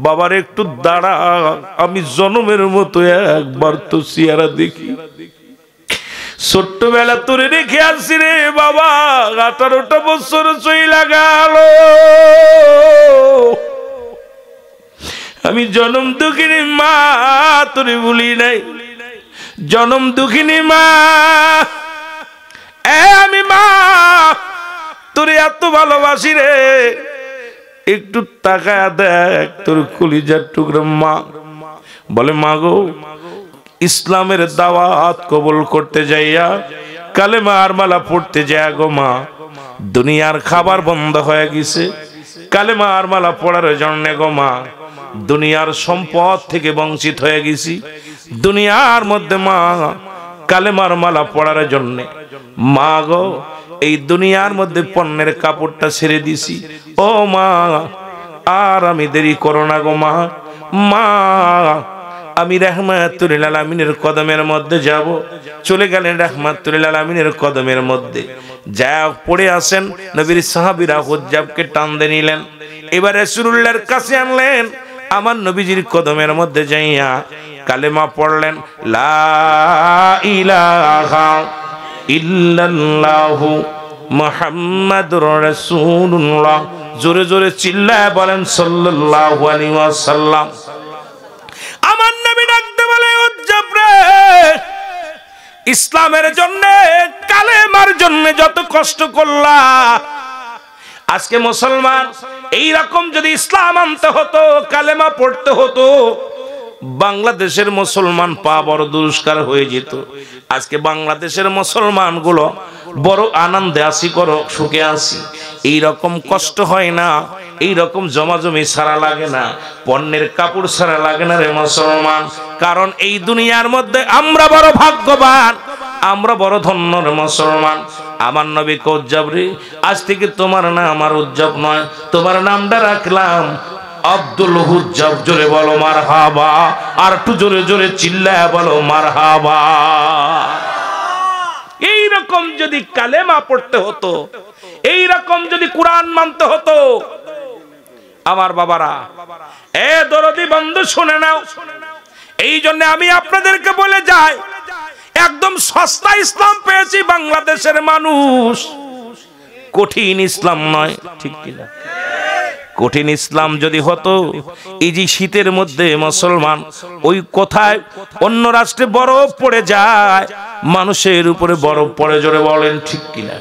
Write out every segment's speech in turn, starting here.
বাবার একটু দাঁড়া, আমি জনমের মতো একবার তো চেহারা দেখি। ছোট্টবেলা তোরে রেখে আসছি রে বাবা, 18টা বছর চইলা গেল। আমি জনম দুঃখিনী মা তোরে ভুলি নাই, জনম দুঃখিনী মা। আমি মা তোরে এত ভালোবাসি রে, একটু তাকায়া দেখ তোর কলিজার টুকরা মা। বলে মা গো, ইসলামের দাওয়াত কবুল করতে যাইয়া কালেমা আর মালা পড়তে যায় গো মা, দুনিয়ার খাবার বন্ধ হয়ে গেছে। কালেমা আর মালা পড়ার জন্য গো মা দুনিয়ার সম্পদ থেকে বঞ্চিত হয়ে গেছি। দুনিয়ার মধ্যে মা কালেমার মালা পড়ার জন্য মা গো এই দুনিয়ার মধ্যে পণ্যের কাপড়টা ছেড়ে দিছি। ও মা আর আমি দেরি করো না গো মা। মা আমি রাহমাতুল লিল আলামিনের কদমের মধ্যে যাব। চলে গেলেন রাহমাতুল লিল আলামিনের কদমের মধ্যে, যা পড়ে আসেন নবীর সাহাবীরা হুজ্জাবকে টান দিয়ে নিলেন। এবার রাসূলুল্লাহর কাছে আনলেন, আমার নবীজির কদমের মধ্যে যাইয়া কালেমা পড়লেন, লা ইলাহা ইল্লাল্লাহু মুহাম্মাদুর রাসূলুল্লাহ। জোরে জোরে চিল্লায় বলেন সাল্লাল্লাহু আলাইহি ওয়াসাল্লাম। আমার নবী ডাকতে বলে, উজ্জাব রে, ইসলামের জন্য কালেমার জন্য যত কষ্ট করলা, আজকে মুসলমান এই রকম যদি ইসলাম আনতে হতো, কালেমা পড়তে হতো, বাংলাদেশের মুসলমান পা বড় দুষ্কার হয়ে যেত। আজকে বাংলাদেশের মুসলমান গুলো বড় আনন্দে আসি, করো সুখে আসি। এই রকম কষ্ট হয় না, এই রকম জমাজমি ছাড়া লাগে না, পণ্যের কাপড় ছাড়া লাগে না রে মুসলমান। কারণ এই দুনিয়ার মধ্যে আমরা বড় ভাগ্যবান, আমরা বড় ধন্য রে মুসলমান। আমার নবী উজ্জাব রে, আজ থেকে তোমার নাম আমার উজ্জাব নয়, তোমার নামটা রাখলাম আব্দুল হুজ্জাব। জোরে বলো মারহাবা, আর একটু জোরে জোরে চিল্লায় বলো মারহাবা। এই রকম যদি কালেমা পড়তে হতো, এই রকম যদি কোরআন মানতে হতো, আমার বাবারা এ দরদি বন্ধু শুনে নাও। এই জন্য আমি আপনাদেরকে বলে যাই, একদম সস্তা ইসলাম পেয়েছি বাংলাদেশের মানুষ, কঠিন ইসলাম নয়, ঠিক কিনা? কঠিন ইসলাম যদি হতো, এই যে শীতের মধ্যে মুসলমান ওই কোথায় অন্য রাষ্ট্রে বরফ পড়ে যায়, মানুষের উপরে বরফ পড়ে, জোরে বলেন ঠিক কিনা?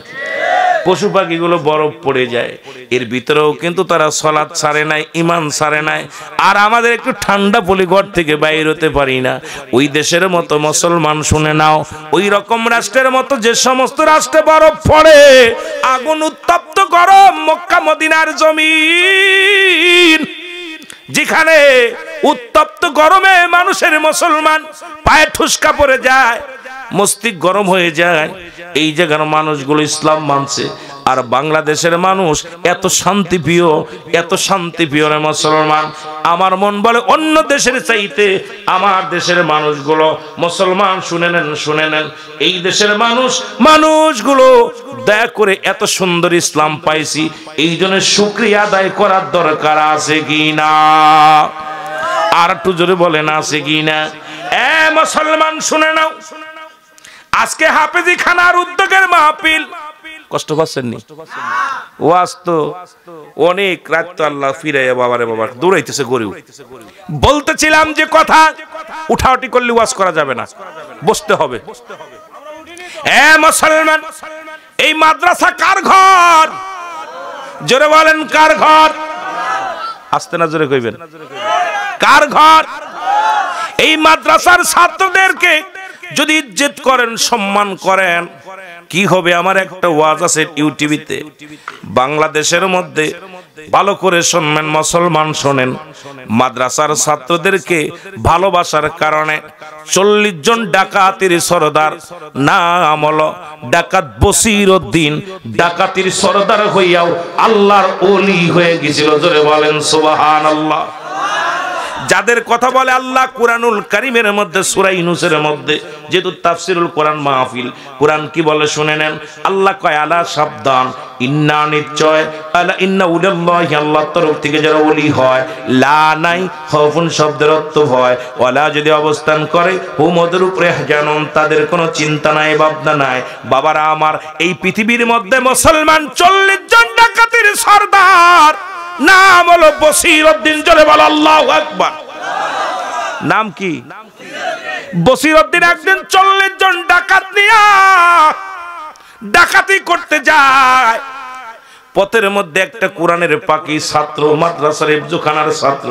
পশু পাখিগুলো বরফ পড়ে যায়, এর ভিতরেও কিন্তু তারা সালাত ছাড়ে নাই, ঈমান ছাড়ে নাই। আর আমাদের একটু ঠান্ডা পলি ঘর থেকে বাইর হতে পারি না। ওই দেশের মতো মুসলমান শুনে নাও, ওই রকম রাষ্ট্রের মতো যে সমস্ত রাষ্ট্রে বরফ পড়ে, আগুন উত্তপ্ত গরম মক্কা মদিনার জমিন, যেখানে উত্তপ্ত গরমে মানুষের মুসলমান পায়ে ঠুসকা পড়ে যায়, মস্তিষ্ক গরম হয়ে যায়, এই জায়গার মানুষগুলো ইসলাম মানছে। আর বাংলাদেশের মানুষ এত শান্তিপ্রিয়, এত শান্তিপ্রিয় রে মুসলমান। আমার মন বলে অন্য দেশের চাইতে আমার দেশের মানুষগুলো, মুসলমান শুনে নেন, শুনে নেন, এই দেশের মানুষগুলো দয়া করে এত সুন্দর ইসলাম পাইছি, এই জন্য শুকরিয়া আদায় করার দরকার আছে কি না? আর একটু জোরে বলেন আছে কি না? এ মুসলমান শুনে নাও, আজকে হাফেজি খানার উদ্যোগের মাহফিল, কষ্ট পাচ্ছেন নি? ওয়াজ তো অনেক রাত, তো আল্লাহ ফিরাইয়া বাবারে বাবা দৌড়াইতেছে গরু। বলতেছিলাম যে কথা উঠাউটি করলে ওয়াজ করা যাবে না, বসতে হবে। এ মুসলমান, এই মাদ্রাসা কার ঘর? জোরে বলেন কার ঘর? আস্তে না জোরে কইবেন, কার ঘর? এই মাদ্রাসার ছাত্রদেরকে যদি ইজ্জত করেন, সম্মান করেন, কি হবে? আমার একটা ওয়াজ আছে ইউটিউবিতে, বাংলাদেশের মধ্যে ভালো করে শুনবেন মুসলমান, শোনেন। মাদ্রাসার ছাত্রদেরকে ভালোবাসার কারণে 40 জন ডাকাতির সরদার, নাম হলো ডাকাত বসির উদ্দিন, ডাকাতির সরদার হইয়াও আল্লাহর ওলি হয়ে গেছিল। জোরে বলেন সুবহানাল্লাহ। যাদের কথা বলে আল্লাহ কুরআনুল কারীমের মধ্যে সূরা ইউনূসের মধ্যে, যেহেতু তাফসীরুল কোরআন মাহফিল, কোরআন কি বলে শুনে নেন। আল্লাহ কয় আলা সাবধান, ইন্না নিশ্চয়, আলা ইন্না উলাল্লাহি আল্লাহর তরফ থেকে যারা ওলি হয়, লা নাই খাউফুন শব্দের অর্থ ভয়, ওয়ালা যদি অবস্থান করে হুম ওদের উপরে জানুন তাদের কোনো চিন্তা নাই ভাবনা নাই। বাবারা আমার, এই পৃথিবীর মধ্যে মুসলমান 40 জন ডাকাতের সর্দার, নাম হলো বসিরউদ্দিন। জোরে বলো আল্লাহু আকবার। নাম কি? বসিরউদ্দিন। একদিন 40 জন ডাকাত নিয়ে ডাকাতি করতে যায়। পথের মধ্যে একটা কোরআনের পাখি ছাত্র, মাদ্রাসার ইফজুখানার ছাত্র,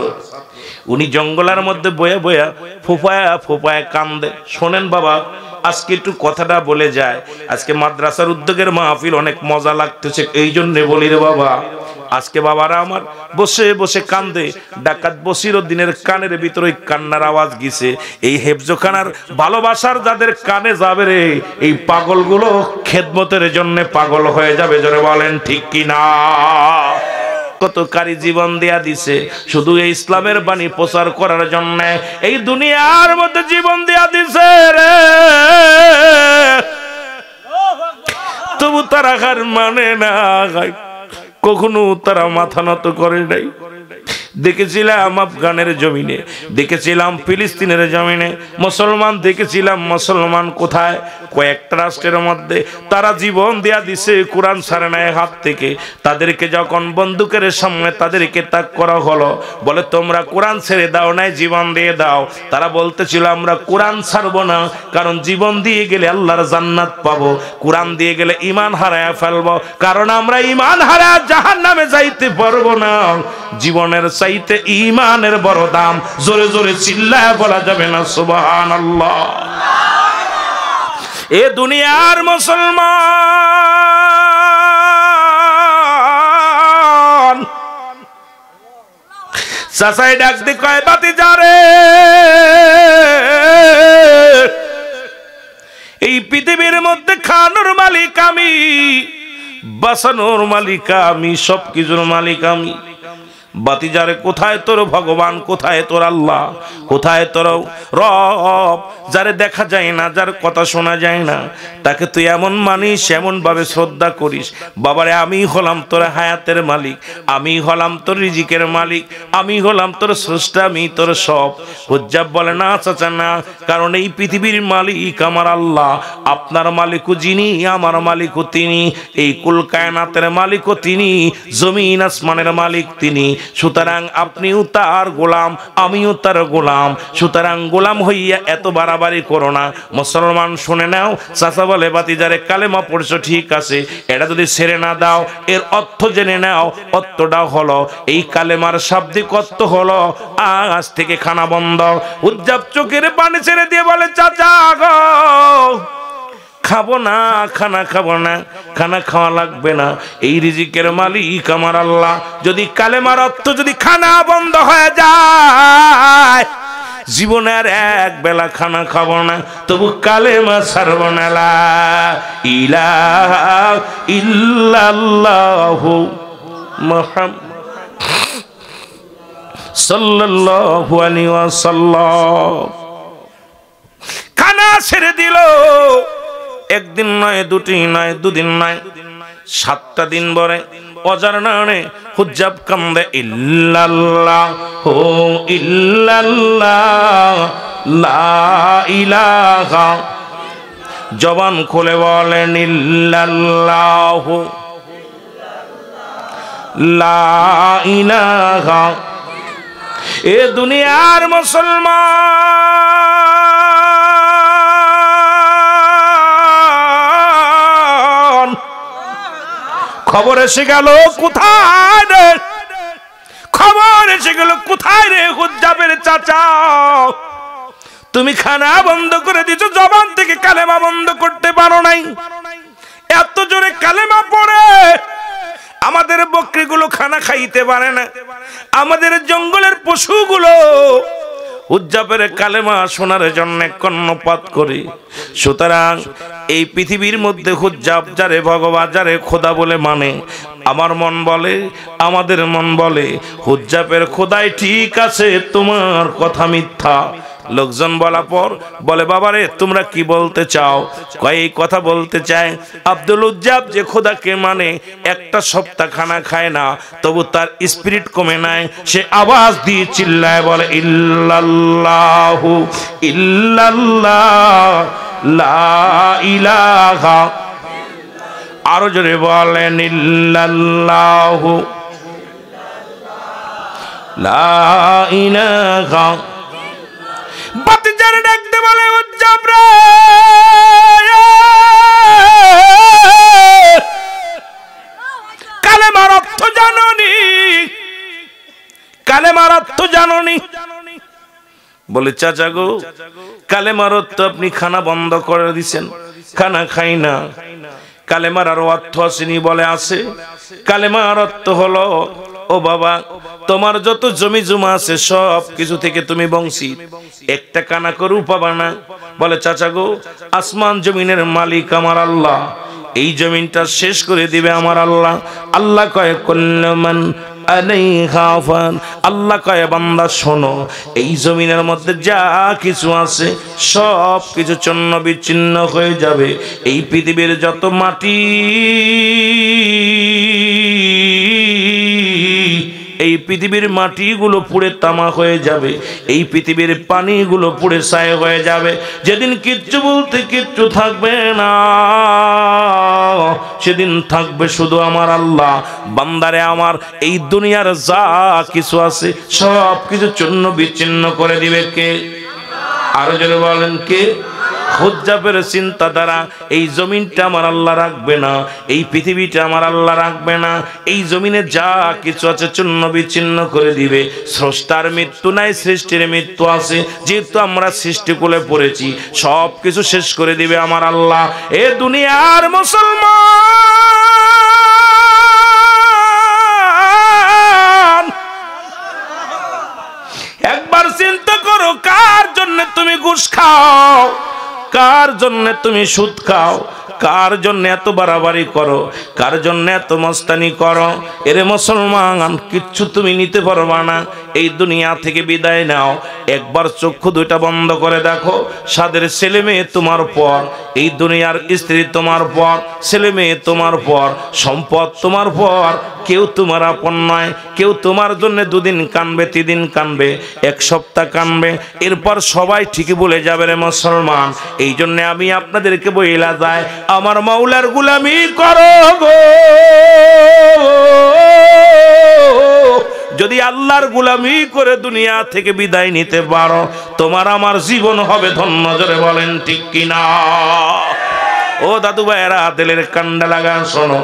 উনি জঙ্গলের মধ্যে বয়ে বয়ে ফোফায়া ফোফায়া কান্দে। শোনেন বাবা, আজকে একটু কথাটা বলে যায়। আজকে মাদ্রাসার উদ্যোগের মাহফিল, অনেক মজা লাগতেছে, এই জন্য বলি রে বাবা। আজকে বাবারা আমার বসে বসে কান্দে। ডাকাত বসিরউদ্দিনের কানের ভিতরে কান্নার আওয়াজ গেছে। এই হেফজখানার ভালোবাসার যাদের কানে যাবে রে, এই পাগলগুলো খেদমতের জন্য পাগল হয়ে যাবে। জোরে বলেন ঠিক কিনা? কত কারি জীবন দেয়া দিছে শুধু এই ইসলামের বাণী প্রচার করার জন্য, এই দুনিয়ার মধ্যে জীবন দেয়া দিছে রে, তবু তারা হার মানে না, কখনো তারা মাথা নত করে নাই। দেখেছিলাম আফগানের জমিনে, দেখেছিলাম ফিলিস্তিনের জমিনে মুসলমান, দেখেছিলাম মুসলমান কোথায় কয়েকটা রাষ্ট্রের মধ্যে তারা জীবন দেয়া দিছে, কোরআন ছাড়ে নাই হাত থেকে। তাদেরকে যখন বন্দুকের সামনে তাদেরকে তাক করা হলো, বলে তোমরা কোরআন ছেড়ে দাও নাই, জীবন দিয়ে দাও। তারা বলতেছিল আমরা কোরআন ছাড়বো না, কারণ জীবন দিয়ে গেলে আল্লাহর জান্নাত পাবো, কোরআন দিয়ে গেলে ঈমান হারায়া ফেলবো, কারণ আমরা ঈমান হারায়া জাহান্নামে যাইতে পারবো না। জীবনের চাইতে ঈমানের বড় দাম। জোরে জোরে চিল্লায় বলা যাবে না সুবহানাল্লাহ। এ দুনিয়ার মুসলমান চাচাই ডাক দি কয় বাতিজা রে, এই পৃথিবীর মধ্যে খানোর মালিক আমি, বাঁচানোর মালিক আমি, সবকিছুর মালিক আমি। বাতিজারে কোথায় তোর ভগবান, কোথায় তোর আল্লাহ, কোথায় তোর রব? যারে দেখা যায় না, যার কথা শোনা যায় না, তাকে তুই এমন মানিস, এমন ভাবে শ্রদ্ধা করিস। বাবারে আমি হলাম তোর হায়াতের মালিক, আমি হলাম তোর রিজিকের মালিক, আমি হলাম তোর স্রষ্টা, আমি তোর সব। হুজ্জাব বলে না চাচা না, কারণ এই পৃথিবীর মালিক আমার আল্লাহ, আপনার মালিকও যিনি, আমার মালিকও তিনি, এই কুল কায়নাতের মালিকও তিনি, জমিন আসমানের মালিক তিনি। সুতরাং আপনিও তার গোলাম, আমিও তার গোলাম। সুতরাং গোলাম হইয়া এত বাড়াবাড়ি করো না। মুসলমান শুনে নাও, চাচা বলে বাতিজারে কালেমা পড়ছো ঠিক আছে, এটা যদি ছেড়ে না দাও, এর অর্থ জেনে নাও। অর্থটা হলো, এই কালেমার শাব্দিক অর্থ হলো আজ থেকে খানা বন্ধ। উজ্জাব চোখের পানি ছেড়ে দিয়ে বলে চাচা গো, খাবো না, খানা খাবো না, খানা খাওয়া লাগবে না, এই রিজিকের মালিক আমার আল্লাহ। যদি কালেমার অর্থ যদি খানা বন্ধ হয়ে যায়, জীবনের এক বেলা খানা খাবো না, তবু কালেমা ছাড়ব না। লা ইলাহা ইল্লাল্লাহু মুহাম্মাদ সাল্লাল্লাহু আলাইহি ওয়াসাল্লাম। খানা ছেড়ে দিল, একদিন নয়, দুটি নয়, দুদিন নয়, 7টা দিন পরে অজার নামে হুজ্জাব কান্দে, ইল্লাল্লাহু ইল্লাল্লাহ লা ইলাহা, জবান খুলে বলেন ইল্লাল্লাহু লা ইলাহা। এ দুনিয়ার মুসলমান, খবর এসে গেল কোথায় রে, খবর এসে গেল কোথায় রে হুজ্জাবের চাচা, তুমি খানা বন্ধ করে দিছো, জবান থেকে কালেমা বন্ধ করতে পারো নাই। এত জোরে কালেমা পড়ে আমাদের বকরিগুলো খানা খাইতে পারে না, আমাদের জঙ্গলের পশুগুলো হুজ্জাবের কালেমা শোনার জন্য কর্ণপাত করে। সুতরাং এই পৃথিবীর মধ্যে হুজ্জাব যারে ভগবান, যারে খোদা বলে মানে, আমার মন বলে, আমাদের মন বলে হুজ্জাবের খোদাই ঠিক আছে, তোমার কথা মিথ্যা। লোকজন বলা পর বলে, বাবারে তোমরা কি বলতে চাও? কয় এই কথা বলতে চায় আব্দুল উজ্জাব যে খোদাকে মানে একটা সপ্তাহ খানা খায় না, তবু তার স্পিরিট কমে নাই। সে আওয়াজ দিয়ে চিল্লায় বলে, ইল্লাল্লাহু ইল্লাল্লাহ লা ইলাহা, আরো জোরে বলেন ইল্লাল্লাহু লা ইলাহা। বাতিজারে ডাকতে বলে, উজ্জাব রে কালেমার অর্থ জাননি, কালেমার অর্থ জাননি? বলে, চাচা গো কালেমার অর্থ আপনি খানা বন্ধ করে দিছেন, খানা খাই না। কালেমার আরো অর্থ আসেনি? বলে আছে। কালেমার অর্থ হলো, ও বাবা তোমার যত জমি জমা আছে সব কিছু থেকে তুমি বংশী, একটা কানা করেও পাবা না। বলে, চাচা গো আসমান জমিনের মালিক আমার আল্লাহ, এই জমিনটা শেষ করে দিবে আমার আল্লাহ। আল্লাহ কয় কুল্লুমান আলাইহা ফান, আল্লাহ কয় বান্দা শোনো, এই জমিনের মধ্যে যা কিছু আছে সব কিছু চূর্ণ বিচ্ছিন্ন হয়ে যাবে। এই পৃথিবীর যত মাটি, এই পৃথিবীর মাটিগুলো পুড়ে তামা হয়ে যাবে, এই পৃথিবীর পানিগুলো পুড়ে ছাই হয়ে যাবে। যেদিন কিচ্ছু বলতে কিচ্ছু থাকবে না, সেদিন থাকবে শুধু আমার আল্লাহ। বান্দারে আমার, এই দুনিয়ার যা কিছু আছে সব কিছু চূর্ণ বিচ্ছিন্ন করে দিবে কে? আরো জোরে বলেন কে? হুজ্জাবের চিন্তা দ্বারা এই জমিনটা আমার আল্লাহ রাখবে না, এই পৃথিবীটা আমার আল্লাহ রাখবে না, এই জমিনে যা কিছু আছে চূর্ণ বিচ্ছিন্ন করে দিবে। স্রষ্টার মৃত্যু নাই, সৃষ্টির মৃত্যু আছে। যেহেতু আমরা সৃষ্টিকুলে পড়েছি, সব কিছু শেষ করে দিবে আমার আল্লাহ। এ দুনিয়ার মুসলমান, একবার চিন্তা করো, কার জন্য তুমি ঘুষ খাও, কার জন্য তুমি সুদ খাও, কার জন্য এত বাড়াবাড়ি করো, কার জন্য এত মস্তানি করো? এরে মুসলমান, কিচ্ছু তুমি নিতে পারবা না। এই দুনিয়া থেকে বিদায় নাও, একবার চক্ষু দুইটা বন্ধ করে দেখো, সাদের ছেলে মেয়ে তোমার পর, এই দুনিয়ার স্ত্রী তোমার পর, ছেলে মেয়ে তোমার পর, সম্পদ তোমার পর, কেউ তোমার আপন নয়। কেউ তোমার জন্য দুদিন কানবে, 3 দিন কানবে, 1 সপ্তাহ কানবে, এরপর সবাই ঠিকই বলে যাবে রে মুসলমান। এই জন্য আমি আপনাদেরকে বইলা যায়, আমার মাওলার গোলামি করো গো। যদি আল্লাহর গোলামি করে দুনিয়া থেকে বিদায় নিতে পারো, তোমার আমার জীবন হবে ধন্য। জোরে বলেন ঠিক কিনা? ও দাদু ভাইয়েরা, দিলের কান্ডা লাগা শোনো।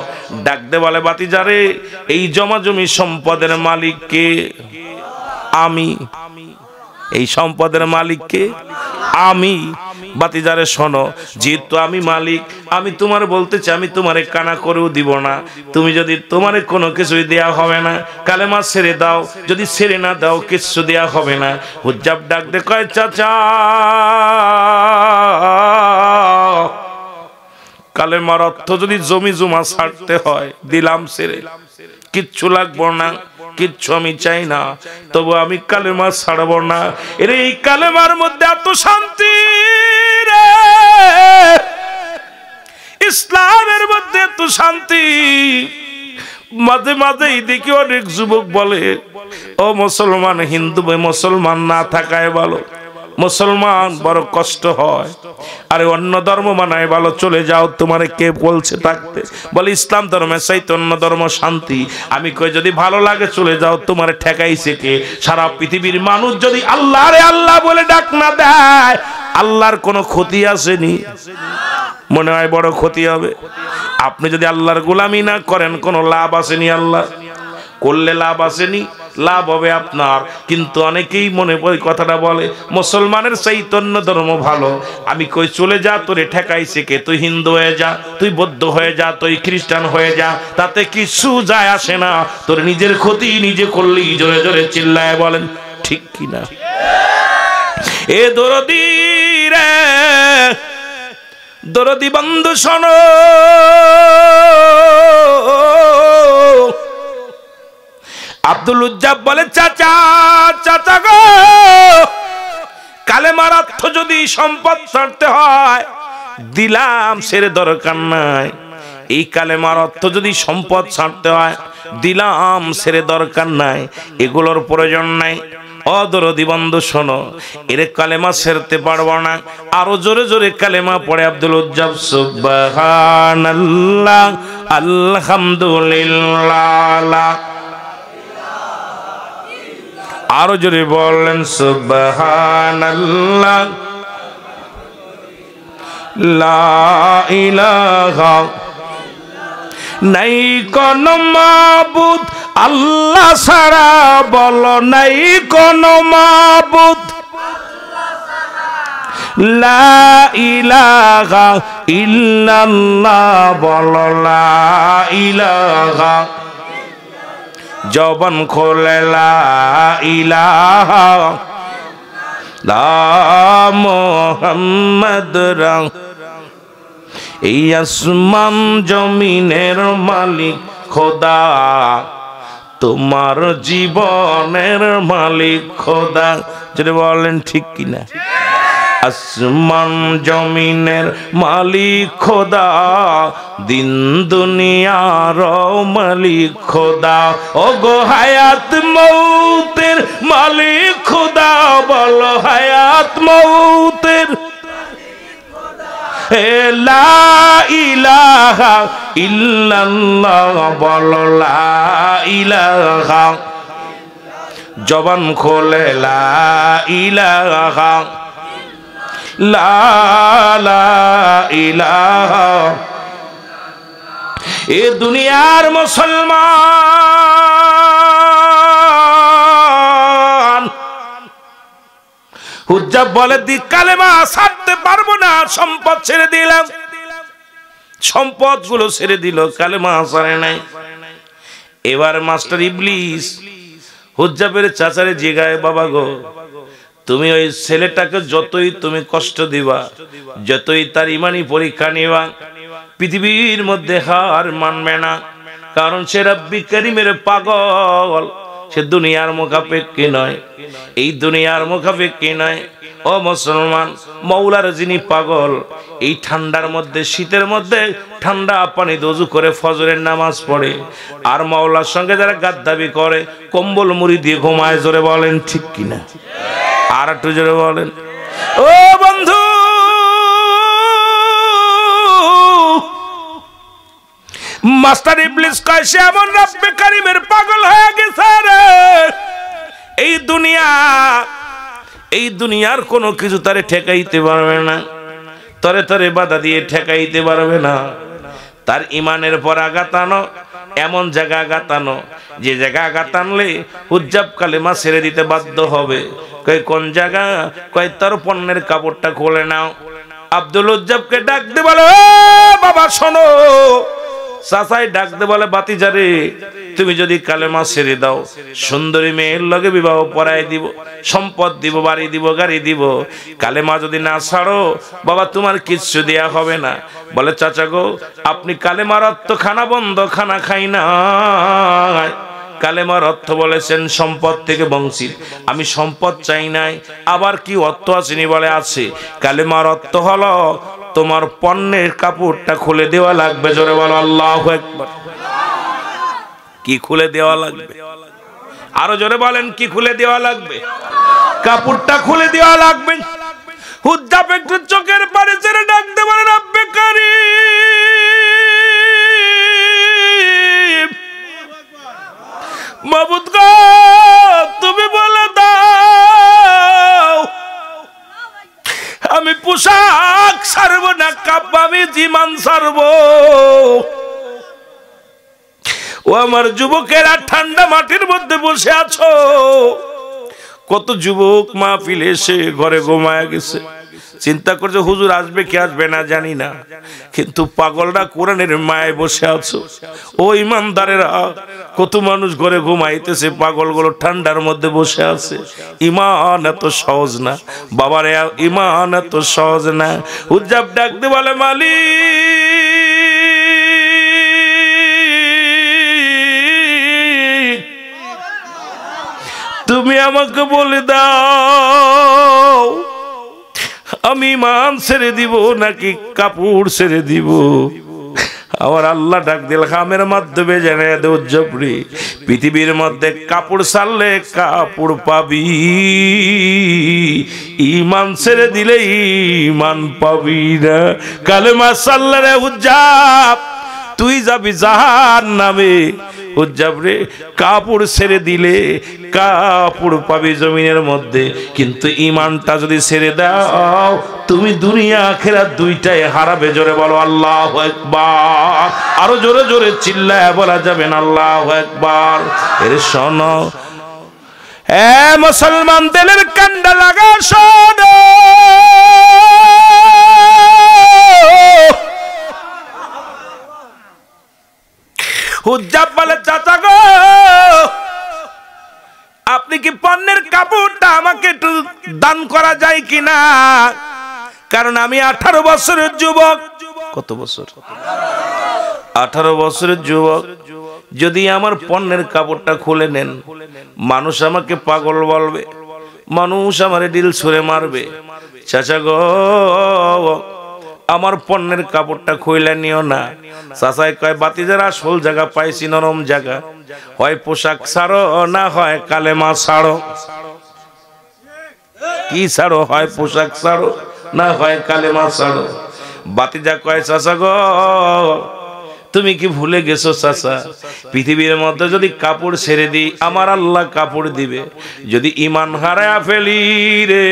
ডাকতে বলে, বাতিজারে এই জমা জমি সম্পদের মালিক কে? আমি। এই সম্পদের মালিক কে? আমি। বাতিজারে শোনো, যেহেতু আমি মালিক, আমি তোমার বলতে চাই, আমি তোমারে কানা করেও দিব না। তুমি যদি তোমারে কোনো কিছুই দেয়া হবে না, কালেমা ছেড়ে দাও, যদি ছেড়ে না দাও কিছু দেয়া হবে না। হুজ্জাব ডাকতে কয়, চাচা কালেমার অর্থ যদি জমি জমা ছাড়তে হয় দিলাম ছেড়ে, কিচ্ছু লাগবো না, কিচ্ছু আমি চাই না, তবু আমি কালেমা ছাড়বো না। এর এই কালেমার মধ্যে এত শান্তি রে, ইসলামের মধ্যে এত শান্তি। মাঝে মাঝেই দেখি অনেক যুবক বলে, ও মুসলমান, হিন্দু মুসলমান না থাকায় ভালো, মুসলমান বড় কষ্ট হয়, আরে অন্য ধর্ম মানায় ভালো, চলে যাও। তোমারে কে বলছে থাকতে? বলে ইসলাম ধর্মে চাইতে অন্য ধর্ম শান্তি। আমি কই, যদি ভালো লাগে চলে যাও, তোমারে ঠেকাইছে কে? সারা পৃথিবীর মানুষ যদি আল্লাহ রে আল্লাহ বলে ডাক না দেয়, আল্লাহর কোনো ক্ষতি আসেনি? মনে হয় বড় ক্ষতি হবে। আপনি যদি আল্লাহর গোলামি না করেন, কোনো লাভ আসেনি? আল্লাহ করলে লাভ আসেনি? লাভ হবে আপনার। কিন্তু অনেকেই মনে ওই কথাটা বলে, মুসলমানের চৈতন্য ধর্ম ভালো। আমি কই, চলে যা, তোরে ঠেকাইছে কে? তুই হিন্দু হয়ে যা, তুই বৌদ্ধ হয়ে যা, তুই খ্রিস্টান হয়ে যা, তাতে কিছু যায় আসে না। তোর নিজের ক্ষতি নিজে করলি। জোরে জোরে চিল্লায় বলেন ঠিক কিনা? এ দরদি রে, দরদি বন্ধু শোনো, আব্দুল উজ্জাব বলে চাচা চাচা গো, কালেমার অর্থ যদি সম্পদ ছাড়তে হয় দিলাম, সেরে দরকার নাই। এই কালেমার অর্থ যদি সম্পদ ছাড়তে হয় দিলাম, সেরে দরকার নাই, এগুলোর প্রয়োজন নাই। অদরদি বন্ধু শোনো, এর কালেমা সেরতে পারবো না, আরো জোরে জোরে কালেমা পড়ে আব্দুল উজ্জাব সুবহানাল্লাহ আলহামদুলিল্লাহ, আরো জোরে বললেন সুবহানাল্লাহ লা ইলাহা, নাই কোন মাবুদ আল্লাহ ছাড়া, বলো নাই কোন মাবুদ, লা ইলাহা ইল্লাল্লাহ, বলো লা ইলাহা, জবান খোলে লা ইলাহা মুহাম্মদ রাসূলুল্লাহ। এই আসমান জমিনের মালিক খোদা, তোমার জীবনের মালিক খোদা, যদি বলেন ঠিক কিনা। আসমান জমিনের মালিক খোদা, দিন দুনিয়ার মালিক খোদা, ও গো হায়াত মৌতের মালিক খোদা, বলো হায়াত মৌতের, লা ইলাহা ইল্লাল্লাহ, বলো লা ইলাহা, জবান খোলে লা ইলাহা লা ইলাহা। এ দুনিয়ার মুসলমান হুজ্জাব বলে দি কালেমা ছাড়তে পারবো না, সম্পদ ছেড়ে দিলাম, সম্পদ গুলো ছেড়ে দিল, কালেমা ছাড়ে নাই। এবার মাস্টার ইবলিস হুজ্জাবের চাচারে জিগায়, বাবা গো তুমি ওই ছেলেটাকে যতই তুমি কষ্ট দিবা, যতই তার ইমানি পরীক্ষা নিবা, পৃথিবীর মধ্যে হার মানবে না, কারণ সে রব্বি কারীমের পাগল, সে দুনিয়ার মুখাপেক্ষী নয়, এই দুনিয়ার মুখাপেক্ষী নয়। ও মুসলমান, মৌলার যিনি পাগল, এই ঠান্ডার মধ্যে শীতের মধ্যে ঠান্ডা পানি ওযু করে ফজরের নামাজ পড়ে, আর মৌলার সঙ্গে যারা গাদ্দাবি করে কম্বল মুড়ি দিয়ে ঘুমায়, জোরে বলেন ঠিক কিনা, আর একটু জোরে বলেন। ও বন্ধু, মাস্টার ইবলিস কয় সে এমন রব্বে কারীমের পাগল হয়ে গেছে রে, এই দুনিয়ার কোনো কিছু তারে ঠেকাইতে পারবে না, তরে তরে বাধা দিয়ে ঠেকাইতে পারবে না। তার ইমানের পর আঘাত আনো, এমন জায়গা আঘাত আনো যে জায়গা আঘাত আনলে হুজ্জাব কালেমা ছেড়ে দিতে বাধ্য হবে। কয় কোন জায়গা? কয় তার পণ্যের কাপড়টা খুলে নাও। আব্দুল উজ্জাবকে ডাক দে বলে, বাবা শোনো। চাচাই ডাক দে বলে, বাতিজারে তুমি যদি কালেমা ছেড়ে দাও, সুন্দরী মেয়ের লগে বিবাহ পড়াই দিব, সম্পদ দিব, বাড়ি দিব, গাড়ি দিব। কালেমা যদি না ছাড়ো বাবা, তোমার কিচ্ছু দেয়া হবে না। বলে চাচা গো, আপনি কালেমার অর্থ খানা বন্ধ, খানা খাই না। কালেমার অর্থ বলেছেন সম্পদ থেকে বঞ্চিত, আমি সম্পদ চাই নাই। আবার কি অর্থ আসেনি? বলে আছে। কালেমার অর্থ হলো তোমার পণ্যের কাপড়টা খুলে দেওয়া লাগবে। জোরে বলো আল্লাহু আকবার। কি খুলে দেওয়া লাগবে? আরো জোরে বলেন, কি খুলে দেওয়া লাগবে? কাপড়টা খুলে দেওয়া লাগবে। হুজ্জাব একটু চোখের পানি ছেড়ে ডাকতে বলেন, রব্বে কারীম, মাবুদ গো তুমি বলে দাও, আমি পোশাক ছাড়বো না, আমি জীবন ছাড়বো। ও আমার যুবকেরা, ঠান্ডা মাটির মধ্যে বসে আছো, কত যুবক মাহফিলে এসে ঘরে ঘুমায়া গেছে, চিন্তা করছে হুজুর আসবে কি আসবে না জানি না, কিন্তু পাগলটা কোরআনের মায়ায় বসে আছো। ও ইমানদারেরা, কত মানুষ ঘরে ঘুমাইতেছে, পাগলগুলো ঠান্ডার মধ্যে বসে আছে। ইমান এত সহজ না বাবারে, ইমান এত সহজ না। হুজ্জাব ডাক দিয়ে বলে মালিক, তুমি আমাকে বলে দাও আমি ইমান ছেড়ে দিব নাকি কাপড় ছেড়ে দিব। আমার আল্লাহ ডাক দিল খামের মাধ্যমে জানিয়ে দে উজ্জবরি, পৃথিবীর মধ্যে কাপড় ছাড়লে কাপড় পাবি, ইমান ছেড়ে দিলে ইমান পাবি না। কালেমা ছাড়লে রে উজ্জাব তুই যাবি জাহান্নামে। উজ্জাব রে, কাপড় ছেড়ে দিলে কাপড় পাবি জমিনের মধ্যে, কিন্তু ইমানটা যদি ছেড়ে দাও তুমি দুনিয়া আখিরাত দুইটাই হারাবে। জোরে বলো আল্লাহু আকবার। আরো জোরে জোরে চিল্লায় বলা যাবে না আল্লাহু আকবার। এর শোনো এ মুসলমান, দিলের কান্ডা লাগা শোনো। হুজ্জাব বলে চাচা গো, আপনি কি পণ্যের কাপড়টা আমাকে একটু দান করা যায় কিনা? কারণ আমি 18 বছরের যুবক। কত বছর? 18 বছরের যুবক। যদি আমার পণ্যের কাপড়টা খুলে নেন, মানুষ আমাকে পাগল বলবে, মানুষ আমারে ডিল ছুঁড়ে মারবে। চাচা গো, আমার পণ্যের কাপড়টা খুইলা নিও না। চাচাই কয় বাতিজার আসল জায়গা পাইছি, নরম জায়গা, হয় পোশাক ছাড়ো না হয় কালেমা ছাড়ো। কি ছাড়ো? হয় পোশাক ছাড়ো না হয় কালেমা ছাড়ো। বাতিজা কয় চাচা গো, তুমি কি ভুলে গেছো চাচা, পৃথিবীর মধ্যে যদি কাপড় ছেড়ে দিই আমার আল্লাহ কাপড় দিবে। যদি ইমান হারায়া ফেলি রে,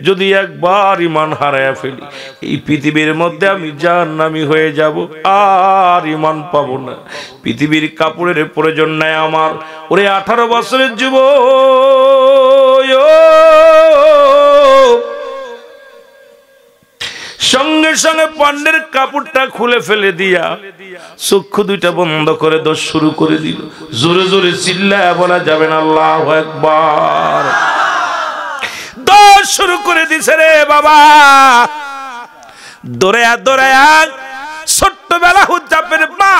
যদি একবার ইমান হারায়া ফেলি, এই পৃথিবীর মধ্যে আমি জাহান্নামী হয়ে যাব, আর ইমান পাবো না। পৃথিবীর কাপড়ের প্রয়োজন নাই আমার। ওরে 18 বছরের যুবক, সঙ্গে সঙ্গে পণ্যের কাপড়টা খুলে ফেলে দিয়া চক্ষু দুইটা বন্ধ করে দোষ শুরু করে দিল। জোরে জোরে চিল্লায় বলা যাবে না আল্লাহু আকবার। দোষ শুরু করে দিছে রে বাবা। দৌড়ায়া দৌড়ায়া ছোট্টবেলা হুজ্জাবের মা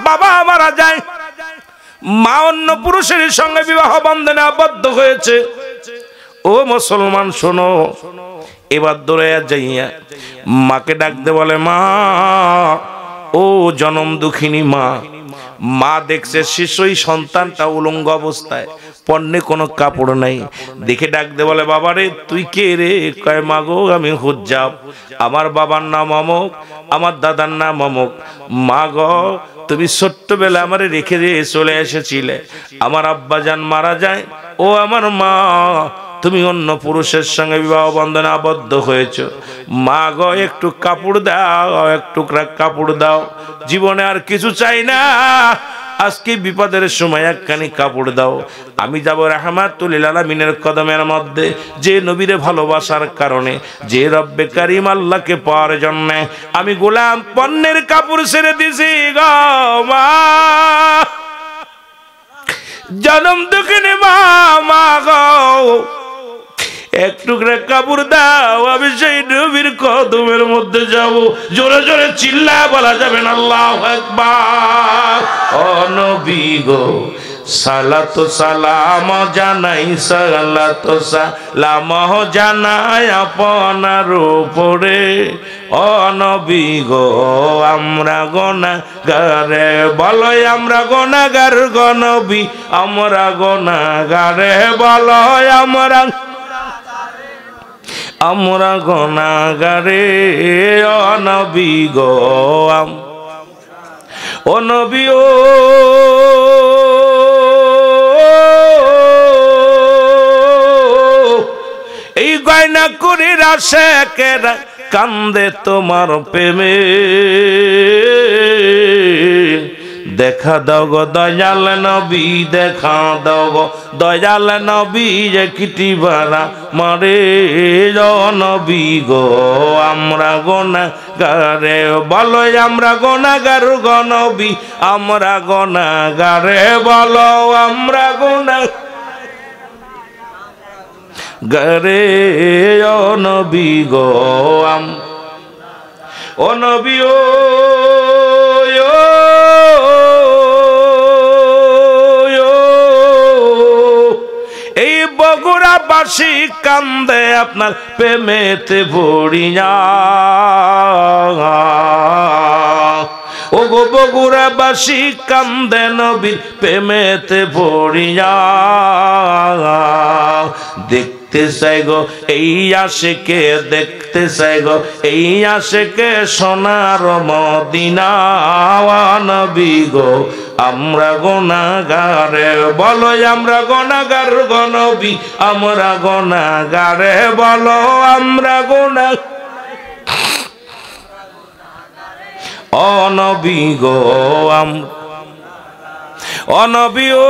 বাবা মারা যায়। মা অন্য পুরুষের সঙ্গে বিবাহ বন্ধনে আবদ্ধ হয়েছে। ও মুসলমান শোনো, এবার দৌড়াইয়া যাইয়া মাকে ডাকতে বলে মা, ও জনম দুঃখিনী মা। মা দেখছে শিশুই সন্তানটা উলঙ্গ অবস্থায়, পণ্যে কোনো কাপড় নাই। দেখে ডাকতে বলে বাবারে তুই কে রে? কয় মা গো আমি হুজ্জাব, আমার বাবার নাম অমুক, আমার দাদার নাম অমুক। মা গো তুমি ছোট্টবেলা আমারে রেখে দিয়ে চলে এসেছিলে, আমার আব্বাজান মারা যায়, ও আমার মা তুমি অন্য পুরুষের সঙ্গে বিবাহ বন্ধনে আবদ্ধ হয়েছ। মা গো একটু কাপড় দাও, একটু কাপড় দাও, জীবনে আর কিছু চাই না, আজকে বিপদের সময় একখানি কাপড় দাও। আমি যাব রাহমাতুল লিল আলামিনের কদমের মধ্যে, যে নবীরে ভালোবাসার কারণে, যে রব্বে কারীম আল্লাহকে পাওয়ার জন্য আমি গোলাম পণ্যের কাপড় ছেড়ে দিছি গো মা। জনম দুঃখিনী মা, মা গো এক টুকরা কাপড় দাও, আমি সেই নবীর কদমের মধ্যে যাব। জোরে জোরে চিল্লা বলা যাবে না আল্লাহু আকবার। ও নবী গো সালাত সালাম জানাই, সালাত সালাম জানাই আপনার উপরে। ও নবী গো আমরা গুনাহগারে, বলো আমরা গুনাহগার গো নবী, আমরা গুনাহগারে, বলো আমরা গুনাহগারে। ও নবী গো ও নবী ও এই গয়না করে আশিকেরা কান্দে তোমার প্রেমে, দেখা দাও গো দয়াল নবী, দেখা দাও গো দয়াল নবী, একটি বারা মারে নবী গো। আমরা গুনাহগারে, বলো আমরা গুনাহগার গো নবী, আমরা গুনাহগারে, বলো আমরা গুনাহগারে ও নবী গো। ও নবী ও এই বগুড়াবাসী কান্দে আপনার প্রেমেতে ভরিয়া, ও গো বগুড়াবাসী কান্দে নবীর প্রেমেতে ভরিয়া। দেখতে চাই গো এই আশিকে, দেখতে চাই গো এই আশিকে সোনার মদিনা নবী গো। আমরা গুনাহগারে, বলো আমরা গুনাহগার গো নবী, আমরা গুনাহগারে, বলো আমরা গুনাহ ও নবী গো। ও নবী ও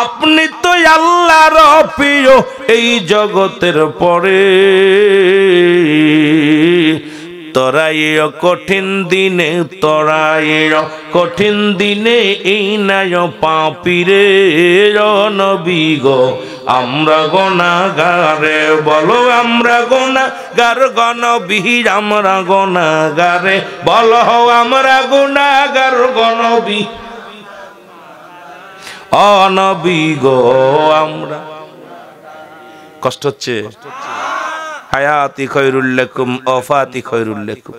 আপনি তো আল্লাহর প্রিয় এই জগতের পরে, তরাইও কঠিন দিনে, তরাইও কঠিন দিনে এই নাই পাপীরে নবী গো। আমরা গুনাহগারে, বলো আমরা গুনাহগার গো নবী, আমরা গুনাহগারে, বলো আমরা গুনাহগার গো নবী ও নবী গো। আমরা কষ্ট হচ্ছে, হায়াতি খৈরুল লাকুম ওয়াফাতি খৈরুল লাকুম।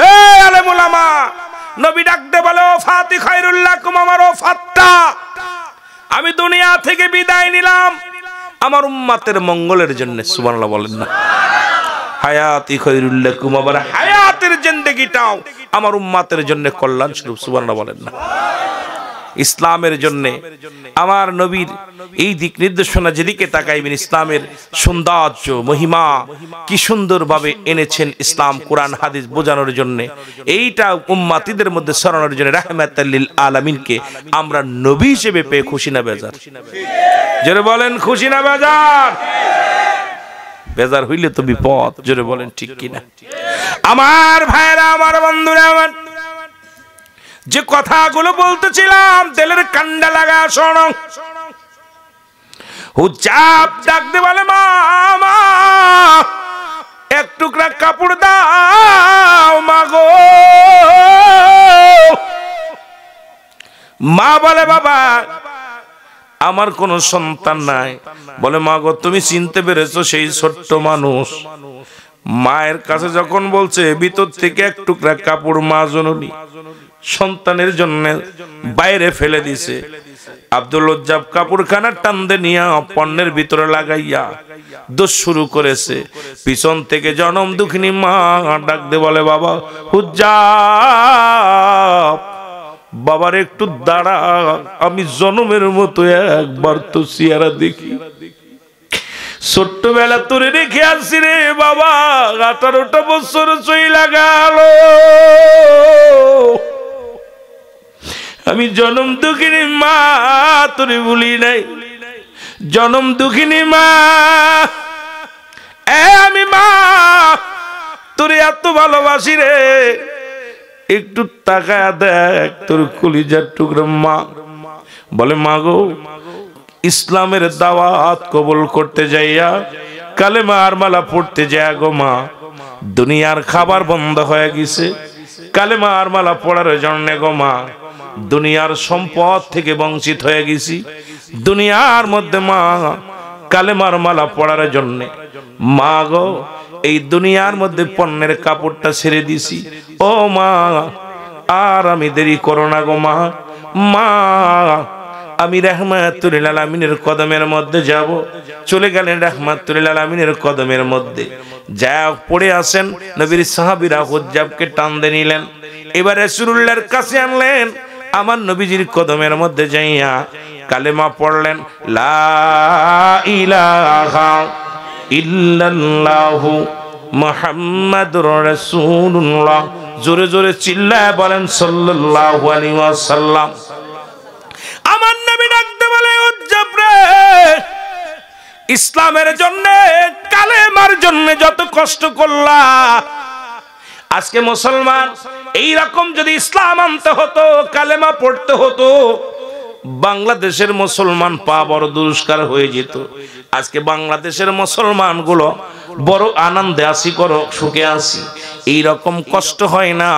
এ আলেম উলামা, নবী ডাকতে বলে ওয়াফাতি খৈরুল লাকুম, আমার ওয়াফাতটা আমি দুনিয়া থেকে বিদায় নিলাম আমার উম্মতের মঙ্গলের জন্য। সুবহানাল্লাহ বলেন না? হায়াতি খৈরুল লাকুম, আবার হায়াতের জিন্দেগিটাও আমার উম্মতের জন্য কল্যাণ স্বরূপ। সুবহানাল্লাহ বলেন না? ইসলামের জন্য আমার নবীর এই দিক নির্দেশনা যেদিকে তাকাইবেন, ইসলামের সৌন্দর্য মহিমা কি সুন্দরভাবে এনেছেন ইসলাম কোরআন হাদিস বোঝানোর জন্য, এইটা উম্মতিদের মধ্যে ছড়ানোর জন্য রাহমাতাল লিল আলামিনকে আমরা নবী হিসেবে পেয়ে খুশি না বেজার? জোরে বলেন খুশি না বেজার? বেজার হইলে তো বিপদ। জোরে বলেন ঠিক কিনা? আমার ভাইরা, আমার বন্ধুরা, আমার যে কথাগুলো বলতেছিলাম দিলের কান্ডা লাগা শোনো। হুজাব ডাকতে বলে মামা এক টুকরা কাপড় দাও মাগো। মা বলে বাবা আমার কোনো সন্তান নাই। বলে মাগো তুমি চিনতে পেরেছো সেই ছোট্ট মানুষ? মায়ের কাছে যখন বলছে ভিতর থেকে এক টুকরা কাপড় মা জননী সন্তানের জন্য বাইরে ফেলে দিছে। আব্দুল লজ্জাব কাপড়খানা টান্দে নিয়া পণ্যের ভিতরে লাগাইয়া দোষ শুরু করেছে। পিছন থেকে জনম দুঃখিনী মা ডাকতে বলে বাবা হুজ্জাব, বাবার একটু দাঁড়া, আমি জনমের মতো একবার তো চেহারা দেখি। ছোট্টবেলা তোরে রেখে আসছি রে বাবা, 18টা বছর চইলা গেল, আমি জনম দুঃখিনী মা তোরে ভুলি নাই। জনম দুঃখিনী মা, আমি মা তোরে এত ভালোবাসি রে, একটু তাকায়া দেখ তোর কলিজার টুকরা। মা বলে মা গো ইসলামের দাওয়াত কবুল করতে যাইয়া কালেমা আর মালা পড়তে যায় গো মা, দুনিয়ার খাবার বন্ধ হয়ে গেছে। কালেমা আর মালা পড়ার জন্য গো মা দুনিয়ার সম্পদ থেকে বঞ্চিত হয়ে গেছি। দুনিয়ার মধ্যে মা কালেমার মালা পড়ার জন্য মা গো এই দুনিয়ার মধ্যে পণ্যের কাপড়টা ছেড়ে দিছি। ও মা আর আমি দেরি করো না গো মা। মা আমি রাহমাতুল লিল আলামিনের কদমের মধ্যে যাব। চলে গেলেন রাহমাতুল লিল আলামিনের কদমের মধ্যে, যা পড়ে আসেন নবীর সাহাবীরা হুজ্জাবকে টান দিয়ে নিলেন। এবার রাসূলুল্লাহর কাছে আনলেন, আমার নবীজির কদমের মধ্যে যাইয়া কালেমা পড়লেন, লা ইলাহা ইল্লাল্লাহু মুহাম্মাদুর রাসূলুল্লাহ। জোরে জোরে চিল্লায় বলেন সাল্লাল্লাহু আলাইহি ওয়াসাল্লাম। আমার নবী ডাকতে বলে, উজ্জব রে, ইসলামের জন্য, কালেমার জন্য যত কষ্ট করলা, আজকে মুসলমান এই রকম যদি ইসলাম আনতে হতো, কালেমা পড়তে হতো, বাংলাদেশের মুসলমান পা বড় দুষ্কার হয়ে যেত। আজকে বাংলাদেশের মুসলমান গুলো বড় আনন্দে আসি, করো সুখে আসি। এই রকম কষ্ট হয় না,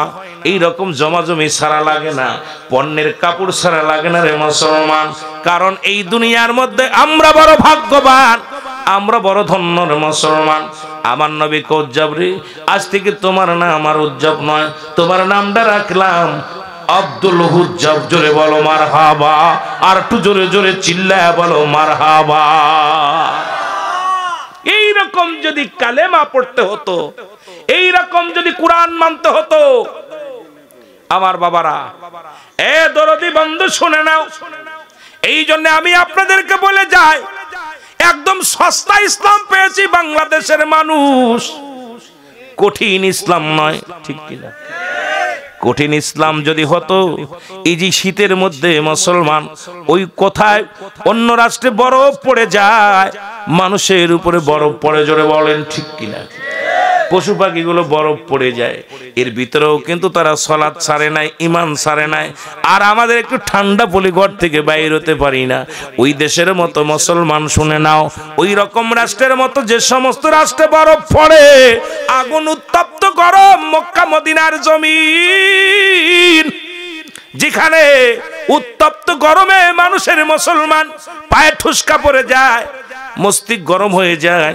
এই রকম জমাজমি সারা লাগে না, পণ্যের কাপড় সারা লাগে না রে মুসলমান। কারণ এই দুনিয়ার মধ্যে আমরা বড় ভাগ্যবান, আমরা বড় ধন্য রে মুসলমান। আমার নবী কে উজ্জব রে, আজ থেকে তোমার নাম আমার উজ্জব নয়, তোমার নামটা রাখলাম আব্দুল হুজ্জব। জোরে বলো মারহাবা, আর একটু জোরে জোরে চিল্লায় বলো মারহাবা। এই রকম যদি কালেমা পড়তে হতো, এই রকম যদি কোরআন মানতে হতো, আমার বাবারা, এ দরদি বন্ধু শুনে নাও। এই জন্য আমি আপনাদেরকে বলে যাই, একদম সস্তা ইসলাম পেয়েছি বাংলাদেশের মানুষ, কঠিন ইসলাম নয়, ঠিক কিনা? কঠিন ইসলাম যদি হতো, এই যে শীতের মধ্যে মুসলমান ওই কোথায় অন্য রাষ্ট্রে বরফ পড়ে যায়, মানুষের উপরে বরফ পড়ে, জোরে বলেন ঠিক কিনা? পশু পাখিগুলো বরফ পড়ে যায়, এর ভিতরেও কিন্তু তারা সালাত ছাড়ে নাই, ঈমান ছাড়ে নাই। আর আমাদের একটু ঠান্ডা পলি ঘর থেকে বাইর হতে পারি না। ওই দেশের মতো মুসলমান শুনে নাও, ওই রকম রাষ্ট্রের মতো যে সমস্ত রাষ্ট্রে বরফ পড়ে, আগুন উত্তপ্ত গরম মক্কা মদিনার জমিন, যেখানে উত্তপ্ত গরমে মানুষের মুসলমান পায়ে ঠুসকা পড়ে যায়, মস্তিষ্ক গরম হয়ে যায়,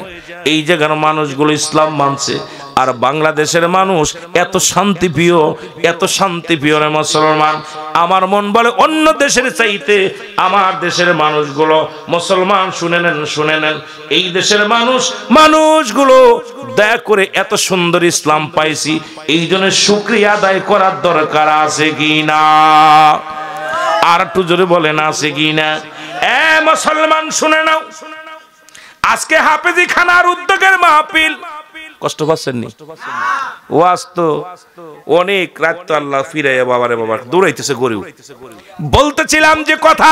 এই জায়গার মানুষগুলো ইসলাম মানছে। আর বাংলাদেশের মানুষ এত শান্তিপ্রিয়, এত শান্তিপ্রিয় রে মুসলমান। আমার মন বলে অন্য দেশের চাইতে আমার দেশের মানুষগুলো, মুসলমান শুনে নেন, শুনে নেন, এই দেশের মানুষগুলো দয়া করে এত সুন্দর ইসলাম পাইছি, এই জন্য শুকরিয়া আদায় করার দরকার আছে কি না? আর একটু জোরে বলেন আছে কি না? এ মুসলমান শুনে নাও, আজকে হাফেজি খানার উদ্যোগের মাহফিল, কষ্ট পাচ্ছেন নি? ওয়াজ তো অনেক রাত, তো আল্লাহ ফিরাইয়া বাবারে বাবা দৌড়াইতেছে গরু। বলতেছিলাম যে কথা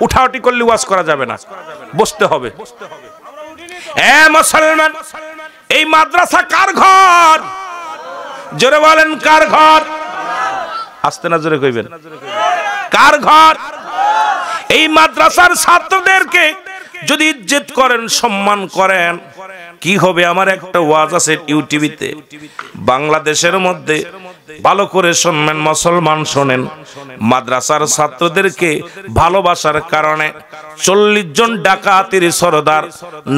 উঠাউটি করলে ওয়াজ করা যাবে না, বসতে হবে। এ মুসলমান, এই মাদ্রাসা কার ঘর? জোরে বলেন কার ঘর? আস্তে না জোরে কইবেন, কার ঘর? এই মাদ্রাসার ছাত্রদেরকে যদি ইজ্জত করেন, সম্মান করেন, কি হবে? আমার একটা ওয়াজ আছে ইউটিভিতে, বাংলাদেশের মধ্যে ভালো করে শুনবেন মুসলমান, শোনেন। মাদ্রাসার ছাত্রদেরকে ভালোবাসার কারণে 40 জন ডাকাতির সরদার,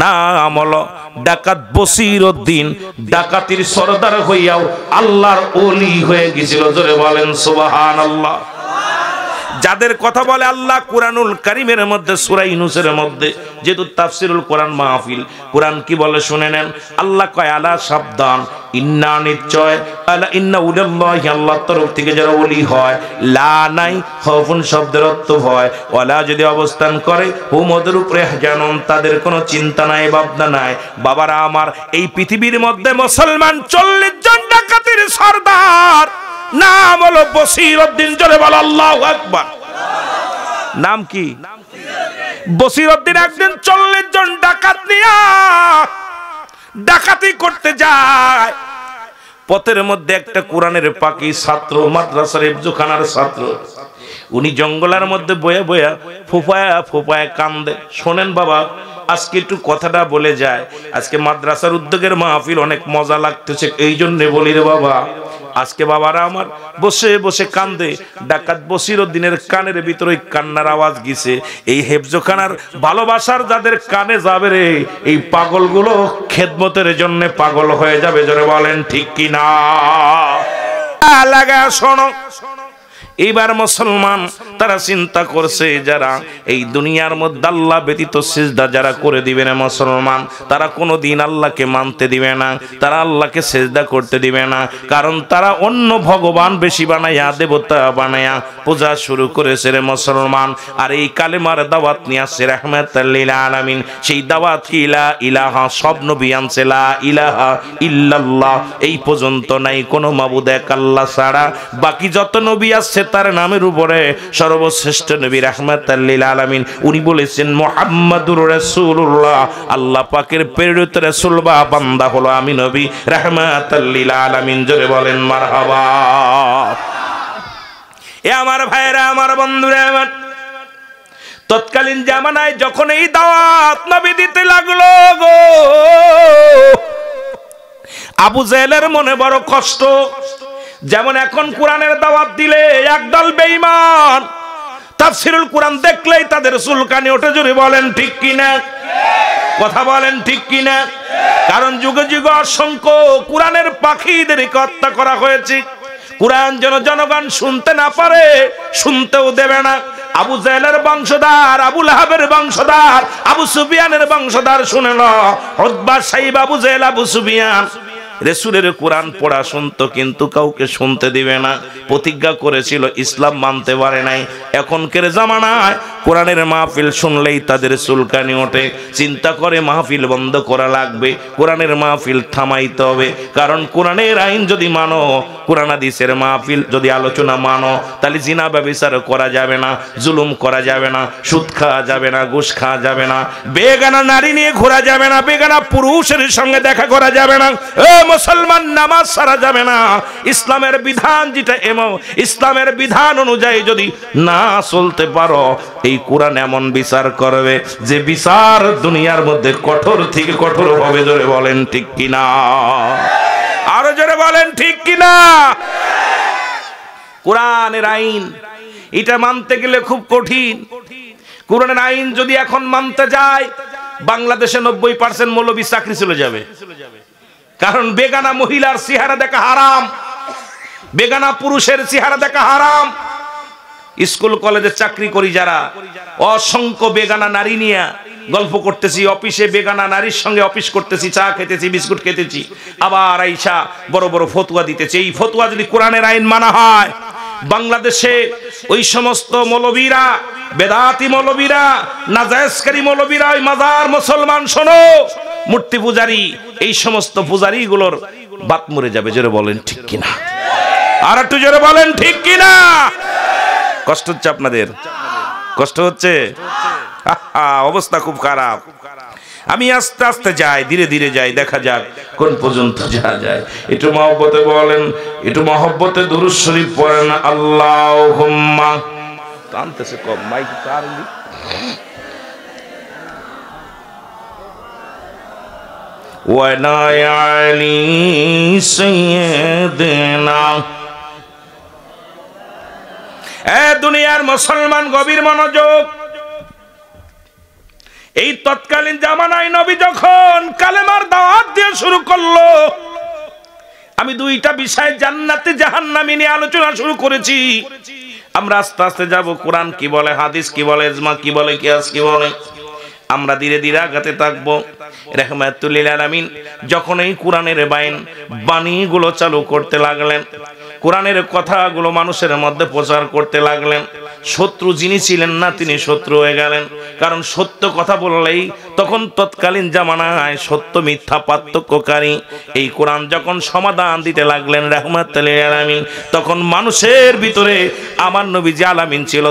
নাম হলো ডাকাত বসিরউদ্দিন, ডাকাতির সরদার হইয়াও আল্লাহর ওলি হয়ে গেছিল। জোরে বলেন সুবহানাল্লাহ। যাদের কথা বলে আল্লাহ কুরআনুল কারীমের মধ্যে সূরা ইউনূসের মধ্যে, যেহেতু তাফসীরুল কোরআন মাহফিল, কোরআন কি বলে শুনে নেন। আল্লাহ কয় আলা, সাবধান, ইন্না নিশ্চয়, আলা ইন্না উলাল্লাহি, আল্লাহর তরফ থেকে যারা ওলি হয়, লা নাই খাউফুন শব্দের অর্থ হয়, ওয়ালা যদি অবস্থান করে, হুম ওদের উপরে জানুন, তাদের কোনো চিন্তা নাই, ভাবনা নাই। বাবারা আমার, এই পৃথিবীর মধ্যে মুসলমান 40 জন ডাকাতের সরদার, নাম হলো বসিরউদ্দিন। জোরে বলো আল্লাহু আকবার। নাম কি? বসিরউদ্দিন। একদিন 40 জন ডাকাত নিয়া ডাকাতি করতে যায়, পথের মধ্যে একটা কোরআনের পাখি ছাত্র, মাদ্রাসার হেফজখানার ছাত্র, উনি জঙ্গলের মধ্যে বয়ে বয়ে ফোফায়া ফোফায়া কান্দে। শোনেন বাবা, আজকে একটু কথাটা বলে যায়, আজকে মাদ্রাসার উদ্যোগের মাহফিল অনেক মজা লাগতেছে, এই জন্য বলি রে বাবা, আজকে বাবারা আমার বসে বসে কান্দে। ডাকাত বসিরউদ্দিনের কানের ভিতরে কান্নার আওয়াজ গেছে। এই হেফজখানার ভালোবাসার যাদের কানে যাবে রে, এই পাগলগুলো খেদমতের জন্য পাগল হয়ে যাবে। জোরে বলেন ঠিক কিনা? লাগা শোনো, এইবার মুসলমান তারা চিন্তা করছে যারা এই দুনিয়ার মধ্যে আল্লাহ ব্যতীত সিজদা যারা করে দিবে না মুসলমান, তারা কোনোদিন আল্লাহকে মানতে দিবে না, তারা আল্লাহকে সিজদা করতে দিবে না। কারণ তারা অন্য ভগবান বেশি বানায়া, দেবতা বানায়া পূজা শুরু করেছে রে মুসলমান। আর এই কালেমার দাওয়াত নিয়ে আসছে রাহমাতাল লিল আলামিন। সেই দাওয়াত কি লা ইলাহা, সব নবী আনছে লা ইলাহা ইল্লাল্লাহ, এই পর্যন্ত নাই কোনো মাবুদ এক আল্লাহ ছাড়া। বাকি যত নবী আছে তার নামের উপরে সর্বশ্রেষ্ঠ নবী রাহমাতাল লিল আলামিন, উনি বলেছেন মুহাম্মাদুর রাসূলুল্লাহ, আল্লাহ পাকের প্রেরিত রাসূল বা বান্দা হলো আমি নবী রাহমাতাল লিল আলামিন। জোরে বলেন মারহাবা। এ আমার ভাইরা, আমার বন্ধুরা, আমার তৎকালীন জামানায় যখন এই দাওয়াত নবী দিতে লাগলো গো, আবু জেহেলের মনে বড় কষ্ট। যেমন এখন কোরআনের দাওয়াত দিলে একদল বেঈমান তাফসীরুল কোরআন দেখলেই তাদের চুলকানি ওঠে। জোরে বলেন ঠিক কিনা, কথা বলেন ঠিক কিনা। কারণ যুগে যুগে অসংখ্য কোরআনের পাখিদেরকে হত্যা করা হয়েছে। কোরআন যেন জনগণ শুনতে না পারে, শুনতেও দেবে না। আবু জেহেলের বংশধর, আবু লাহাবের বংশধর, আবু সুফিয়ানের বংশধর শুনে না, উতবা, সাইবা, আবু জেহেল, আবু সুফিয়ান রাসূলের কোরআন পড়া শুনতো, কিন্তু কাউকে শুনতে দিবে না। প্রতিজ্ঞা করেছিল, ইসলাম মানতে পারে নাই। এখনকার জামানায় কোরআনের মাহফিল শুনলেই তাদের চুলকানি ওঠে। চিন্তা করে মাহফিল বন্ধ করা লাগবে, কোরআনের মাহফিল থামাইতে হবে। কারণ কোরআনের আইন যদি মানো, কোরআন হাদিসের মাহফিল যদি আলোচনা মানো, তাহলে জিনা ব্যভিচার করা যাবে না, জুলুম করা যাবে না, সুদ খাওয়া যাবে না, ঘুষ খাওয়া যাবে না, বেগানা নারী নিয়ে ঘোরা যাবে না, বেগানা পুরুষের সঙ্গে দেখা করা যাবে না। মুসলমান নামাজ ছাড়া যাবে না। ইসলামের বিধান যেটা, ইসলামের বিধান অনুযায়ী যদি না চলতে পারো, এই কোরআন এমন বিচার করবে যে বিচার দুনিয়ার মধ্যে কঠোর থেকে কঠোর হবে। জোরে বলেন ঠিক কিনা, আরো জোরে বলেন ঠিক কিনা। কোরআনের আইন এটা মানতে গেলে খুব কঠিন। কোরআনের আইন যদি এখন মানতে যায়, বাংলাদেশে 90% মৌলবী চাকরি চলে যাবে। কারণ বেগানা মহিলার চেহারা দেখা হারাম, বেগানা পুরুষের চেহারা দেখা হারাম। স্কুল কলেজে চাকরি করি যারা, অসংখ্য বেগানা নারী নিয়ে গল্প করতেছি, অফিসে বেগানা নারীর সঙ্গে অফিস করতেছি, চা খেতেছি, বিস্কুট খেতেছি, আবার আইসা বড় বড় ফতোয়া দিতেছি। এই ফতোয়া যদি কোরআনের আইন মানা হয়, বাংলাদেশে ওই সমস্ত মৌলবীরা, বেদাতি মৌলবীরা, নাজায়েজকারী মৌলবীরা, ওই মাজার মুসলমান শোনো, মূর্তি পূজারী, এই সমস্ত পূজারী গুলোর বাত মরে যাবে। জোরে বলেন ঠিক কিনা, আর একটু জোরে বলেন ঠিক কিনা। কষ্ট হচ্ছে আপনাদের? কষ্ট হচ্ছে? অবস্থা খুব খারাপ। আমি আস্তে আস্তে যাই, ধীরে ধীরে যাই, দেখা যাক কোন পর্যন্ত যাওয়া যায়। একটু মহব্বতে বলেন, একটু মহব্বতে দুরূদ শরীফ পড়েন। আল্লাহুম্মা, টানতেছে কম মাইক চার ওয়ালা আলী সাইয়্যিদিনা। এ দুনিয়ার মুসলমান, গভীর মনোযোগ। এই তৎকালীন জামানায় নবী যখন কালেমার দাওয়াত দিয়ে শুরু করলো, আমি দুইটা বিষয় জান্নাতি জাহান্নামী নিয়ে আলোচনা শুরু করেছি। আমরা আস্তে আস্তে যাব, কোরআন কি বলে, হাদিস কি বলে, ইজমা কি বলে, কিয়াস কি বলে, আমরা ধীরে ধীরে আগাতে থাকবো। রাহমাতুল লিল আলামিন যখন এই কোরআনের বাণীগুলো চালু করতে লাগলেন, কোরআনের কথাগুলো মানুষের মধ্যে প্রচার করতে লাগলেন, শত্রু যিনি ছিলেন না তিনি শত্রু হয়ে গেলেন। কারণ সত্য কথা বললেই তখন তৎকালীন জামানায় সত্য মিথ্যা পার্থক্যকারী এই কোরআন যখন সমাধান দিতে লাগলেন রাহমাতুল লিল আলামিন, তখন মানুষের ভিতরে আমার নবী যে আলামিন ছিল,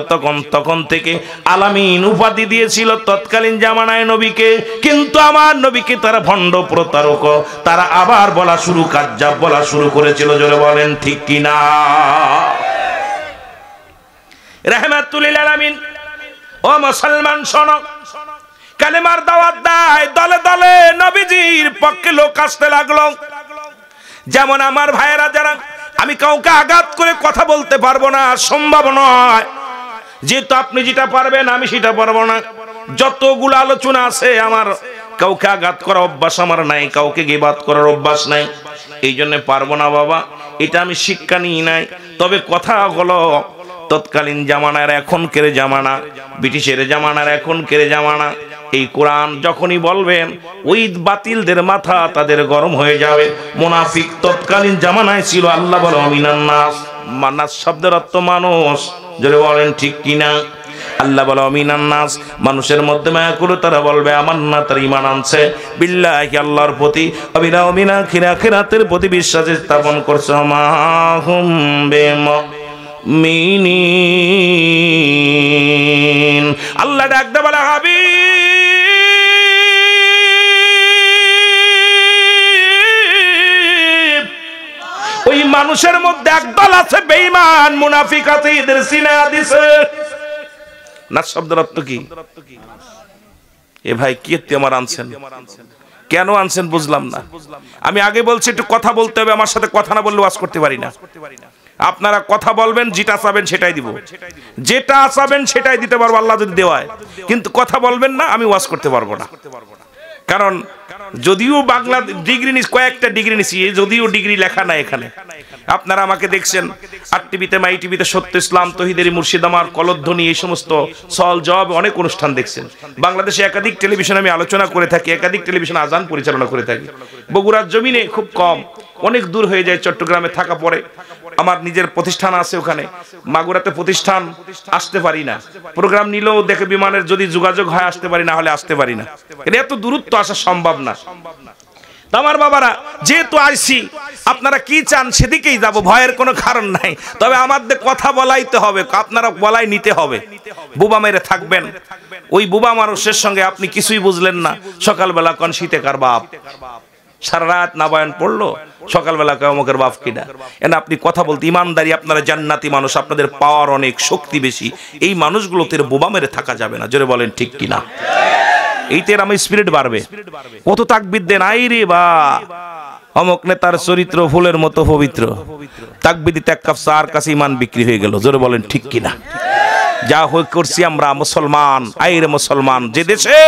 তখন থেকে আলামিন উপাধি দিয়েছিল তৎকালীন জামানায় নবীকে। কিন্তু আমার নবীকে তারা ভণ্ড প্রতারক, তারা আবার বলা শুরু, কাজ্জাব বলা শুরু করেছিল। জোরে বলেন ঠিক কিনা। রাহমাতুল লিল আলামিন, ও মুসলমান শোনো, কালেমার দাওয়াত দেয়, দলে দলে নবীজির পক্ষে লোক আসতে লাগলো। যেমন আমার ভাইয়েরা যারা, আমি কাউকে আঘাত করে কথা বলতে পারবো না, সম্ভব নয়। যেহেতু আপনি যেটা পারবেন আমি সেটা পারবো না। যতগুলো আলোচনা আছে, আমার কাউকে আঘাত করার অভ্যাস আমার নাই, কাউকে গীবাত করার অভ্যাস নাই, এই জন্য পারবো না বাবা। এটা আমি শিক্ষা নিই নাই। তবে কথা হলো তৎকালীন জামানার এখনকার জামানা, ব্রিটিশের জামানার এখনকার জামানা। এই কোরআন যখনই বলবেন ওই বাতিলদের মাথা তাদের গরম হয়ে যাবে। মুনাফিক তৎকালীন জামানায় ছিল। আল্লাহ বলে মিনান নাস, নাস শব্দের অর্থ মানুষ, জোরে বলেন ঠিক কিনা? আল্লাহ বলে মিনান নাস, মানুষের মধ্যে মায়া করে তারা বলবে আমান্না, তার ঈমান আনছে বিল্লাহি, আল্লাহর প্রতি, অবিরাও মিনা আখিরাতের প্রতি বিশ্বাস স্থাপন করছে। মাহুম বিমুমিনিন, আল্লাহ ডাকতে বলে হাবিব, ওই মানুষের মধ্যে একদল আছে বেঈমান, মুনাফিক আছে, এদের সিনা দিছে। নাস শব্দের অর্থ কি? এ ভাই কি আমার আনছেন, কেন আনছেন বুঝলাম না। আমি আগে বলছি একটু কথা বলতে হবে, আমার সাথে কথা না বললে ওয়াজ করতে পারি না। আপনারা কথা বলবেন, যেটা চাবেন সেটাই দিব, যেটা চাবেন সেটাই দিতে পারবো আল্লাহ যদি দেওয়ায়, কিন্তু কথা বলবেন না, আমি ওয়াজ করতে পারবো না। কারণ যদিও বাংলা ডিগ্রি নিস, কয়েকটা ডিগ্রি নিছি, যদিও ডিগ্রি লেখা নাই এখানে। আপনারা আমাকে দেখছেন আর টিভিতে, মাই টিভিতে, সত্য ইসলাম, তহিদেরি, মুর্শিদামার, কলধ্বনি, এই সমস্ত সল জব অনেক অনুষ্ঠান দেখছেন। বাংলাদেশে একাধিক টেলিভিশন আমি আলোচনা করে থাকি, একাধিক টেলিভিশন আজান পরিচালনা করে থাকি। বগুড়ার জমিনে খুব কম, অনেক দূর হয়ে যায়, চট্টগ্রামে থাকা পড়ে। আমার নিজের প্রতিষ্ঠান আছে ওখানে, মাগুরাতে প্রতিষ্ঠান, আসতে পারি না। প্রোগ্রাম নিলেও দেখে বিমানের যদি যোগাযোগ হয় আসতে পারি, না হলে আসতে পারি না। এটা এত দূরত্ব আসা সম্ভব না। আমার বাবারা যেহেতু আইসি, আপনারা কি চান সেদিকেই যাব, ভয়ের কোনো কারণ নাই। তবে আমাদের কথা বলাইতে হবে, আপনারা বলাই নিতে হবে। বুবা মেরে থাকবেন, ওই বুবা মানুষের সঙ্গে আপনি কিছুই বুঝলেন না, সকালবেলা কোন শীতে কার বাপ, সারা রাত না বয়ান পড়লো, সকালবেলা অমুকের বাপ কিনা। এনা আপনি কথা বলতে ইমানদারি, আপনারা জান্নাতি মানুষ, আপনাদের পাওয়ার অনেক, শক্তি বেশি। এই মানুষগুলোতে বোবা মেরে থাকা যাবে না, জোরে বলেন ঠিক কিনা? এইতে আমার স্পিরিট বাড়বে। কত তাকবীর দেন, আই রে বা অমুক নেতার চরিত্র ফুলের মতো পবিত্র, তাকবীর দিতে এক কাপ চার কাছে ইমান বিক্রি হয়ে গেল, জোরে বলেন ঠিক কিনা? যা হয়ে করছি আমরা মুসলমান, আইরে মুসলমান, যে দেশে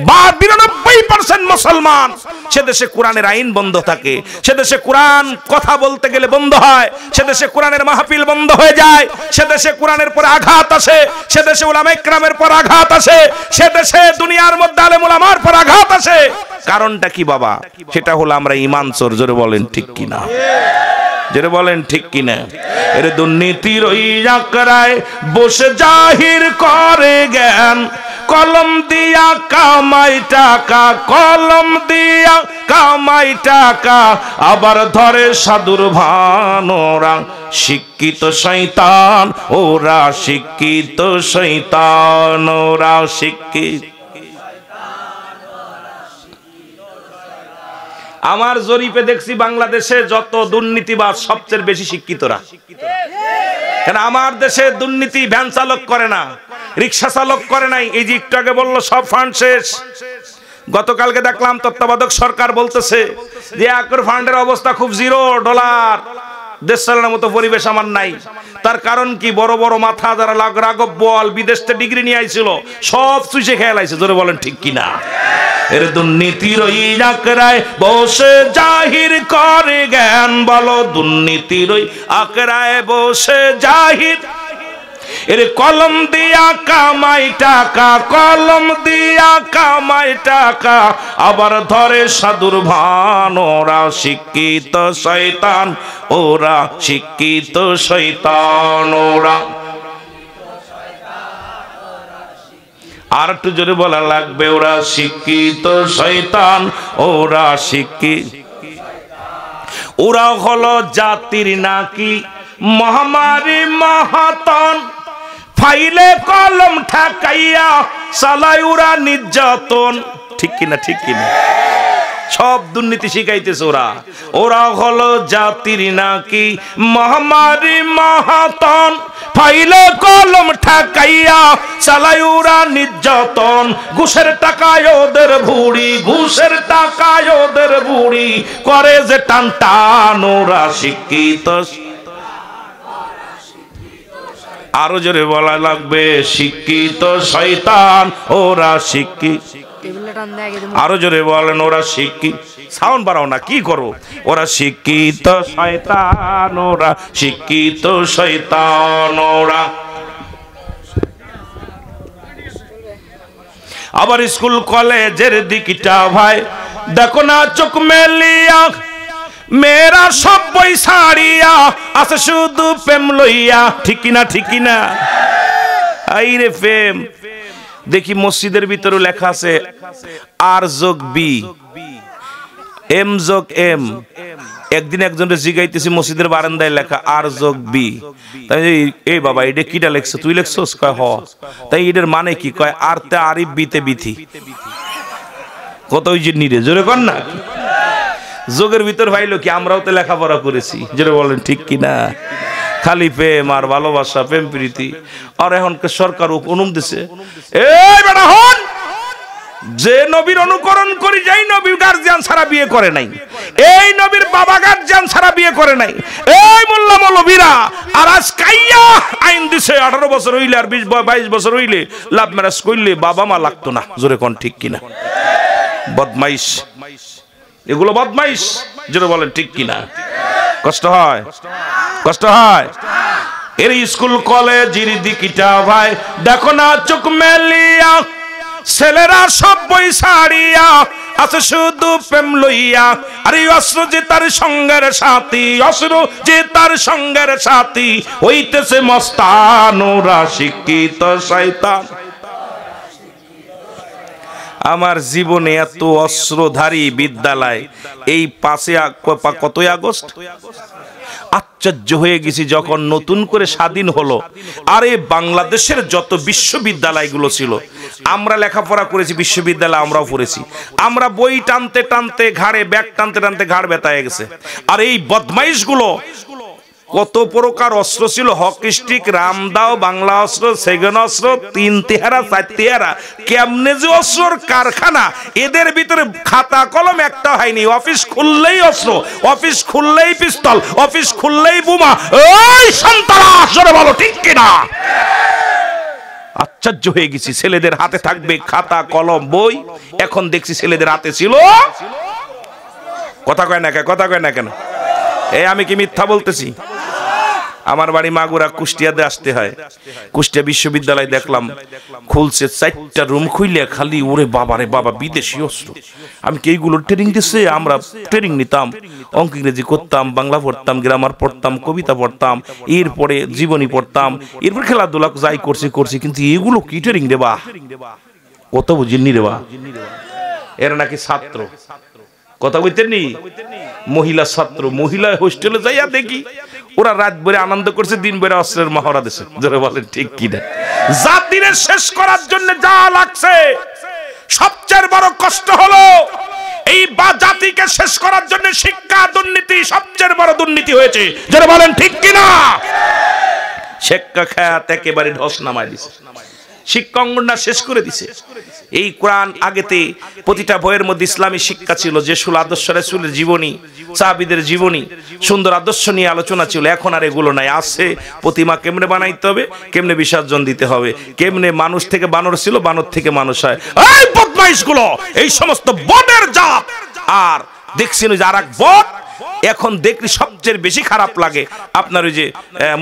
92% মুসলমান, সে দেশে কোরআনের আইন বন্ধ থাকে, সে দেশে কোরআন কথা বলতে গেলে বন্ধ হয়, সে দেশে কোরআনের মাহফিল বন্ধ হয়ে যায়, সে দেশে কোরআনের পর আঘাত আসে, সে দেশে উলামা ইকরামের পর আঘাত আসে, সে দেশে দুনিয়ার মধ্যে আলেম উলামার পর আঘাত আসে। কারণটা কি বাবা? সেটা হলো আমরা ঈমান চোর, জোরে বলেন ঠিক কিনা? জোরে বলেন ঠিক কিনা? এর দুর্নীতির ওই আকড়ায় বসে জাহির করে জ্ঞান, কলম দিয়া কামাই টাকা, কলম দিয়া কামাই টাকা, আবার ধরে সাধুর ভান। ওরা শিক্ষিত শয়তান, ওরা শিক্ষিত শয়তান, ওরা শিক্ষিত। আমার জরিপে দেখছি বাংলাদেশে যত দুর্নীতিবাজ সবচেয়ে বেশি শিক্ষিতরা। কেন আমার দেশে দুর্নীতি ভ্যান চালক করে না, রিক্সা চালক করে নাই। এই যে একটু আগে বললো সব ফান্ড শেষ। গতকালকে দেখলাম তত্ত্বাবধায়ক সরকার বলতেছে যে একর ফান্ডের অবস্থা খুব $0, দেশ চালানোর মতো পরিবেশ আমার নাই। তার কারণ কি? বড় বড় মাথা যারা রাঘব বল বিদেশ থেকে ডিগ্রি নিয়ে আইছিল সব চুষে খেয়ে লাইছে, জোরে বলেন ঠিক কিনা? এর দুর্নীতির ওই আকড়ায় বসে জাহির করে জ্ঞান, বলো দুর্নীতির ওই আকড়ায় বসে জাহির। এর কলম দিয়া কামাই টাকা, কলম দিয়া কামাই টাকা, আবার ধরে সাধুর ভান। ওরা শিক্ষিত শয়তান, ওরা শিক্ষিত শয়তান, ওরা। আর একটু জোরে বলা লাগবে, ওরা শিক্ষিত শয়তান, ওরা শিক্ষিত। ওরা হলো জাতির নাকি মহামারী মহাতন, ফাইলে কলম ঠেকাইয়া চালায় ওরা নির্যাতন। ঠিক কিনা? ঠিক কিনা? সব দুর্নীতি শিখাইতেছে ওরা। ওরা হলো জাতির নাকি মহামারী মহাতন, ফাইলে কলম ঠেকাইয়া চালায় ওরা নির্যাতন। ঘুষের টাকায় ওদের ভুড়ি, ঘুষের টাকায় ওদের ভুড়ি, করে যে টান টান। ওরা শিক্ষিত। আরো জোরে বলা লাগবে, শিক্ষিত শয়তান, ওরা শিক্ষিত। আরো জোরে বলেন, ওরা শিক্ষিত। সাউন্ড বাড়াও না, কি করো? ওরা শিক্ষিত শয়তান, ওরা শিক্ষিত শয়তান ওরা। আবার স্কুল কলেজের দিকটা ভাই দেখো না চোখ মেলিয়া, মেয়েরা সব বই ছাড়িয়া আছে শুধু প্রেম লইয়া। ঠিক কিনা, ঠিক কিনা? আইরে প্রেম। দেখি মসজিদের ভিতরে লেখা আছে আর যোগ বি, এম যোগ এম। একদিন একজনের জিগাইতেছি মসজিদের বারান্দায় লেখা আর যোগ বি। তাই এই বাবা এটা কিটা লেখছো? তুই লেখছোস? কয় হ। তাই এটার মানে কি? কয় আর তে আরিফ, বিতে বিথি। কত ওই যে নিরে জোরে কর না। যোগের ভিতর ভাইলো কি? আমরাও তো লেখাপড়া করেছি, জোরে বলেন ঠিক কিনা? খালি প্রেম আর ভালোবাসা, প্রেম প্রীতি। আর এখনকার সরকার অনুমতি দিছে, এই বেটা হন, যে নবীর অনুকরণ করি, যেই নবীর গার্জিয়ান ছাড়া বিয়ে করে নাই, এই নবীর বাবা গার্জিয়ান ছাড়া বিয়ে করে নাই, এই মোল্লা মৌলবীরা আর আজ কাইয়া আইন দিছে 18 বছর হইলে আর 22 বছর হইলে লাভ ম্যারেজ করলে বাবা মা লাগতো না। জোরে কোন ঠিক কিনা? বদমাইশ, এগুলো বদমাইশ। জোরে বলেন ঠিক কিনা? কষ্ট হয়, কষ্ট হয়। এর স্কুল কলেজের দিকটা ভাই দেখো না চোখ মেলিয়া, ছেলেরা সব বই ছাড়িয়া আছে শুধু প্রেম লইয়া। আরে অস্ত্র যে তার সঙ্গের সাথী, অস্ত্র যে তার সঙ্গের সাথী, হইতেছে মস্তান, ওরা শিক্ষিত শয়তান। আমার জীবনে এত অস্ত্রধারী বিদ্যালয় এই 5 আগস্ট আশ্চর্য হয়ে গেছি যখন নতুন করে স্বাধীন হলো। আরে বাংলাদেশের যত বিশ্ববিদ্যালয়গুলো ছিল, আমরা লেখাপড়া করেছি, বিশ্ববিদ্যালয় আমরাও পড়েছি। আমরা বই টানতে টানতে ঘাড়ে, ব্যাগ টানতে টানতে ঘাড় ব্যথায় গেছে। আর এই বদমাইশগুলো কত প্রকার অস্ত্র ছিল, হকি স্টিক, রামদাও, বাংলা অস্ত্র, সেগুন অস্ত্র, 3 তেহারা 4 তেহারা, কেমনে যে অস্ত্রর কারখানা। এদের ভিতরে খাতা কলম একটা হয়নি, অফিস খুললেই অস্ত্র, অফিস খুললেই পিস্তল, অফিস খুললেই বোমা। ওই সন্ত্রাস, জোরে বলো ঠিক কিনা? আশ্চর্য হয়ে গেছি, ছেলেদের হাতে থাকবে খাতা কলম বই, এখন দেখছি ছেলেদের হাতে ছিল। কথা কয় না কেন? কথা কয় না কেন? এই আমি কি মিথ্যা বলতেছি? আমার বাড়ি মাগুরা, কুষ্টিয়াতে আসতে হয়। কুষ্টিয়া বিশ্ববিদ্যালয় দেখলাম খুলছে, 4টা রুম খুইলে খালি ওরে বাবা রে বাবা বিদেশি অস্ত্র। আমি কি এইগুলোর ট্রেনিং দিচ্ছে? আমরা ট্রেনিং নিতাম, অঙ্ক ইংরেজি করতাম, বাংলা পড়তাম, গ্রামার পড়তাম, কবিতা পড়তাম, এরপরে জীবনী পড়তাম, এরপর খেলাধুলা যাই করছি, কিন্তু এগুলো কি ট্রেনিং দেবা? কত বুঝিনি রেবা? এরা নাকি ছাত্র, কথা বলতেন নি, মহিলা ছাত্র, মহিলা হোস্টেলে যাইয়া দেখি ওরা রাত ভরে আনন্দ করছে, দিন ভরে অস্ত্রের মহড়া দিছে। জোরে বলেন ঠিক কিনা? জাতিরে শেষ করার জন্য যা লাগছে, সবচেয়ে বড় কষ্ট হলো এই জাতিকে শেষ করার জন্য শিক্ষা দুর্নীতি সবচেয়ে বড় দুর্নীতি হয়েছে। জোরে বলেন ঠিক কিনা? শিক্ষা খাত একেবারে ধস নামায় দিছে, শিক্ষা অঙ্গনটা শেষ করে দিছে। এই কোরআন আগেতে প্রতিটা বইয়ের মধ্যে ইসলামী শিক্ষা ছিল, যে সুল আদর্শ রাসূলের জীবনী, সাহাবীদের জীবনী, সুন্দর আদর্শ নিয়ে আলোচনা ছিল। এখন আর এগুলো নাই। আছে প্রতিমা কেমনে বানাইতে হবে, কেমনে বিসর্জন দিতে হবে, কেমনে মানুষ থেকে বানর ছিল, বানর থেকে মানুষ হয়। এই বদমাইশগুলো, এই সমস্ত বটের জাত। আর দেখছেন ওই যে আর এক বট, এখন দেখলে সবচেয়ে বেশি খারাপ লাগে আপনার ওই যে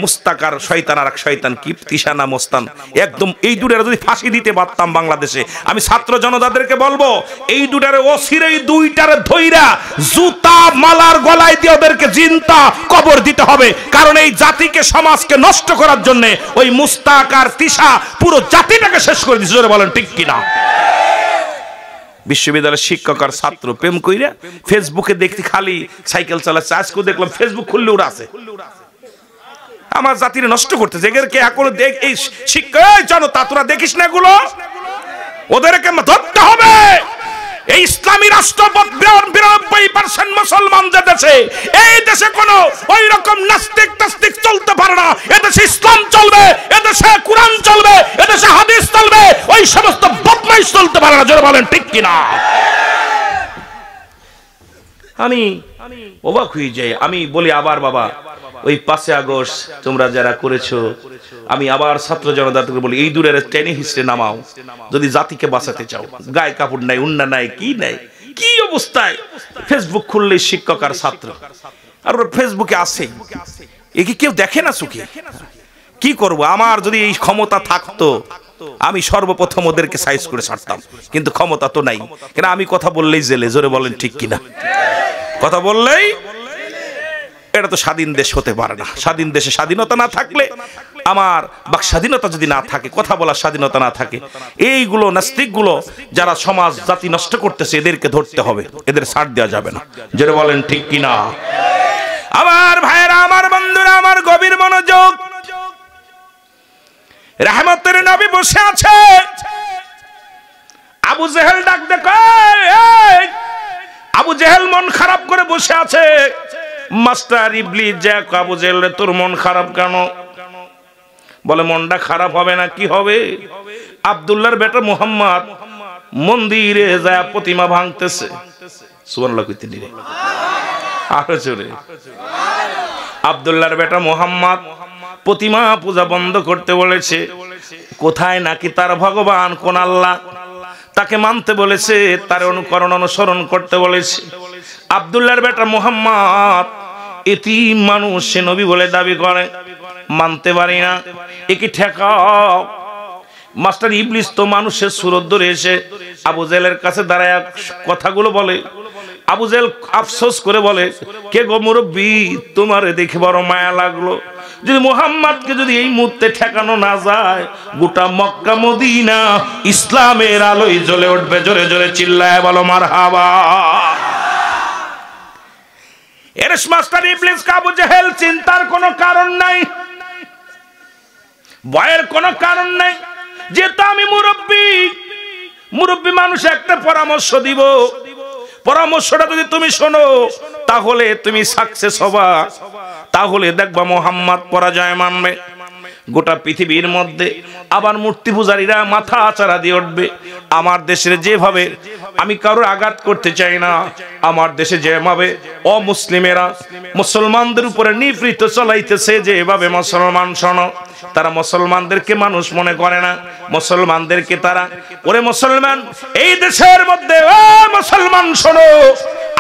মুস্তাকার শয়তান, আর এক শয়তান কি তিশানা মোস্তান, একদম এই দুটারে যদি ফাঁসি দিতে পারতাম বাংলাদেশে, আমি ছাত্র জনতাদেরকে বলবো এই দুটারে অসিরে, এই দুইটারে ধইরা জুতা মালার গলায় দিয়ে ওদেরকে জিন্তা কবর দিতে হবে। কারণ এই জাতিকে, সমাজকে নষ্ট করার জন্য ওই মুস্তাক আর তিশা পুরো জাতিটাকে শেষ করে দিয়েছে। জোরে বলেন ঠিক কিনা? বিশ্ববিদ্যালয়ের শিক্ষক আর ছাত্র প্রেম কইরা ফেসবুকে দেখতে খালি সাইকেল চালাচ্ছে। আজকেও দেখলাম ফেসবুক খুললে ওরা আছে। আমার জাতিরে নষ্ট করতেছে। এদেরকে এখনো দেখ, এই শিক্ষা জনতা তোরা দেখিস না এগুলো, ওদেরকে ধরতে হবে। এই ইসলামী রাষ্ট্র 92% মুসলমান যে দেশে, এই দেশে কোনো ওই রকম নাস্তিক তাস্তিক চলতে পারে না। এদেশে ইসলাম চলবে, এদেশে কোরআন চলবে, এদেশে হাদিস চলবে, ওই সমস্ত বদমাইশ চলতে পারে না। জোরে বলেন ঠিক কিনা? আমি অবাক হয়ে যাই। আমি বলি আবার বাবা ওই 5 আগস্ট তোমরা যারা করেছো, আমি আবার ছাত্র জনতাকে বলি এই দূরের টেনে হিসেবে নামাও যদি জাতিকে বাঁচাতে চাও। গায়ে কাপড় নাই, উন্না নাই, কি নাই, কি অবস্থায় ফেসবুক খুললে শিক্ষক আর ছাত্র, আর ওর ফেসবুকে আছে, এ কি কেউ দেখে না চোখে? কি করব? আমার যদি এই ক্ষমতা থাকতো আমি সর্বপ্রথম ওদেরকে সাইজ করে ছাড়তাম, কিন্তু ক্ষমতা তো নাই। কেন আমি কথা বললেই জেলে, জোরে বলেন ঠিক কিনা? কথা বললেই, এটা তো স্বাধীন দেশ হতে পারে না। স্বাধীন দেশে স্বাধীনতা না থাকলে, আমার বাক স্বাধীনতা যদি না থাকে, কথা বলার স্বাধীনতা না থাকে, এইগুলো নাস্তিকগুলো যারা সমাজ জাতি নষ্ট করতেছে এদেরকে ধরতে হবে, এদের ছাড় দেওয়া যাবে না। জোরে বলেন ঠিক কিনা? আমার ভাইয়েরা, আমার বন্ধুরা, আমার গভীর মনোযোগ। রহমতের নবী বসে আছে, আবু জেহেল ডাক দেখো, আবু জেহেল মন খারাপ করে বসে আছে। মাস্টার ইবলিস যে আবু জেহেল, তোর মন খারাপ কেন? বলে মনটা খারাপ হবে না, কি হবে? আব্দুল্লাহর বেটা মুহাম্মদ মন্দিরে যায় প্রতিমা ভাঙতেছে। সুবহানাল্লাহ কইতে দিলে আরো জোরে। আব্দুল্লাহর বেটা মুহাম্মদ প্রতিমা পূজা বন্ধ করতে বলেছে। কোথায় নাকি তার ভগবান, কোন আল্লাহ তাকে মানতে বলেছে, তার অনুকরণ অনুসরণ করতে বলেছে। আব্দুল্লাহর বেটা মুহাম্মদ এতিম মানুষ, সে নবী বলে দাবি করে, মানতে পারি না, একে ঠেকাও। মাস্টার ইবলিস তো মানুষের সুরত ধরে এসে আবু জেহেলের কাছে দাঁড়ায় কথাগুলো বলে। আবু জেহেল আফসোস করে বলে, কে গো মুরব্বী, তোমারে দেখে বড় মায়া লাগলো। যদি মুহাম্মদকে যদি এই মুহূর্তে ঠেকানো না যায়, গোটা মক্কা মদিনা ইসলামের আলোয় জ্বলে উঠবে। জোরে জোরে চিল্লায় বলো মারহাবা। এরস মাস্টার ইবলিস আবু জেহেল চিন্তার কোনো কারণ নাই, ভয়ের কোনো কারণ নাই। যেহেতু আমি মুরব্বী মানুষ, একটা পরামর্শ দিব, পরামর্শটা যদি তুমি শোনো তাহলে তুমি সাকসেস হবা, তাহলে দেখবা মুহাম্মদ পরাজয় মানবে। গোটা পৃথিবীর মধ্যে আবার মূর্তি পূজারীরা মাথা আচারা দিয়ে উঠবে। আমার দেশের যেভাবে, আমি কারোর আঘাত করতে চাই না, আমার দেশে যেভাবে অমুসলিমেরা মুসলমানদের উপরে নিপীড়িত চালাইতেছে, যেভাবে মুসলমান শোনো, তারা মুসলমানদেরকে মানুষ মনে করে না, মুসলমানদেরকে তারা, ওরে মুসলমান এই দেশের মধ্যে, ও মুসলমান শোনো,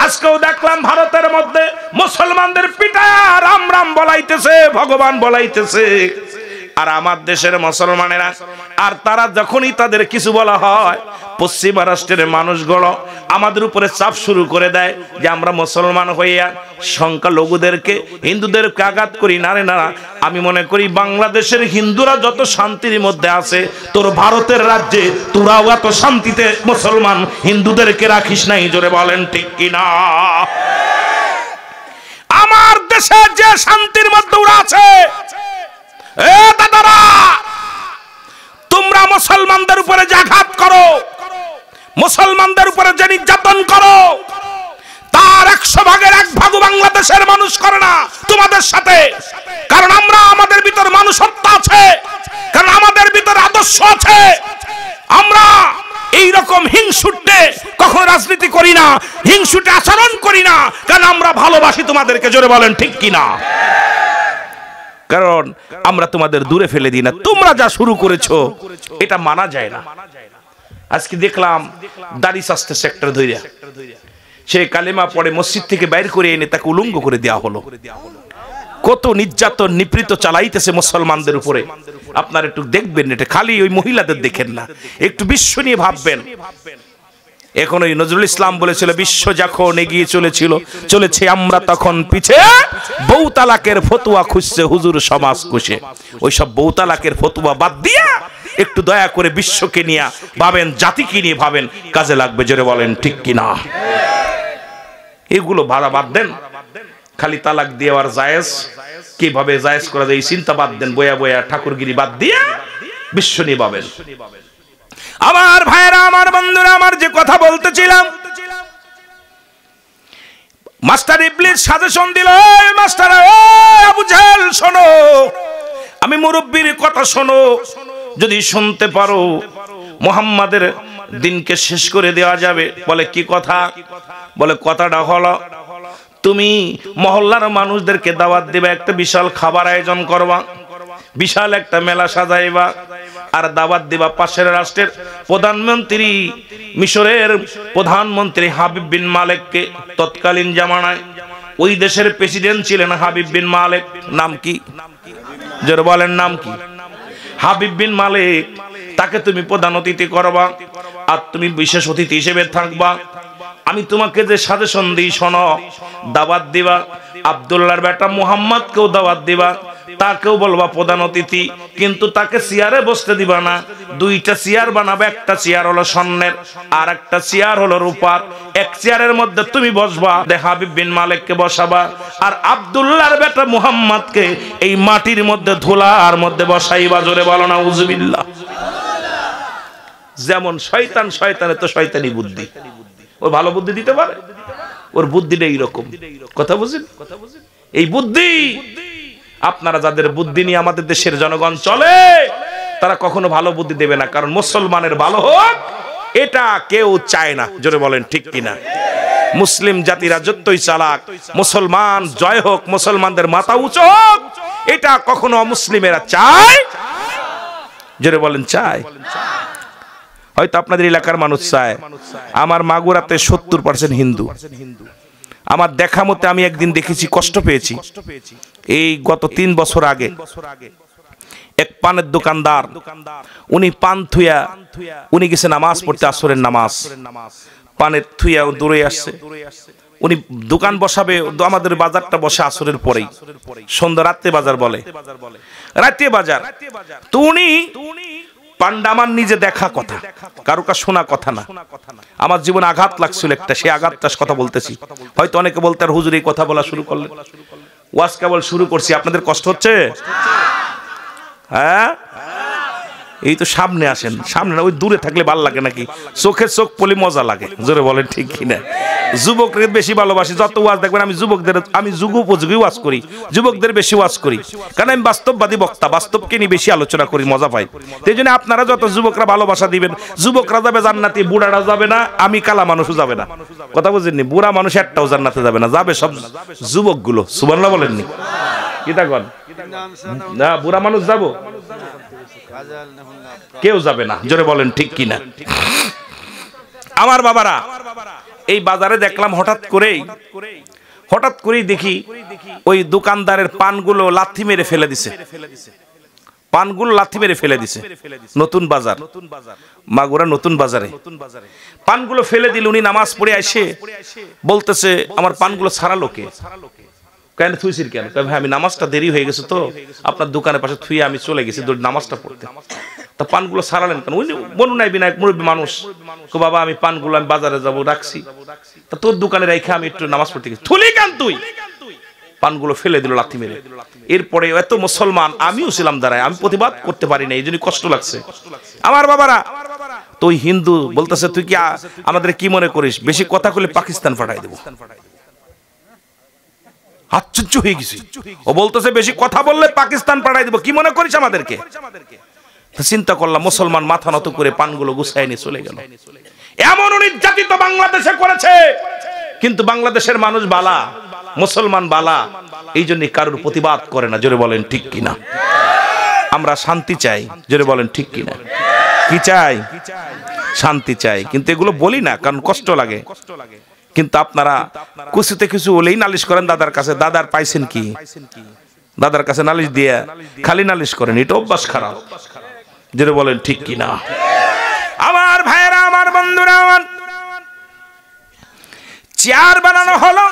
আজকেও দেখলাম ভারতের মধ্যে মুসলমানদের পিটায়া রাম রাম বলাইতেছে, ভগবান বলাইতেছে। আর আমার দেশের মুসলমানেরা, আর তারা যখনই তাদের কিছু বলা হয়, পশ্চিমা রাষ্ট্রের মানুষগুলো আমাদের উপরে চাপ শুরু করে দেয় যে আমরা মুসলমান হইয়া সংখ্যালঘুদেরকে, হিন্দুদেরকে আঘাত করি। না রে না, আমি মনে করি বাংলাদেশের হিন্দুরা যত শান্তির মধ্যে আছে, তোর ভারতের রাজ্যে তোরাও এত শান্তিতে মুসলমান হিন্দুদেরকে রাখিস নাই। জোরে বলেন ঠিক কিনা? আমার দেশে যে শান্তির মধ্যে ওরা আছে, এ দাদারা, তোমরা মুসলমানদের উপরে যে আঘাত করো, মুসলমানদের উপরে যে নির্যাতন করো, তার 100 ভাগের 1 ভাগ বাংলাদেশের মানুষ করে না তোমাদের সাথে। কারণ আমরা, আমাদের ভিতর মানুষত্ব আছে, কারণ আমাদের ভিতর আদর্শ আছে। আমরা এইরকম হিংসুটে কখনো রাজনীতি করি না, হিংসুটে আচরণ করি না, কারণ আমরা ভালোবাসি তোমাদেরকে। জোরে বলেন ঠিক কিনা? কারণ আমরা তোমাদের দূরে ফেলে দিই না। তোমরা যা শুরু করেছো এটা মানা যায় না। আজকে দেখলাম দাড়ি চাস্তে সেক্টর ধইরা, সে কালেমা পড়ে মসজিদ থেকে বাইর করে এনে তাকে উলঙ্গ করে দেওয়া হলো। কত নির্যাতন নিপীড়িত চালাইতেছে মুসলমানদের উপরে। আপনারা একটু দেখবেন, এটা খালি ওই মহিলাদের দেখেন না, একটু বিশ্ব নিয়ে ভাববেন। এখন ওই নজরুল ইসলাম বলেছিল, বিশ্ব যখন এগিয়ে চলেছে আমরা তখন পিছে, বউ তালাকের ফতুয়া খুঁজছে হুজুর সমাজ কোষে। ওই সব বউ তালাকের ফতুয়া বাদ দিয়া একটু দয়া করে বিশ্বকে নিয়ে ভাবেন, জাতিকে নিয়ে ভাবেন, কাজে লাগবে। জোরে বলেন ঠিক কিনা? এগুলো ভাড়া বাদ দেন, খালি তালাক দেওয়ার জায়েজ, কিভাবে জায়েজ করা যায় এই চিন্তা বাদ দেন, বয়া বয়া ঠাকুরগিরি বাদ দিয়া বিশ্ব নিয়ে ভাবেন। আমার ভাইরা, আমার বন্ধুরা, আমার যে কথা বলতেছিলাম, মাস্টার ইবলিস সাজেশন দিল, মাস্টার আবু জেহেল শোনো, আমি মুরব্বির কথা শোনো, যদি শুনতে পারো মুহাম্মাদের দিনকে শেষ করে দেওয়া যাবে। বলে কি কথা? বলে কথাটা হলো তুমি মহল্লার মানুষদেরকে দাওয়াত দিবা, একটা বিশাল খাবার আয়োজন করবা, বিশাল একটা মেলা সাজাইবা, আর দাওয়াত দিবা পাশের রাষ্ট্রের প্রধানমন্ত্রী, মিশরের প্রধানমন্ত্রী হাবিব বিন মালেককে। তৎকালীন জামানায় ওই দেশের প্রেসিডেন্ট ছিলেন হাবিব বিন মালেক। নাম কি? যারা বলেন নাম কি? হাবিব বিন মালেক। তাকে তুমি প্রধান অতিথি করবা, আর তুমি বিশেষ অতিথি হিসেবে থাকবা। আমি তোমাকে যে সাজেশন দিই শোনো, দাওয়াত দিবা আব্দুল্লাহর বেটা মুহাম্মদকেও দাওয়াত দিবা, তাকেও বলবা প্রধান অতিথি, কিন্তু তাকে চেয়ারে বসতে দিবা না। দুইটা চেয়ার বানাবে, একটা চেয়ার হলো স্বর্ণের আর একটা চেয়ার হলো রূপার। এক চেয়ারের মধ্যে তুমি বসবা, হাবিব বিন মালিককে বসাবা, আর আব্দুল্লাহর বেটা মুহাম্মদকে এই মাটির মধ্যে ধুলার মধ্যে বসাইবা। জোরে বলো না উযবিল্লাহ। যেমন শয়তান, শয়তানের তো শয়তানি বুদ্ধি, ওর ভালো বুদ্ধি দিতে পারে, ওর বুদ্ধিটা এইরকম। কথা বুঝেন? এই বুদ্ধি, আপনারা যাদের বুদ্ধি নিয়ে আমাদের দেশের জনগণ চলে, তারা কখনো ভালো বুদ্ধি দেবে না, কারণ মুসলমানের ভালো হোক এটা কেউ চায় না। জোরে বলেন ঠিক কিনা? মুসলিম জাতিরা যতই চালাক, মুসলমান জয় হোক, মুসলমানদের মাথা উঁচু হোক, এটা কখনো অমুসলিমেরা চায়। জোরে বলেন চায়? হয়তো আপনাদের এলাকার মানুষ চায়। আমার মাগুরাতে 70% হিন্দু। আমার দেখা মতে আমি একদিন দেখেছি, কষ্ট পেয়েছি। এই গত 3 বছর আগে এক পানের দোকানদার, উনি পান থুয়া, উনি গেছে নামাজ পড়তে, আসরের নামাজ, পানের থুয়া দূরে আসছে। উনি দোকান বসাবে, আমাদের বাজারটা বসে আসরের পরেই, সন্ধ্যা রাত্রে বাজার বলে, রাত্রে বাজার। তো উনি পান্ডা, আমার নিজে দেখা কথা, কারো কাছে শোনা কথা না। আমার জীবনে আঘাত লাগছিল একটা, সেই আঘাতটার কথা বলতেছি। হয়তো অনেকে বলতে, আর হুজুর এই কথা বলা শুরু করলেন, ওয়াজ কেবল শুরু করছি, আপনাদের কষ্ট হচ্ছে? হ্যাঁ, এই তো সামনে আসেন, সামনে না, ওই দূরে থাকলে ভালো লাগে নাকি? চোখে চোখ পলি মজা লাগে। জোরে বলেন ঠিক কিনা? যুবকদের বেশি ভালোবাসি। যত ওয়াজ দেখবেন আমি যুবকদের, আমি যুগ উপযোগী ওয়াজ করি, যুবকদের বেশি ওয়াজ করি, কারণ আমি বাস্তববাদী বক্তা, বাস্তবকে নিয়ে বেশি আলোচনা করি, মজা পাই। সেই জন্য আপনারা যত যুবকরা ভালোবাসা দিবেন, যুবকরা যাবে জান্নাতে, বুড়ারা যাবে না, আমি কালা মানুষও যাবে না। কথা বুঝেননি? বুড়া মানুষ একটাও জান্নাতে যাবে না, যাবে সব যুবকগুলো। সুবহানাল্লাহ বলেননি? কিতা কন না? বুড়া মানুষ যাবো, কেউ যাবে না। জোরে বলেন ঠিক কিনা? আমার বাবারা, এই বাজারে দেখলাম হঠাৎ করেই দেখি ওই দোকানদারের পানগুলো লাথি মেরে ফেলে দিছে, পানগুলো লাথি মেরে ফেলে দিছে। নতুন বাজার, মাগুরা নতুন বাজারে পানগুলো ফেলে দিল। উনি নামাজ পড়ে আসে বলতেছে, আমার পানগুলো ছাড়ালো কে? কেন থুইছিস কেন? ভাই আমি নামাজটা দেরি হয়ে গেছে তো আপনার দোকানের পাশে থুয়ে আমি চলে গেছি নামাজটা পড়তে। তা পানগুলো সারালেন কেন? উনি বনু নাই বিনায়ক মুরব্বী মানুষ, তো বাবা আমি পানগুলো আমি বাজারে যাবো রাখছি, তা তোর দোকানে রেখে আমি একটু নামাজ পড়তে গেছি। থুলি কেন তুই? পানগুলো ফেলে দিল লাথি মেরে। এরপরে এত মুসলমান, আমিও ছিলাম দাঁড়ায়, আমি প্রতিবাদ করতে পারি না, এই জন্য কষ্ট লাগছে। আমার বাবারা, তো ওই হিন্দু বলতেছে, তুই কি আমাদের কি মনে করিস? বেশি কথা বলে পাকিস্তান পাঠাই দেবো। আশ্চর্য হয়ে গেছি। ও বলতেছে বেশি কথা বললে পাকিস্তান পাঠাই দেবো, কি মনে করিস আমাদেরকে? চিন্তা করলাম, মুসলমান মাথা নত করে পানগুলো গুছাই নিয়ে চলে গেল। এমন নির্যাতিত বাংলাদেশে করেছে, কিন্তু বাংলাদেশের মানুষ বালা, মুসলমান বালা, এই জন্য কারোর প্রতিবাদ করে না। জোরে বলেন ঠিক কিনা? আমরা শান্তি চাই। জোরে বলেন ঠিক কিনা? কি চাই? শান্তি চাই, কিন্তু এগুলো বলি না কারণ কষ্ট লাগে। কিন্তু আপনারা কিছুতে কিছু বলেই নালিশ করেন দাদার কাছে। দাদার পাইছেন কি? দাদার কাছে নালিশ দিয়ে খালি নালিশ করেন, এটা অভ্যাস খারাপ। যেটা বলেন ঠিক কিনা? আমার ভাইয়েরা, আমার বন্ধুরা, চেয়ার বানানো হলো,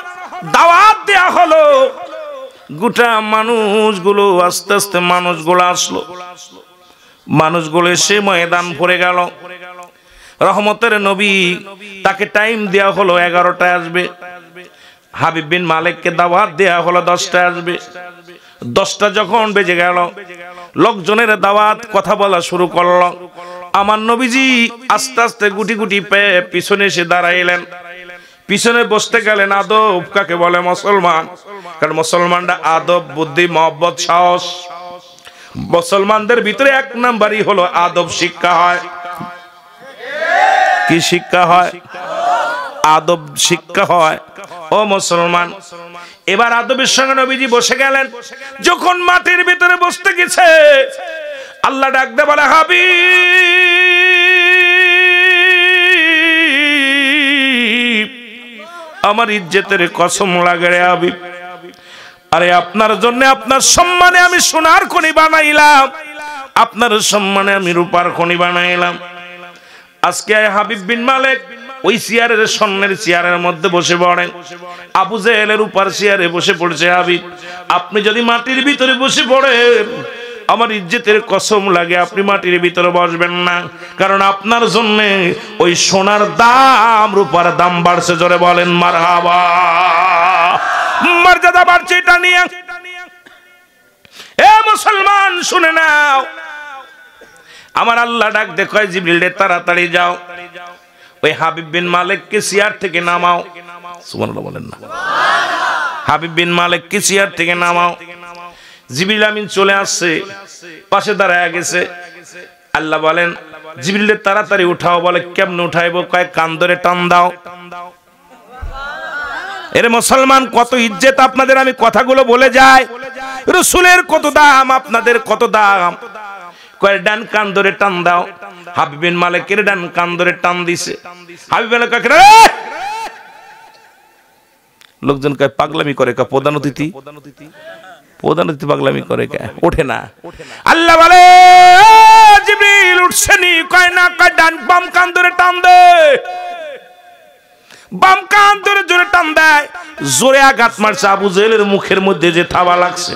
দাওয়াত দেয়া হলো, গোটা মানুষগুলো আস্তে আস্তে মানুষগুলো আসলো, মানুষগুলো এসে ময়দান ভরে গেল। রহমতের নবী, তাকে টাইম দেয়া হলো 11টায় আসবে। হাবিব বিন মালিককে দাওয়াত দেয়া হলো 10টায় আসবে। 10টা যখন বেজে গেল, লোকজনের দাওয়াত কথা বলা শুরু করলো। আমার নবীজি আস্তে আস্তে গুটি গুটি পেয়ে পিছনে এসে দাঁড়াইলেন। পিছনে বসতে গেলেন। আদব কাকে বলে? মুসলমান। কারণ মুসলমানরা আদব, বুদ্ধি, মহব্বত, সাহস, মুসলমানদের ভিতরে 1 নাম্বারই হলো আদব শিক্ষা হয়। কি শিক্ষা হয়? আদব শিক্ষা হয়। ও মুসলমান, এবার আদবের সঙ্গে নবীজি বসে গেলেন। যখন মাটির ভিতরে বসতে গেছে, আল্লাহ ডাক দিয়ে বলে, হাবিব, আমার ইজ্জতের কসম লাগে রে হাবিব, আরে আপনার জন্য, আপনার সম্মানে আমি সোনার খনি বানাইলাম, আপনার সম্মানে আমি রূপার খনি বানাইলাম। আজকে হাবিব বিন মালিক ওই চেয়ারের স্বর্ণের চেয়ারের মধ্যে বসে পড়েন। আবু জেহেলের উপর চেয়ারে বসে পড়ছে। হাবিব, আপনি যদি মাটির ভিতরে বসে পড়েন, আমার ইজ্জতের কসম লাগে আপনি মাটির ভিতরে বসবেন না, কারণ আপনার জন্য ওই সোনার দাম, রূপার দাম বাড়ছে। জোরে বলেন মারহাবা। মর্যাদা বাড়ছে এটা নিয়ে। এ মুসলমান শুনে নাও, আমার আল্লাহ ডাক দে কয়, জিবরিল রে তাড়াতাড়ি যাও, ওই হাবিব বিন মালিককে চেয়ার থেকে নামাও। সুবহানাল্লাহ বলেন না। হাবিব বিন মালিককে চেয়ার থেকে নামাও। জিবরিল আমিন চলে আসছে, পাশে দাঁড়ায় গেছে। আল্লাহ বলেন, জিবরিল রে তাড়াতাড়ি উঠাও। বলে কেমনে উঠাইবো? কয় কান ধরে টান দাও। এর মুসলমান, কত ইজ্জত আপনাদের, আমি কথাগুলো বলে যাই। রাসূলের কত দাম, আপনাদের কত দাম। কয় ডান কান ধরে টান দাও। হাবিব বিন মালিকের ডান কান ধরে টান দিছে। হাবিব বলে, লোকজন কয় পাগলামি করে, কয় প্রধান অতিথি, প্রধান অতিথি পাগলামি করে, কে ওঠে না। আল্লাহ বলে, জিবরিল উঠছেনি? কয় না। কয় ডান বাম কান ধরে টান দে। বাম কান ধরে জোরে টান দেয়, জোরে আঘাত মারছে। আবু জেহেলের মুখের মধ্যে যে থাবা লাগছে।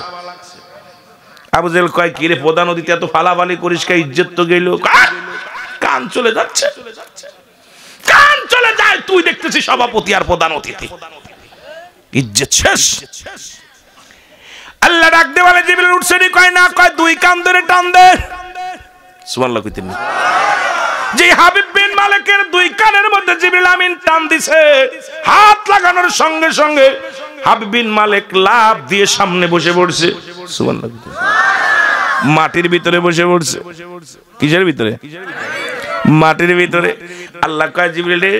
আবু জেহেল কয়, কি রে প্রধান অতিথি, এত ফালাফালি করিস কে? ইজ্জত তো গেল। কান চলে যাচ্ছে, কান চলে যায়। তুই দেখতেছিস সভাপতি আর প্রধান অতিথি, ইজ্জত শেষ। আল্লাহ ডাক দে বলে, জিবরিল উঠছেনি? কয় না। কয় দুই কান ধরে টান দে। সুবহানাল্লাহ কইতেন না? যে হাবিব বিন মালিকের দুই কানের মধ্যে জিবরিল আমিন টান দিছে, হাত লাগানোর সঙ্গে সঙ্গে হাবিব বিন মালিক লাফ দিয়ে সামনে বসে পড়ছে। সুবহানাল্লাহ। মাটির ভিতরে বসে পড়ছে। কিসের ভিতরে? মাটির ভিতরে। আল্লাহ কয়, জিবরিল রে,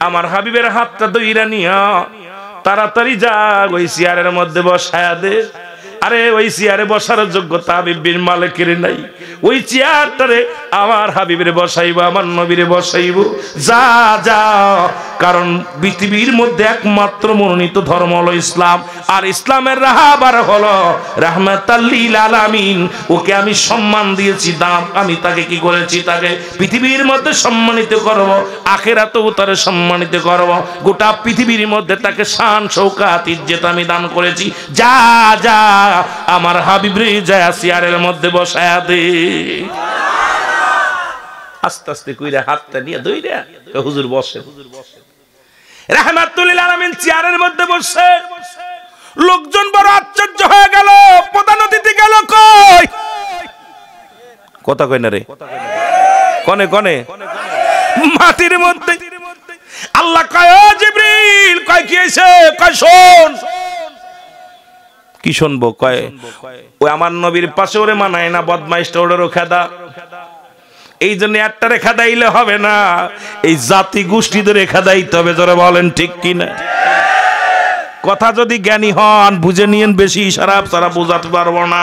আমার হাবিবের হাতটা ধইরা নিয়া তাড়াতাড়ি যা ওই চেয়ারের মধ্যে বসায়া দে। আরে ওই চেয়ারে বসার যোগ্যতা হাবিব বিন মালিকের নাই। ওই চেয়ারটারে আমার হাবিবের বসাইব, আমার নবীরে বসাইব। যা যা, কারণ পৃথিবীর মধ্যে একমাত্র মনোনীত ধর্ম হলো ইসলাম, আর ইসলামের রাহবার হলো রাহমাতাল লিল আলামিন। ওকে আমি সম্মান দিয়েছি, দাম আমি তাকে কি করেছি? তাকে পৃথিবীর মধ্যে সম্মানিত করব, আখিরাতেও তারে সম্মানিত করব। গোটা পৃথিবীর মধ্যে তাকে শান শৌকাত ইজ্জত আমি দান করেছি। যা যা, আমার হাবিব রে যায় চেয়ারের মধ্যে বসায়া দে। আস্তে আস্তে কইরা হাতটা নিয়ে ধইরা হুজুর বসে। রাহমাতুল লিল আলামিন চেয়ারের মধ্যে বসে। লোকজন বড় আশ্চর্য হয়ে গেল। প্রধান অতিথি গেল কই? কথা কই না রে, কনে কনে মাটির মধ্যে। আল্লাহ কয়, ও জিবরিল। কয় কি হইছে? কয় শোন। কি শুনবো? কয় ওই আমার নবীর পাশে ওরে মানায় না, বদমাইশটা ওরেও খেদা। এই জন্য একটা রেখা দাইলে হবে না, এই জাতি গোষ্ঠীদের রেখা দাইতে হবে। জোরে বলেন ঠিক কিনা? কথা যদি জ্ঞানী হন বুঝে নিয়েন, বেশি ইশারা সারা বোঝাতে পারবো না।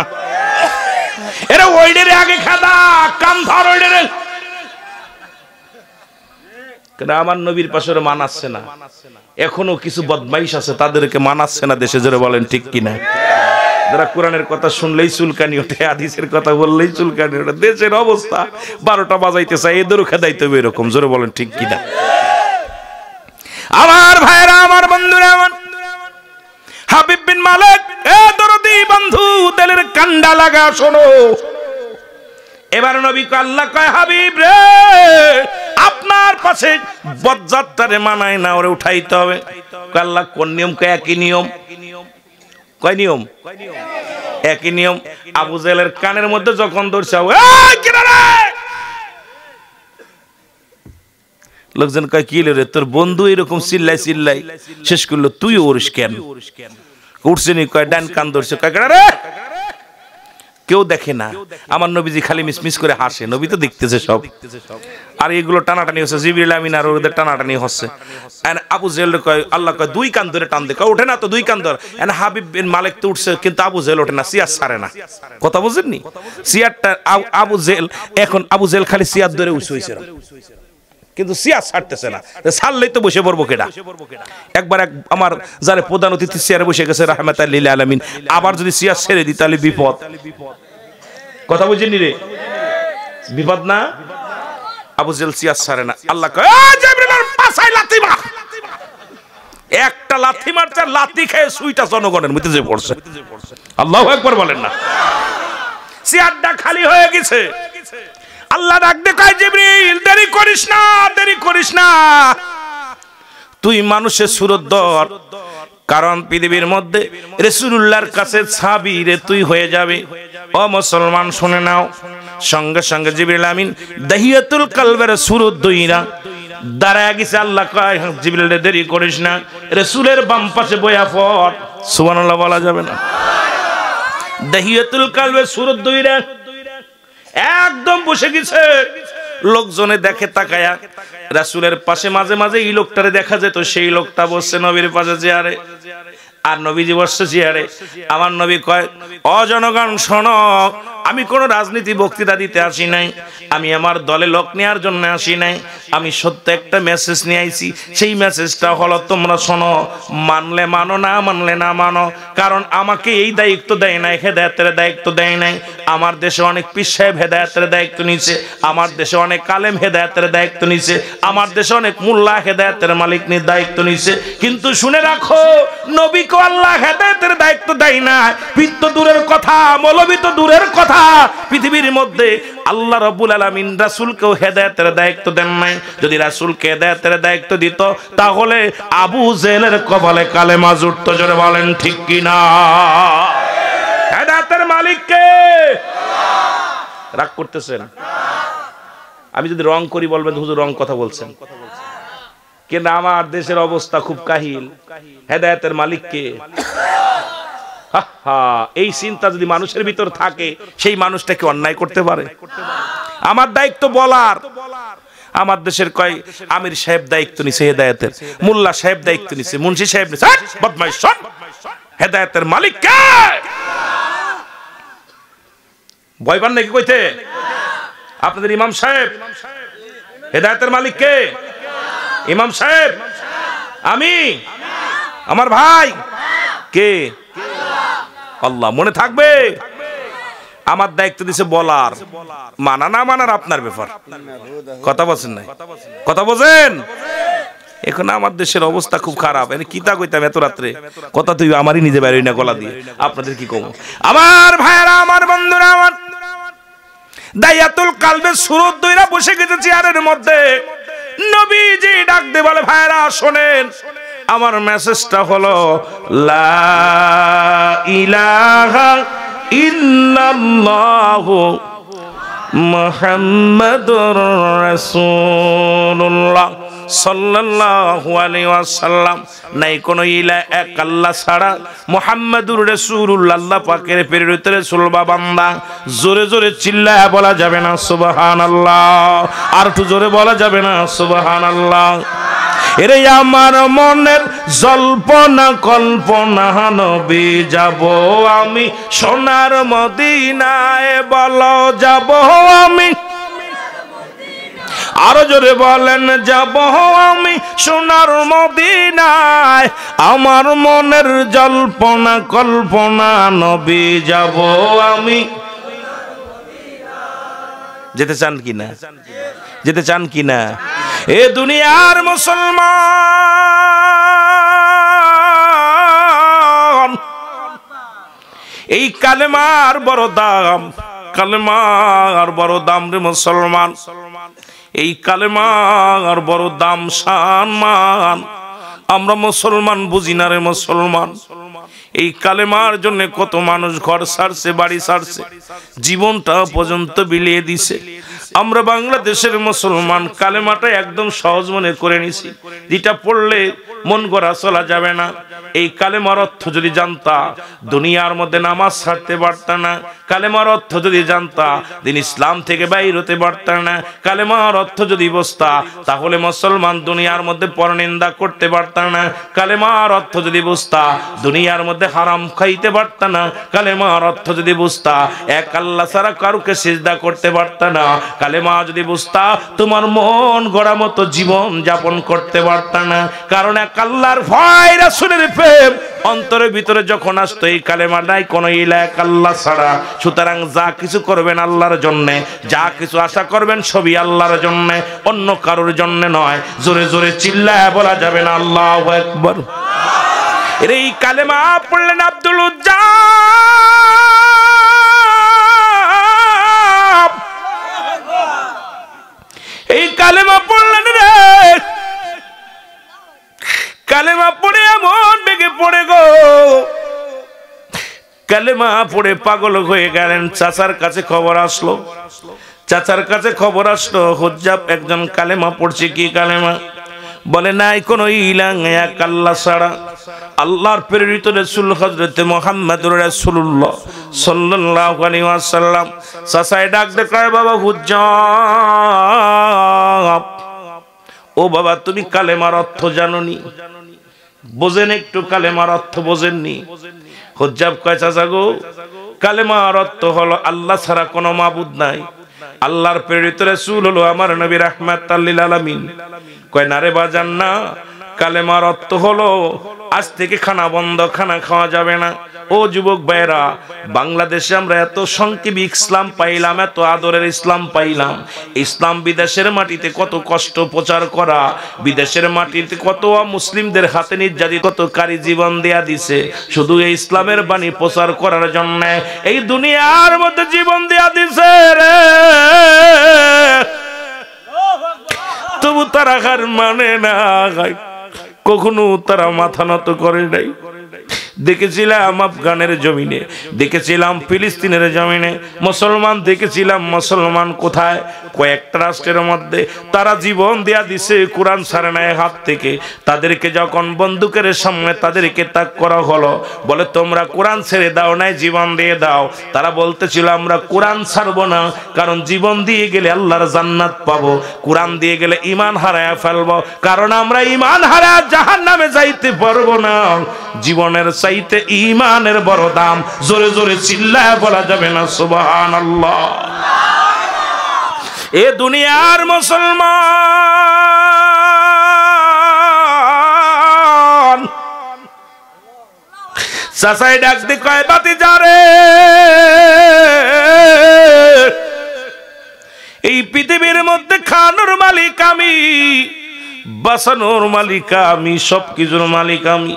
এরা ওইডের আগে খেদা, কাম ধর ওইডের। আমার নবীর পাশে মানাচ্ছে না। এখনো কিছু বদমাইশ আছে, তাদেরকে মানাচ্ছে না দেশে। জোরে বলেন ঠিক কিনা? যারা কোরআনের কথা শুনলেই চুলকানি ওঠে, হাদিসের কথা বললেই চুলকানি ওঠে। দেশের অবস্থা 12টা বাজাইতে চায়, এদেরও খেদাইতে হবে এরকম। জোরে বলেন ঠিক কিনা? আমার ভাইরা, আমার বন্ধুরা, আমার হাবিব বিন মালিক, এ দরদি বন্ধু, দিলের কান্ডা লাগা শোনো। এবার নবী কয়, আল্লাহ কয়, হাবিব রে, আপনার পাশে বজ্জাতটারে মানায় না, ওরে উঠাইতে হবে। কয় আল্লাহ কোন নিয়ম? কয় একই নিয়ম। কয় নিয়ম? একই নিয়ম। আবু জেহেলের কানের মধ্যে যখন ধরছে, লোকজন কয় কি রে, তোর বন্ধু এরকম চিল্লাই চিল্লাই শেষ করলো, তুই ওরিস কেন? উঠছে নি? কয় ডান কান ধরছে। কয় রে, কেউ দেখে না, আমার নবীজি খালি মিসমিস করে হাসে, নবী তো দেখতেছে সব। আর এগুলো টানাটানি হচ্ছে, জিবরিল আমিন আর ওদের টানাটানি হচ্ছে। আবু জেহেল কয়, আল্লাহ কয় দুই কান ধরে টান দে, কয় ওঠে না তো, দুই কান ধর। হাবিব বিন মালিক তো উঠছে, কিন্তু আবু জেহেল ওঠে না, সিয়ার ছাড়ে না। কথা বুঝেননি? সিয়ারটা আবু জেহেল, এখন আবু জেহেল খালি সিয়ার ধরে উঠছে হইছে, কিন্তু সিয়ার ছাড়তেছে না। ছাড়লেই তো বসে পড়বো কেডা? একবার আমার যারা প্রধান অতিথি চেয়ারে বসে গেছে রাহমাতাল লিল আলামিন, আবার যদি সিয়ার ছেড়ে দিই তাহলে বিপদ। কথা বুঝেননি রে? বিপদ না? আবু জেহেল সিয়ার ছাড়ে না। আল্লাহ কয়, জিবরিলের পাছায় লাথি মার। একটা লাথি মারছে, লাথি খেয়ে সুইটা জনগণের মধ্যে যে পড়ছে। আল্লাহু আকবার বলেন না? সিয়ারটা খালি হয়ে গেছে। আল্লাহ ডাক দে কয়, জিবরিল দেরি করিস না, দেরি করিস না, তুই মানুষের সুরত ধর, কারণ পৃথিবীর মধ্যে রাসূলুল্লাহর কাছে ছাবি রে তুই হয়ে যাবে। ও মুসলমান শুনে নাও। সঙ্গে সঙ্গে জিবরিল আমিন দাহিয়াতুল কলবের সুরত দইরা দাঁড়ায় গেছে। আল্লাহ কয়, জিবরিল দেরি করিস না, রাসূলের বাম পাশে বয়া পড়। সুবহানাল্লাহ বলা যাবে না? দাহিয়াতুল কলবের সুরত দইরা একদম বসে গেছে। লোকজনে দেখে তাকায়া, রাসূলের পাশে মাঝে মাঝে এই লোকটারে দেখা যেত, সেই লোকটা বসছে নবীর পাশে চেয়ারে, আর নবীজি বসছে চেয়ারে। আমার নবী কয়, ও জনগণ শোনো, আমি কোনো রাজনীতি বক্তৃতা দিতে আসি নাই, আমি আমার দলে লোক নেওয়ার জন্য আসি নাই, আমি সত্য একটা মেসেজ নিয়ে আইছি। সেই মেসেজটা হলো, তোমরা শোনো, মানলে মানো, না মানলে না মানো। কারণ আমাকে এই দায়িত্ব দেয় নাই, হেদায়েতের দায়িত্ব দেয় নাই। আমার দেশে অনেক পীর সাহেব হেদায়েতের দায়িত্ব নিছে, আমার দেশে অনেক আলেম হেদায়েতের দায়িত্ব নিছে, আমার দেশে অনেক মোল্লা হেদায়েতের মালিক দায়িত্ব নিছে। কিন্তু শুনে রাখো, নবীকে আল্লাহ হেদায়েতের দায়িত্ব দেয় না। পীর তো দূরের কথা, মৌলবী তো দূরের কথা, পৃথিবীর মধ্যে আল্লাহ রাব্বুল আলামিন রাসূলকেও হেদায়েতের দায়িত্ব দেন নাই। যদি রাসূলকে হেদায়েতের দায়িত্ব দিত, তাহলে আবু জেহেলের কপালে কালেমা জুটতো। জোরে বলেন ঠিক কি না? হেদায়েতের মালিক কে? রাগ করতেছেন? আমি যদি রং করি বলবেন হুজুর রং কথা বলছেন, কিন্তু আমার দেশের অবস্থা খুব কাহিল। হেদায়েতের মালিক কে? এই চিন্তা যদি মানুষের ভিতর থাকে, সেই মানুষটা কি অন্যায় করতে পারে? আমার দায়িত্ব বলার। আমার দেশের কয় আমির সাহেব দায়িত্ব নিছে হেদায়েতের, মোল্লা সাহেব দায়িত্ব নিছে, মুন্সি সাহেব নিছে। বদমাইশ শোন, হেদায়েতের মালিক কে? ভয় পান নাকি কইতে? আপনাদের ইমাম সাহেব হেদায়েতের মালিক কে? ইমাম সাহেব? আমি? আমার ভাই কে? আল্লাহ। মনে থাকবে, আমার দায়িত্ব দিছে বলার, মানা না মানার আপনার ব্যাপার। কথা বলছেন না? কথা বোঝেন? এখন আমার দেশের অবস্থা খুব খারাপ। কিতা কইতাম এত রাত্রে, কথা তুই আমারই নিজে বাইরে না গলা দিয়ে, আপনাদের কি কম? আমার ভাইরা, আমার বন্ধুরা, আমার দাহিয়াতুল কলবের সুরত দইরা বসে গেছে চেয়ারের মধ্যে। নবীজি ডাক দিয়ে বলে, ভাইরা শোনেন, আমার মেসেজটা হলো লা ইলাহা ইল্লাল্লাহু মুহাম্মাদুর রাসূলুল্লাহ সাল্লাল্লাহু আলাইহি ওয়াসাল্লাম। নাই কোন ইলাহ এক আল্লাহ ছাড়া, মুহাম্মাদুর রাসূলুল্লাহ আল্লাহ পাকের প্রেরিত রাসূল বা বান্দা। জোরে জোরে চিল্লায়া বলা যাবে না সুবহানাল্লাহ? আর একটু জোরে বলা যাবে না সুবহানাল্লাহ? এরে আমার মনের জল্পনা কল্পনা, নবী যাব আমি সোনার মদিনায়, বলো যাব আমি। আরো জোরে বলেন, যাব আমি সোনার মদিনায়। আমার মনের জল্পনা কল্পনা, নবী যাব আমি। যেতে চান কিনা? যেতে চান কিনা? এ দুনিয়ার মুসলমান, এই কালেমার বড় দাম, কালেমার বড় দাম রে মুসলমান। এই কালেমার বড় দাম, সম্মান আমরা মুসলমান বুঝি না রে মুসলমান। এই কালেমার জন্য কত মানুষ ঘর ছাড়ছে, বাড়ি ছাড়ছে, জীবনটা পর্যন্ত বিলিয়ে দিছে। আমরা বাংলাদেশের মুসলমান কালেমাটা একদম সহজ মনে করে নিছি, যেটা পড়লে মন গড়া চলা যাবে না। এই কালেমার অর্থ যদি জানতা দুনিয়ার মধ্যে নামাজ ছাড়তে পারতা না। কালেমার অর্থ যদি জানতা দিন ইসলাম থেকে বাইর হতে পারতা না। কালেমার অর্থ যদি বুঝতা তাহলে মুসলমান দুনিয়ার মধ্যে পরনিন্দা করতে পারতা না। কালেমার অর্থ যদি বুঝতা দুনিয়ার মধ্যে হারাম খাইতে পারতা না। কালেমার অর্থ যদি বুঝতা এক আল্লাহ ছাড়া কারুকে সিজদা করতে পারতা না। কালেমা যদি বুঝতা তোমার মন গড়া মতো জীবন যাপন করতে পারতা না। কারণ এক আল্লাহর ভয় রাসূলের প্রেম অন্তরের ভিতরে যখন আসতো এই কালেমা নাই কোনো ইলা এক আল্লাহ ছাড়া। সুতরাং যা কিছু করবেন আল্লাহর জন্য, যা কিছু আশা করবেন সবই আল্লাহর জন্য, অন্য কারোর জন্য নয়। জোরে জোরে চিল্লায় বলা যাবে না আল্লাহু আকবার। এই কালেমা পড়লেন আব্দুল উজ্জাব, এই কালেমা পড়লেন রে। কালেমা পড়ে এমন বেগে পড়ে গো, কালেমা পড়ে পাগল হয়ে গেলেন। চাচার কাছে খবর আসলো, চাচার কাছে খবর আসলো হুজ্জাব একজন কালেমা পড়ছে। কি কালেমা? বলে নাই কোনো ইলাহ এক আল্লাহ ছাড়া। আল্লাহর প্রেরিত রাসূল হযরত মুহাম্মদুর রাসূলুল্লাহ সাল্লাল্লাহু আলাইহি ওয়াসাল্লাম। চাচায় ডাক দেয়, বাবা হুজ্জাব, ও বাবা তুমি কালেমার অর্থ জানোনি? বোঝেন একটু কালেমার অর্থ বোঝেননি? হুজ্জাব কয়, চাচা গো কালেমার অর্থ হলো আল্লাহ ছাড়া কোনো মাবুদ নাই, আল্লাহর প্রেরিত রাসূল হলো আমার নবী রাহমাতাল লিল আলামিন। কয় না রে বাজান না, কালেমার অর্থ হলো আজ থেকে খানা বন্ধ, খানা খাওয়া যাবে না। ও যুবক ভাইরা, বাংলাদেশে আমরা এত সংক্ষেপে ইসলাম পাইলাম, এত আদরের ইসলাম পাইলাম। ইসলাম বিদেশের মাটিতে কত কষ্ট প্রচার করা, বিদেশের মাটিতে কত মুসলিমদের হাতে নির্যাতিত, কত কারি জীবন দেয়া দিছে শুধু এই ইসলামের বাণী প্রচার করার জন্য। এই দুনিয়ার মধ্যে জীবন দেয়া দিছে রে, তবু তারা হার মানে না, কখনো তারা মাথা নত করে নাই। দেখেছিলাম আফগানের জমিনে, দেখেছিলাম ফিলিস্তিনের জমিনে মুসলমান, দেখেছিলাম মুসলমান কোথায় কয়েকটা রাষ্ট্রের মধ্যে তারা জীবন দেয়া দিছে, কোরআন ছাড়ে নাই হাত থেকে। তাদেরকে যখন বন্দুকের সামনে তাদেরকে তাক করা হলো, বলে তোমরা কোরআন ছেড়ে দাও নাই, জীবন দিয়ে দাও। তারা বলতেছিল আমরা কোরআন ছাড়বো না, কারণ জীবন দিয়ে গেলে আল্লাহর জান্নাত পাবো, কোরআন দিয়ে গেলে ঈমান হারায়া ফেলবো, কারণ আমরা ঈমান হারায়া জাহান্নামে যাইতে পারবো না। জীবনের চাইতে ঈমানের বড় দাম। জোরে জোরে চিল্লায় বলা যাবে না সুবহানাল্লাহ। এ দুনিয়ার মুসলমান চাচাই ডাক দি কয়, বাতি যারে এই পৃথিবীর মধ্যে খানোর মালিক আমি, বাঁচানোর মালিক আমি, সবকিছুর মালিক আমি।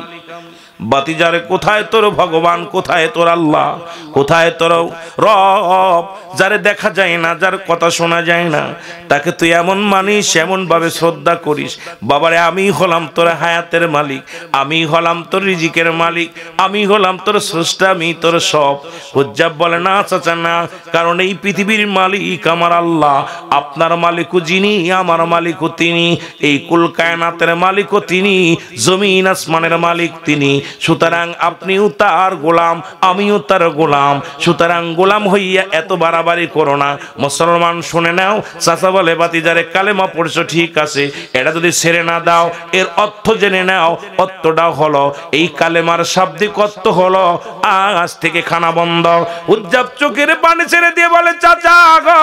বাতিজারে কোথায় তোর ভগবান, কোথায় তোর আল্লাহ, কোথায় তোর রব? যারে দেখা যায় না, যার কথা শোনা যায় না, তাকে তুই এমন মানিস, এমন ভাবে শ্রদ্ধা করিস। বাবারে আমি হলাম তোর হায়াতের মালিক, আমি হলাম তোর রিজিকের মালিক, আমি হলাম তোর স্রষ্টা, আমি তোর সব। হুজ্জাব বলে না চাচা না, কারণ এই পৃথিবীর মালিক আমার আল্লাহ, আপনার মালিকও যিনি, আমার মালিকও তিনি, এই কুল কায়নাতের মালিকও তিনি, জমিন আসমানের মালিক তিনি। সুতরাং আপনিও তার গোলাম, আমিও তার গোলাম। সুতরাং গোলাম হইয়া এত বাড়াবাড়ি করো না। মুসলমান শুনে নাও, চাচা বলে বাতিজারে কালেমা পড়ছো ঠিক আছে, এটা যদি ছেড়ে না দাও, এর অর্থ জেনে নাও। অর্থটা হলো এই কালেমার শাব্দিক অর্থ হলো আজ থেকে খানা বন্ধ। হুজ্জাব চোখের পানি ছেড়ে দিয়ে বলে, চাচা গো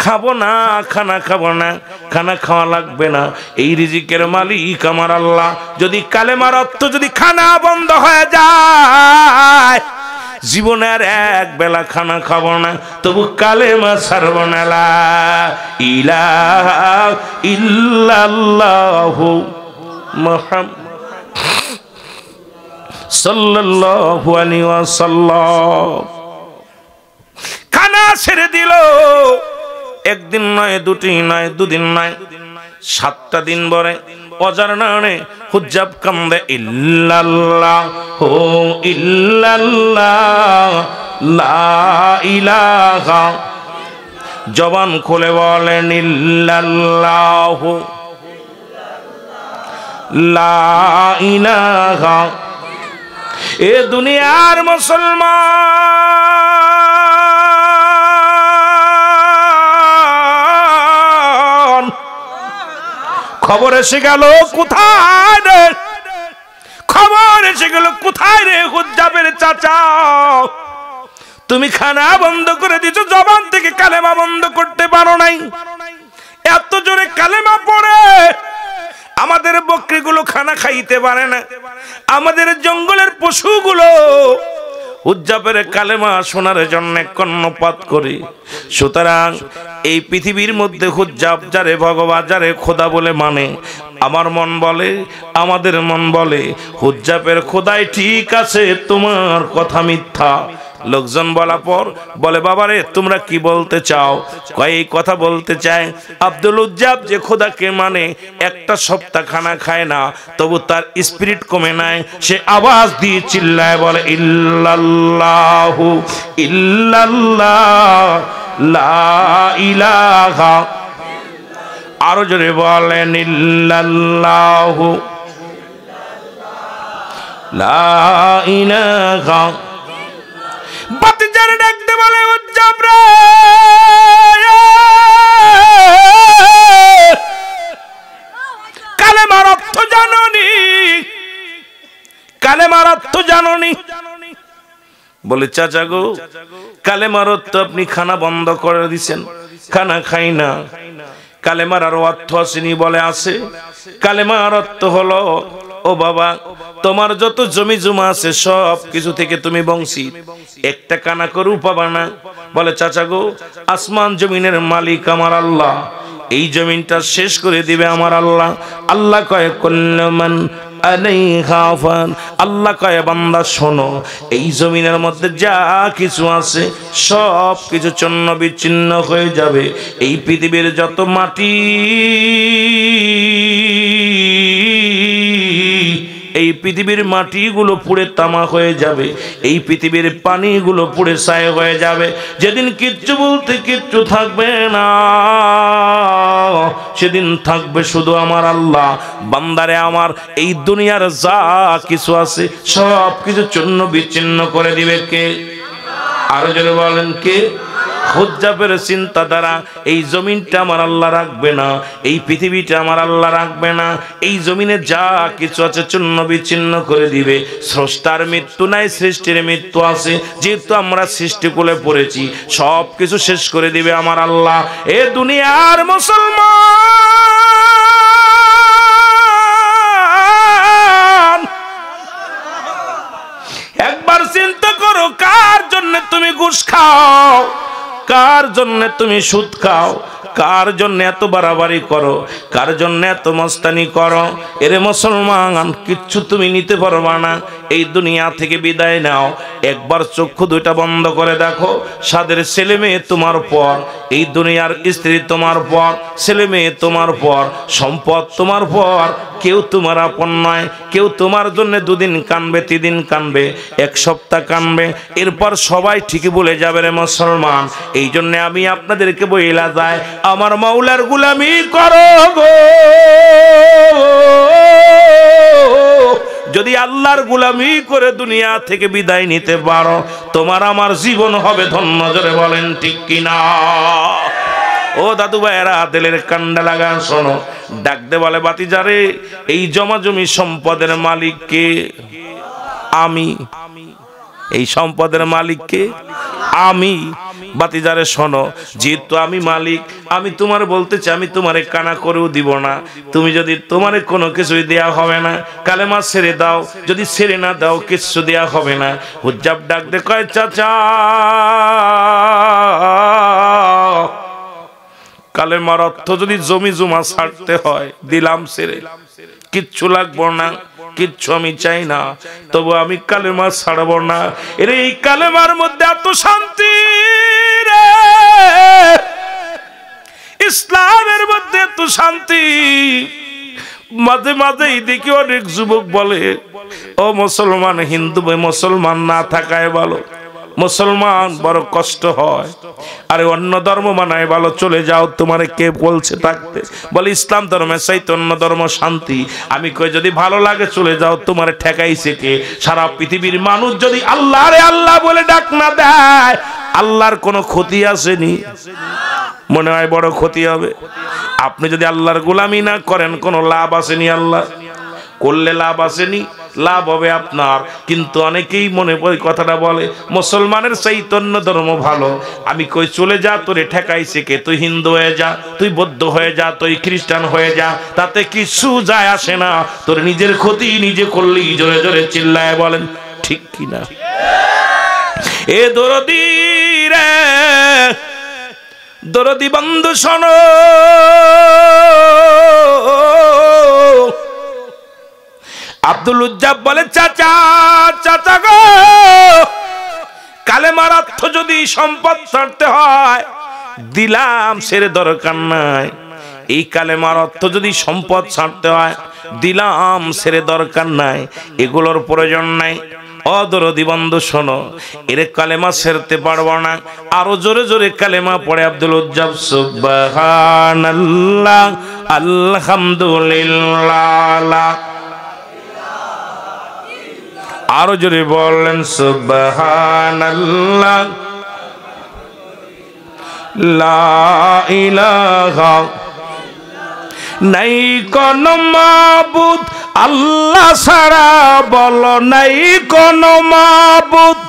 খাবো না, খানা খাবো না, খানা খাওয়া লাগবে না, এই রিজিকের মালিক আমার আল্লাহ। যদি কালেমার অর্থ যদি খানা বন্ধ হয়ে যায়, জীবনের এক বেলা খানা খাবো না, তবু কালেমা ছাড়বো না। লা ইলাহা ইল্লাল্লাহু মুহাম্মাদ সাল্লাল্লাহু আলাইহি ওয়াসাল্লাম। খানা ছেড়ে দিল, একদিন নয়, দুটি নয়, দুদিন নয়, 7টা দিন পরে অজার নামে হুজ্জাব কান্দে, ইল্লাল্লাহু ইল্লাল্লাহ লা ইলাহা, জবান খুলে বলেন ইল্লাল্লাহু লা ইলাহা। এ দুনিয়ার মুসলমান, খবর এসে গেল কোথায় রে, খবর এসে গেল কোথায় রে হুজ্জাবের চাচা, তুমি খানা বন্ধ করে দিছো, জবান থেকে কালেমা বন্ধ করতে পারো নাই। এত জোরে কালেমা পড়ে আমাদের বকরিগুলো খানা খাইতে পারে না, আমাদের জঙ্গলের পশুগুলো হুজ্জাবের কালেমা শোনার জন্য কর্ণপাত করে। সুতরাং এই পৃথিবীর মধ্যে হুজ্জাব যারে ভগবান, যারে খোদা বলে মানে, আমার মন বলে, আমাদের মন বলে হুজ্জাবের খোদাই ঠিক আছে, তোমার কথা মিথ্যা। লোকজন বলা পর বলে, বাবারে তোমরা কি বলতে চাও? কয় কথা বলতে চায়, আব্দুল উজ্জাব যে খোদাকে মানে একটা সপ্তাহ খানা খায় না, তবু তার স্পিরিট কমে নাই, সে আওয়াজ দিয়ে চিল্লায় বলে ইল্লাল্লাহু ইল্লাল্লাহ লা ইলাহা। আরো জোরে বলেন ইল্লাল্লাহু লা ইলাহা। বাতিজারে ডাকতে বলে উজ্জাব রে, কালেমার অর্থ জাননি, কালেমার অর্থ জাননি। বলে চাচা গো, কালেমার অর্থ আপনি খানা বন্ধ করে দিছেন, খানা খাই না। কালেমার আরো অর্থ আসেনি? বলে আছে। কালেমার অর্থ হলো, ও বাবা তোমার যত জমি জমা আছে সব কিছু থেকে তুমি বংশী, একটা কানা করে পাবা না। বলে চাচা গো, আসমান জমিনের মালিক আমার আল্লাহ, এই জমিনটা শেষ করে দিবে আমার আল্লাহ। আল্লাহ কয় কুল্লুমান আলাইহা ফান, আল্লাহ কয় বান্দা শোনো, এই জমিনের মধ্যে যা কিছু আছে সব কিছু চূর্ণ বিচ্ছিন্ন হয়ে যাবে। এই পৃথিবীর যত মাটি, এই পৃথিবীর মাটিগুলো পুড়ে তামা হয়ে যাবে, এই পৃথিবীর পানিগুলো পুড়ে ছাই হয়ে যাবে। যেদিন কিচ্ছু বলতে কিচ্ছু থাকবে না, সেদিন থাকবে শুধু আমার আল্লাহ। বান্দারে আমার, এই দুনিয়ার যা কিছু আছে সব কিছু চূর্ণ বিচ্ছিন্ন করে দিবে কে? আরো জোরে বলেন কে? হুজ্জাবের চিন্তা দ্বারা এই জমিনটা আমার আল্লাহ রাখবে না, এই পৃথিবীটা আমার আল্লাহ রাখবে না, এই জমিনে যা কিছু আছে চূর্ণ বিচ্ছিন্ন করে দিবে। স্রষ্টার মৃত্যু নাই, সৃষ্টির মৃত্যু আছে, যেহেতু আমরা সৃষ্টিকুলে পড়েছি, সব কিছু শেষ করে দিবে আমার আল্লাহ। এ দুনিয়ার মুসলমান, একবার চিন্তা করো, কার জন্য তুমি ঘুষ খাও, কার জন্য তুমি সুদ খাও, কার জন্য এত বাড়াবাড়ি করো, কার জন্য এত মস্তানি করো? এরে মুসলমান, কিচ্ছু তুমি নিতে পারবা না। এই দুনিয়া থেকে বিদায় নাও, একবার চক্ষু দুইটা বন্ধ করে দেখো, সাদের ছেলে মেয়ে তোমার পর, এই দুনিয়ার স্ত্রী তোমার পর, ছেলে মেয়ে তোমার পর, সম্পদ তোমার পর, কেউ তোমার আপন নয়। কেউ তোমার জন্য দুদিন কানবে, 3 দিন কানবে, 1 সপ্তাহ কানবে, এরপর সবাই ঠিকই বলে যাবে রে মুসলমান। এই জন্য আমি আপনাদেরকে বইলা যায়, আমার মাওলার গোলামি করো গো। যদি আল্লাহর গোলামি করে দুনিয়া থেকে বিদায় নিতে পারো, তোমার আমার জীবন হবে ধন্য। জোরে বলেন ঠিক কিনা? ও দাদু ভাইয়েরা, দিলের কান্ডা লাগা শোনো। ডাকতে বলে, বাতিজারে এই জমা জমি সম্পদের মালিক কে? আমি। এই সম্পদের মালিক কে? আমি। বাতিজারে শোনো, যেহেতু আমি মালিক, আমি তোমার বলতে চাই, আমি তোমারে কানা করেও দিব না। তুমি যদি তোমারে কোনো কিছুই দেয়া হবে না, কালেমা ছেড়ে দাও, যদি ছেড়ে না দাও কিছু দেয়া হবে না। হুজ্জাব ডাকতে কয়, চাচা কালেমার অর্থ যদি জমি জমা ছাড়তে হয়, দিলাম ছেড়ে, কিচ্ছু লাগবো না, কিচ্ছু আমি চাই না, তবু আমি কালেমা ছাড়ব না। এর এই কালেমার মধ্যে এত শান্তি রে, ইসলামের মধ্যে এত শান্তি। মাঝে মাঝেই দেখি অনেক যুবক বলে, ও মুসলমান, হিন্দু মুসলমান না থাকায় ভালো। মুসলমান বড় কষ্ট হয়। আরে অন্য ধর্ম মানায় ভালো, চলে যাও, তোমারে কে বলছে থাকতে? বলে ইসলাম ধর্মে চৈতন্য ধর্ম শান্তি। আমি কই যদি ভালো লাগে চলে যাও, তোমারে ঠেকাইছে কে? সারা পৃথিবীর মানুষ যদি আল্লাহ রে আল্লাহ বলে ডাক না দেয়, আল্লাহর কোনো ক্ষতি আসেনি? মনে হয় বড় ক্ষতি হবে। আপনি যদি আল্লাহর গোলামি না করেন, কোনো লাভ আসেনি। আল্লাহ করলে লাভ আসেনি, লাভ হবে আপনার। কিন্তু অনেকেই মনে পড়ে কথাটা বলে মুসলমানের চৈতন্য ধর্ম ভালো। আমি কই চলে যা, তোরে ঠেকাইছে কে? তুই হিন্দু হয়ে যা, তুই বৌদ্ধ হয়ে যা, তুই খ্রিস্টান হয়ে যা, তাতে কিছু যায় আসে না। তোর নিজের ক্ষতি নিজে করলি। জোরে জোরে চিল্লায় বলেন ঠিক কিনা? এ দরদি রে, দরদি বন্ধু শোনো, আব্দুল উজ্জাব বলে চাচা, চাচা গো, কালেমার অর্থ যদি সম্পদ ছাড়তে হয় দিলাম, সেরে দরকার নাই। এই কালেমার অর্থ যদি সম্পদ ছাড়তে হয় দিলাম, সেরে দরকার নাই, এগুলোর প্রয়োজন নাই। অদরদি বন্ধু শোনো, এর কালেমা সেরতে পারবো না। আরো জোরে জোরে কালেমা পড়ে আব্দুল উজ্জাব সুবহানাল্লাহ আলহামদুলিল্লাহ। আরো জোরে বললেন সুবহানাল্লাহ লা ইলাহা, নাই কোন মাবুদ আল্লাহ ছাড়া, বলো নাই কোন মাবুদ,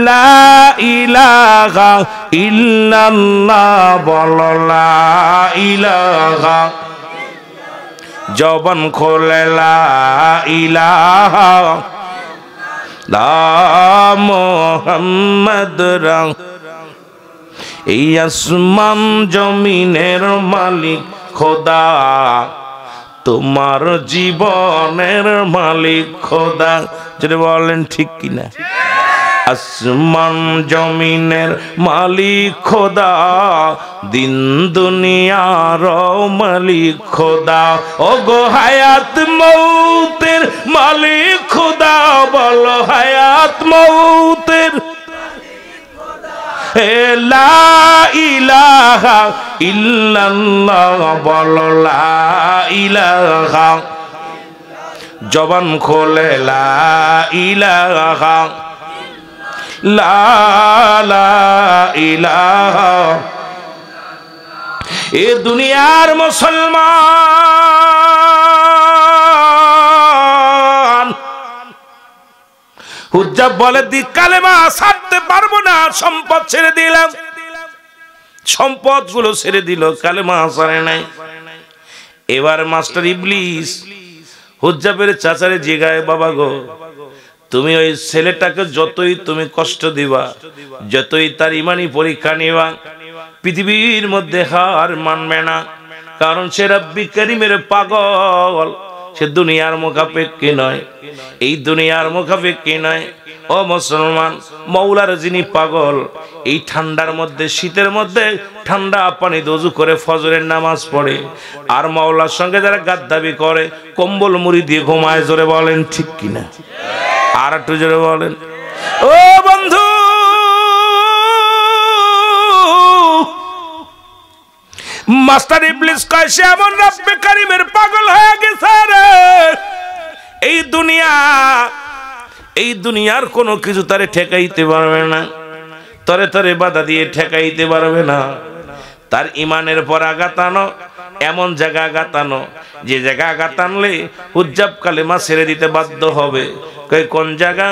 লা ইলাহা ইল্লাল্লাহ, বলো লা ইলাহা, জবান খোলে লা ইলাহা মুহাম্মদ রাসূলুল্লাহ। এই আসমান জমিনের মালিক খোদা, তোমার জীবনের মালিক খোদা। যদি বলেন ঠিক কিনা? আসমান জমিনের মালিক খোদা, দিন দুনিয়ার মালিক খোদা, ও গো হায়াত মৌতের মালিক খোদা, বলো হায়াত মৌতের। লা ইলাহা ইল্লাল্লাহ, বলো লা ইলাহা, জবান খোলে লা ইলাহা, লা ইলাহা। এ দুনিয়ার মুসলমান হুজ্জাব বলে দি কালেমা ছাড়তে পারবো না, সম্পদ ছেড়ে দিলাম। সম্পদ গুলো ছেড়ে দিল, কালেমা ছাড়ে নাই। এবার মাস্টার ইবলিস হুজ্জাবের চাচারে জিগায়, বাবা গো, তুমি ওই ছেলেটাকে যতই তুমি কষ্ট দিবা, যতই তার ইমানি পরীক্ষা নিবা, পৃথিবীর মধ্যে হার মানবে না। কারণ সে রব্বি কারীমের পাগল, সে দুনিয়ার মুখাপেক্ষী নয়, এই দুনিয়ার মুখাপেক্ষী নয়। ও মুসলমান, মৌলার যিনি পাগল, এই ঠান্ডার মধ্যে, শীতের মধ্যে ঠান্ডা পানি ওযু করে ফজরের নামাজ পড়ে, আর মৌলার সঙ্গে যারা গাদ্দাবি করে কম্বল মুড়ি দিয়ে ঘুমায়। জোরে বলেন ঠিক কিনা? আর একটু জোরে বলেন। ও বন্ধু, মাস্টার ইবলিস কয় সে এমন রব্বে কারীমের পাগল হয়ে গেছে রে। এই দুনিয়ার কোনো কিছু তারে ঠেকাইতে পারবে না, তরে তরে বাধা দিয়ে ঠেকাইতে পারবে না। তার ইমানের পর আঘাত আনো, এমন জায়গা আঘাত আনো যে জায়গা আঘাত আনলে হুজ্জাব কালেমা ছেড়ে দিতে বাধ্য হবে। কয় কোন জায়গা?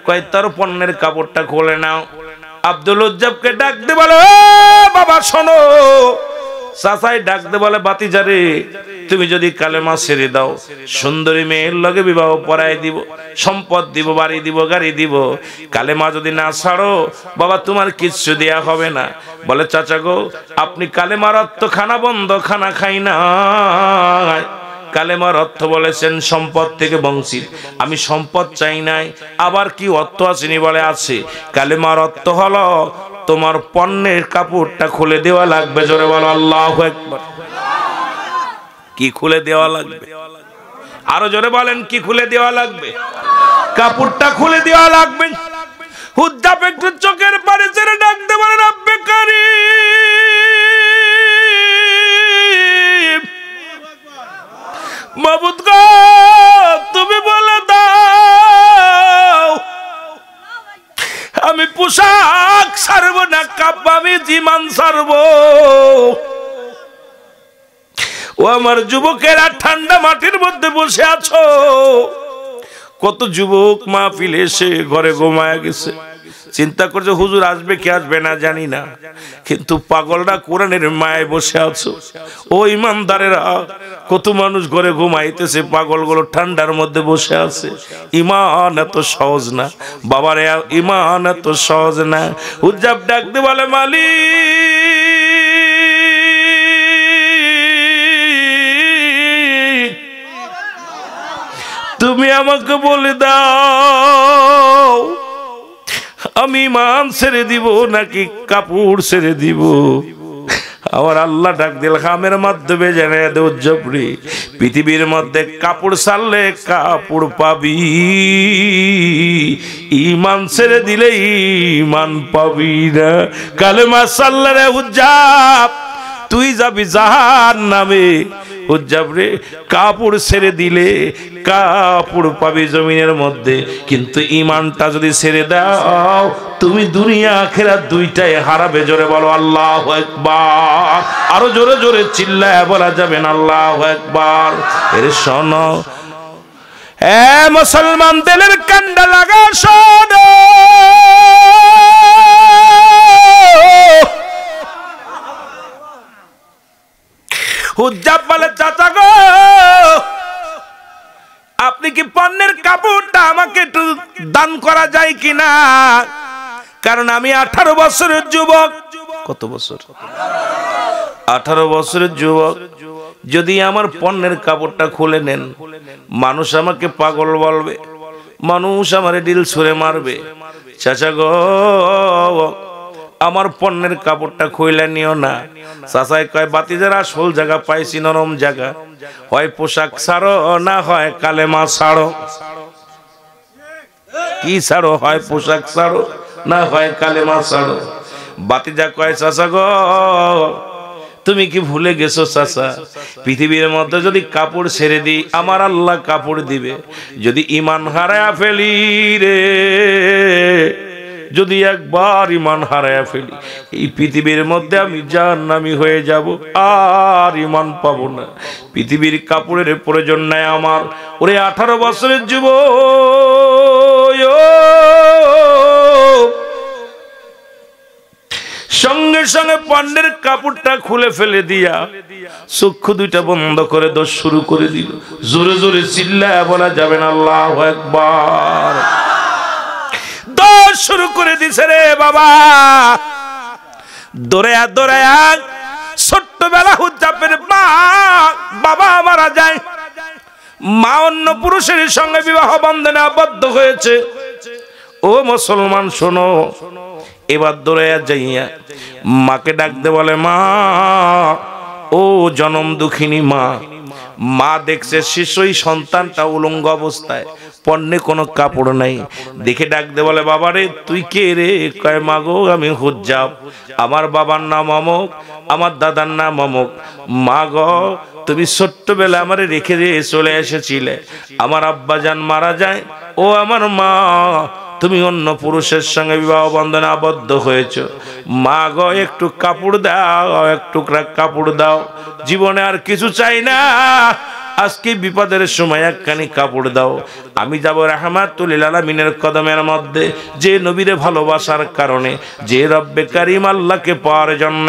কয় তার পণ্যের কাপড়টা খুলে নাও। আব্দুল উজ্জাবকে ডাক দে, বলে বাবা শোনো। চাচাই ডাক দে, বলে বাতিজারে, তুমি যদি কালেমা ছেড়ে দাও, সুন্দরী মেয়ের লগে বিবাহ পড়াই দিব, সম্পদ দিব, বাড়ি দিব, গাড়ি দিব। কালেমা যদি না ছাড়ো বাবা, তোমার কিচ্ছু দেয়া হবে না। বলে চাচা গো, আপনি কালেমার অর্থ খানা বন্ধ, খানা খাই না। কালেমার অর্থ বলেছেন সম্পদ থেকে বঞ্চিত, আমি সম্পদ চাই নাই। আবার কি অর্থ আসেনি? বলে আছে। কালেমার অর্থ হলো তোমার পণ্যের কাপড়টা খুলে দেওয়া লাগবে। জোরে বলো আল্লাহু আকবার। কি খুলে দেওয়া লাগবে? আরো জোরে বলেন, কি খুলে দেওয়া লাগবে? কাপড়টা খুলে দেওয়া লাগবে। হুজ্জাব একটু চোখের পানি ছেড়ে ডাকতে পারে, রব্বে কারীম, মাবুদ গো তুমি বলে দাও আমি পোশাক ছাড়বো না আমি জীবন ছাড়বো। ও আমার যুবকেরা ঠান্ডা মাটির মধ্যে বসে আছো, কত যুবক মাহফিল এসে ঘরে ঘুমায় গেছে, চিন্তা করছে হুজুর আসবে কি আসবে না জানি না, কিন্তু পাগলরা কোরআনের মায়ে বসে আছো। ও ইমানদারেরা, কত মানুষ ঘরে ঘুমাইতেছে, পাগলগুলো ঠান্ডার মধ্যে বসে আছে। ঈমান এত সহজ না বাবারে, ঈমান এত সহজ না। হুজ্জাব ডাকতে বলে মালিক তুমি আমাকে বলে দাও আমি ঈমান ছেড়ে দিব নাকি কাপড় ছেড়ে দিব। আমার আল্লাহ ডাক দিল খামের মাধ্যমে জানাই দে উজ্জবরি, পৃথিবীর মধ্যে কাপড় ছাড়লে কাপড় পাবি, ঈমান ছেড়ে দিলে ঈমান পাবি না। কালেমা ছাড়লে রে উজ্জাব তুই যাবি জাহান্নামে। উজ্জাব রে, কাপড় ছেড়ে দিলে কাপড় পাবি জমিনের মধ্যে, কিন্তু ঈমানটা যদি ছেড়ে দাও তুমি দুনিয়া আখিরাত দুইটাই হারাবে। জোরে বলো আল্লাহু আকবার, আরো জোরে জোরে চিল্লায় বলা যাবে না আল্লাহু আকবার। এর শোনো এ মুসলমান, দিলের কান্ডা লাগা শোনো, হুজ্জাব বলে চাচা গো আপনি কি পণ্যের কাপড়টা আমাকে একটু দান করা যায় কিনা, কারণ আমি 18 বছরের যুবক। কত বছর? 18 বছরের যুবক। যদি আমার পণ্যের কাপড়টা খুলে নেন মানুষ আমাকে পাগল বলবে, মানুষ আমারে ডিল ছুঁড়ে মারবে। চাচা গো আমার পণ্যের কাপড়টা খুইলা নিও না। চাচাই কয় বাতিজার আসল জায়গা পাইছি, নরম জায়গা, হয় পোশাক ছাড়ো না হয় কালেমা ছাড়ো। কি ছাড়ো? হয় পোশাক ছাড়ো না হয় কালেমা ছাড়ো। বাতিজা কয় চাচা গো তুমি কি ভুলে গেছো চাচা, পৃথিবীর মধ্যে যদি কাপড় ছেড়ে দিই আমার আল্লাহ কাপড় দিবে, যদি ঈমান হারায়া ফেলি রে, যদি একবার ঈমান হারায়া ফেলি এই পৃথিবীর মধ্যে আমি জাহান্নামী হয়ে যাব, আর ঈমান পাবো না। পৃথিবীর কাপড়ের প্রয়োজন নাই আমার। ওরে 18 বছরের যুবক, সঙ্গে সঙ্গে পণ্যের কাপড়টা খুলে ফেলে দিয়া চক্ষু দুইটা বন্ধ করে দোষ শুরু করে দিল। জোরে জোরে চিল্লায় বলা যাবে না আল্লাহু আকবার। দোষ শুরু করে দিছে রে বাবা, দৌড়ায়া দৌড়ায়া। ছোট্টবেলা হুজ্জাবের মা বাবা মারা যায়, মা অন্য পুরুষের সঙ্গে বিবাহ বন্ধনে আবদ্ধ হয়েছে। ও মুসলমান শোনো, এবার দৌড়াইয়া যাইয়া মাকে ডাকতে বলে মা, ও জনম দুঃখিনী মা। মা দেখছে শিশুই সন্তানটা উলঙ্গ অবস্থায়, পণ্যে কোনো কাপড় নাই, দেখে ডাকতে বলে বাবা রে তুই কে রে? কয় মা গো আমি হুজ্জাব, আমার বাবার নাম অমুক, আমার দাদার নাম অমুক। মা গো তুমি ছোট্টবেলা আমারে রেখে দিয়ে চলে এসেছিলে, আমার আব্বাজান মারা যায়, ও আমার মা তুমি অন্য পুরুষের সঙ্গে বিবাহ বন্ধনে আবদ্ধ হয়েছো। মা গো একটু কাপড় দাও, একটু কাপড় দাও, জীবনে আর কিছু চাই না, আজকে বিপদের সময় একখানি কাপড় দাও। আমি যাব রাহমাতুল লিল আলামিনের কদমের মধ্যে, যে নবীরে ভালোবাসার কারণে, যে রব্বে কারীম আল্লাহকে পাওয়ার জন্য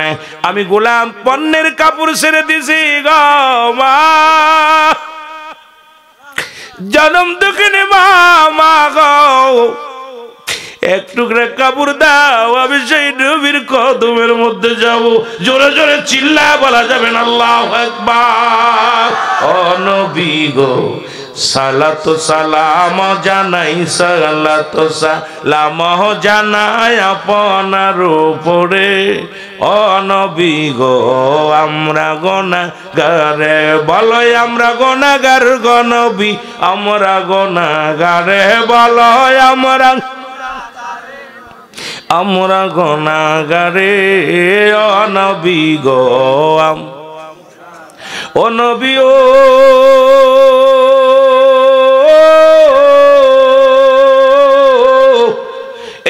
আমি গোলাম পণ্যের কাপড় ছেড়ে দিছি গো মা। জনম দুঃখিনী মা, মা গো এক টুকরা কাপড় দাও, আমি সেই নবীর কদমের মধ্যে যাব। জোরে জোরে চিল্লা বলা যাবে না আল্লাহু আকবার। ও নবী গো সালাতু সালাম জানাই, সালাতু সালাম জানাই আপনার উপরে। ও নবী গো আমরা গুনাহগারে, বলো আমরা গুনাহগার গো নবী, আমরা গুনাহগারে, বলো আমরা গুনাহগারে। ও নবী গো ও নবী ও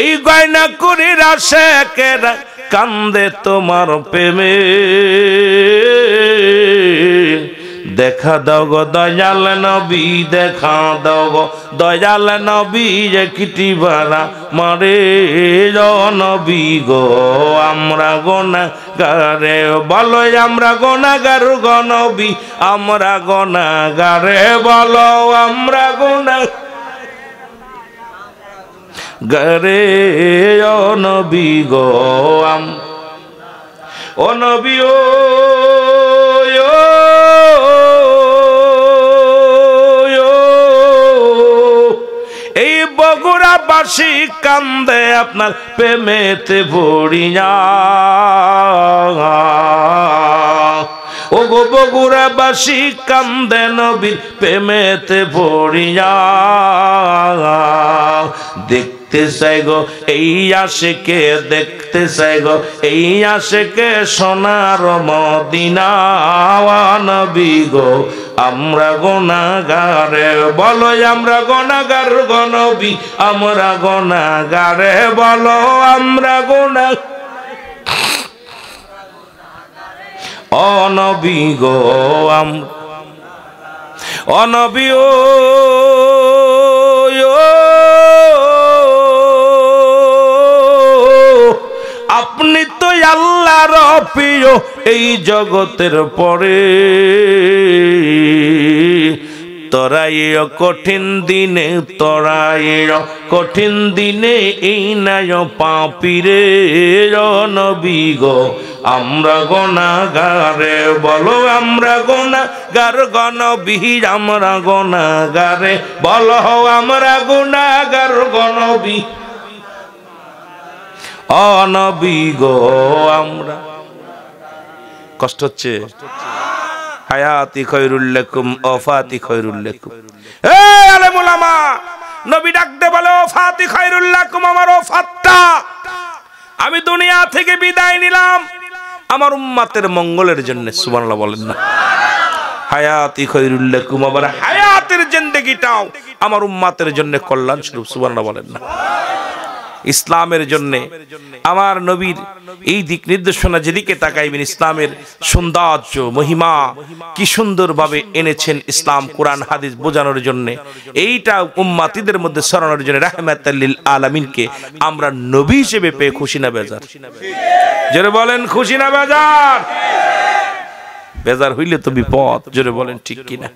এই গয়না করে আশেকেরা কান্দে তোমার প্রেমে। দেখা দাও গো দয়াল নবী, দেখা দাও গো দয়াল নবী, একটি বারা মারে। ও নবী গো আমরা গুনাহগারে, বলো আমরা গুনাহগার গো নবী, আমরা গুনাহগারে, বলো আমরা গুনাহগারে। ও নবী গো ও নবী ও এই বগুড়াবাসী কান্দে আপনার প্রেমেতে পড়িয়া। ও গো বগুড়াবাসী কান্দে নবীর প্রেমেতে পড়িয়া। দেখতে চাই গো এই আশিকে, দেখতে চাই গো এই আশিকে সোনার মদিনা। নবী গো আমরা গুনাহগারে, বলো আমরা গুনাহগার গো নবী, আমরা গুনাহগারে, বলো আমরা গুনাহগার। ও নবী গো ও নবী ও আপনি তো আল্লাহর প্রিয় এই জগতের পরে। তরাইও কঠিন দিনে, তরাইও কঠিন দিনে এই নাই পাপীরে। ও নবী গো আমরা গুনাহগারে, বলো আমরা গুনাহগার গো নবী, আমরা গুনাহগারে, বলো আমরা গুনাহগার গো নবী। ও নবী গো আমরা কষ্ট হচ্ছে। হায়াতি খৈরুল লাকুম ওয়াফাতি খৈরুল লাকুম। এ আলেম উলামা নবী ডাকতে বলে ওয়াফাতি খৈরুল লাকুম, আমার ওয়াফাতটা আমি দুনিয়া থেকে বিদায় নিলাম আমার উম্মতের মঙ্গলের জন্য। সুবহানাল্লাহ বলেন না? হায়াতি খৈরুল লাকুম, আমার হায়াতের জিন্দেগিটাও আমার উম্মতের জন্য কল্যাণ স্বরূপ। সুবহানাল্লাহ বলেন না? ইসলামের জন্য আমার নবীর এই দিক নির্দেশনা যেদিকে তাকাইবেন, ইসলামের সৌন্দর্য মহিমা কি সুন্দরভাবে এনেছেন ইসলাম কোরআন হাদিস বোঝানোর জন্য, এইটা উম্মতিদের মধ্যে ছড়ানোর জন্য রাহমাতাল লিল আলামিনকে আমরা নবী হিসেবে পেয়ে খুশি না বেজার? জোরে বলেন খুশি না বেজার? বেজার হইলে তো বিপদ। জোরে বলেন ঠিক কিনা?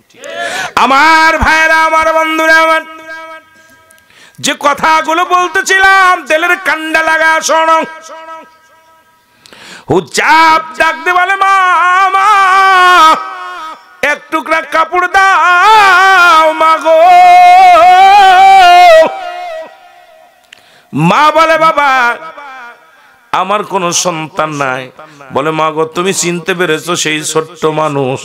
আমার ভাইরা, আমার বন্ধুরা, আমার যে কথাগুলো বলতেছিলাম তেলের কান্ডা লাগা শোনো। হুজাব ডাকতে বলে মামা এক টুকরা কাপড় দাও মাগো। মা বলে বাবা আমার কোনো সন্তান নাই। বলে মাগো তুমি চিনতে পেরেছো সেই ছোট্ট মানুষ?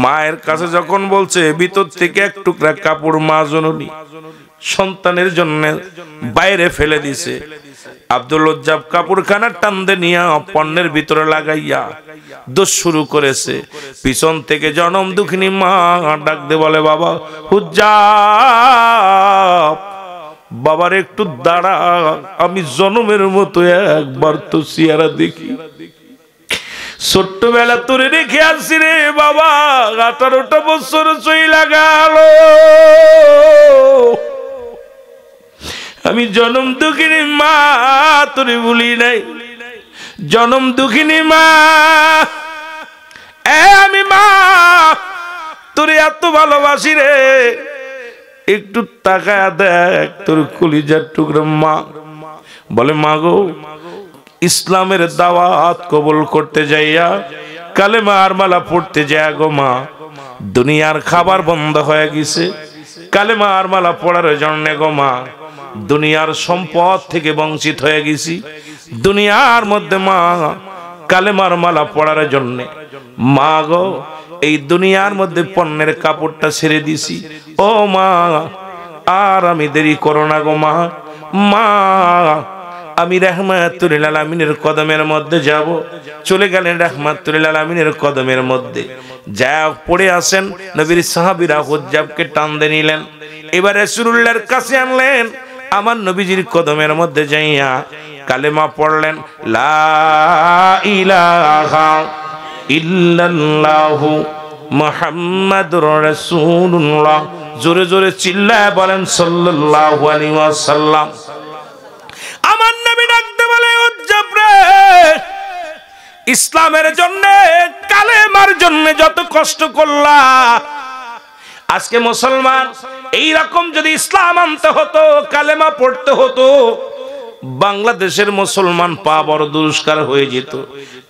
মায়ের কাছে যখন বলছে ভিতর থেকে এক টুকরা কাপড় মা জননী সন্তানের জন্য বাইরে ফেলে দিছে। আব্দুল লজ্জাব কাপড়খানা টান্দে নিয়ে পণ্যের ভিতরে লাগাইয়া দোষ শুরু করেছে। পিছন থেকে জনম দুঃখিনী মা ডাকতে বলে বাবা হুজ্জাব, বাবার একটু দাঁড়া, আমি জনমের মতো একবার তো চেহারা দেখি। ছোট্টবেলা তোরে রেখে আসছি রে বাবা, 18টা বছর চইলা গেল, আমি জনম দুঃখিনী মা তোরে ভুলি নাই। জনম দুঃখিনী মা, আমি মা তোরে এত ভালোবাসি রে, একটু তাকায়া দেখ তোর কলিজার টুকরা। মা বলে মা গো ইসলামের দাওয়াত কবুল করতে যাইয়া কালেমা আর মালা পড়তে যায় গো মা, দুনিয়ার খাবার বন্ধ হয়ে গেছে, কালেমার মালা পড়ার জন্য গো মা দুনিয়ার সম্পদ থেকে বঞ্চিত হয়ে গেছি। দুনিয়ার মধ্যে মা কালেমার মালা পড়ার জন্য মা গো এই দুনিয়ার মধ্যে পণ্যের কাপড়টা ছেড়ে দিছি। ও মা আর আমি দেরি করো না গো মা। মা আমি রাহমাতুল লিল আলামিনের কদমের মধ্যে যাব। চলে গেলেন রাহমাতুল লিল আলামিনের কদমের মধ্যে, যা পড়ে আসেন নবীর সাহাবীরা হুজ্জাবকে টান দিয়ে নিলেন, এবার রাসূলুল্লাহর কাছে আনলেন। আমার নবীজির কদমের মধ্যে যাইয়া কালেমা পড়লেন, লা ইলাহা ইল্লাল্লাহু মুহাম্মাদুর রাসূলুল্লাহ। জোরে জোরে চিল্লায় বলেন সাল্লাল্লাহু আলাইহি ওয়াসাল্লাম। আমার নবী ডাকতে বলে, উজ্জাব রে, ইসলামের জন্য কালেমার জন্য যত কষ্ট করলা, আজকে মুসলমান এই রকম যদি ইসলাম আনতে হতো, কালেমা পড়তে হতো, বাংলাদেশের মুসলমান পা বড় দুষ্কার হয়ে যেত।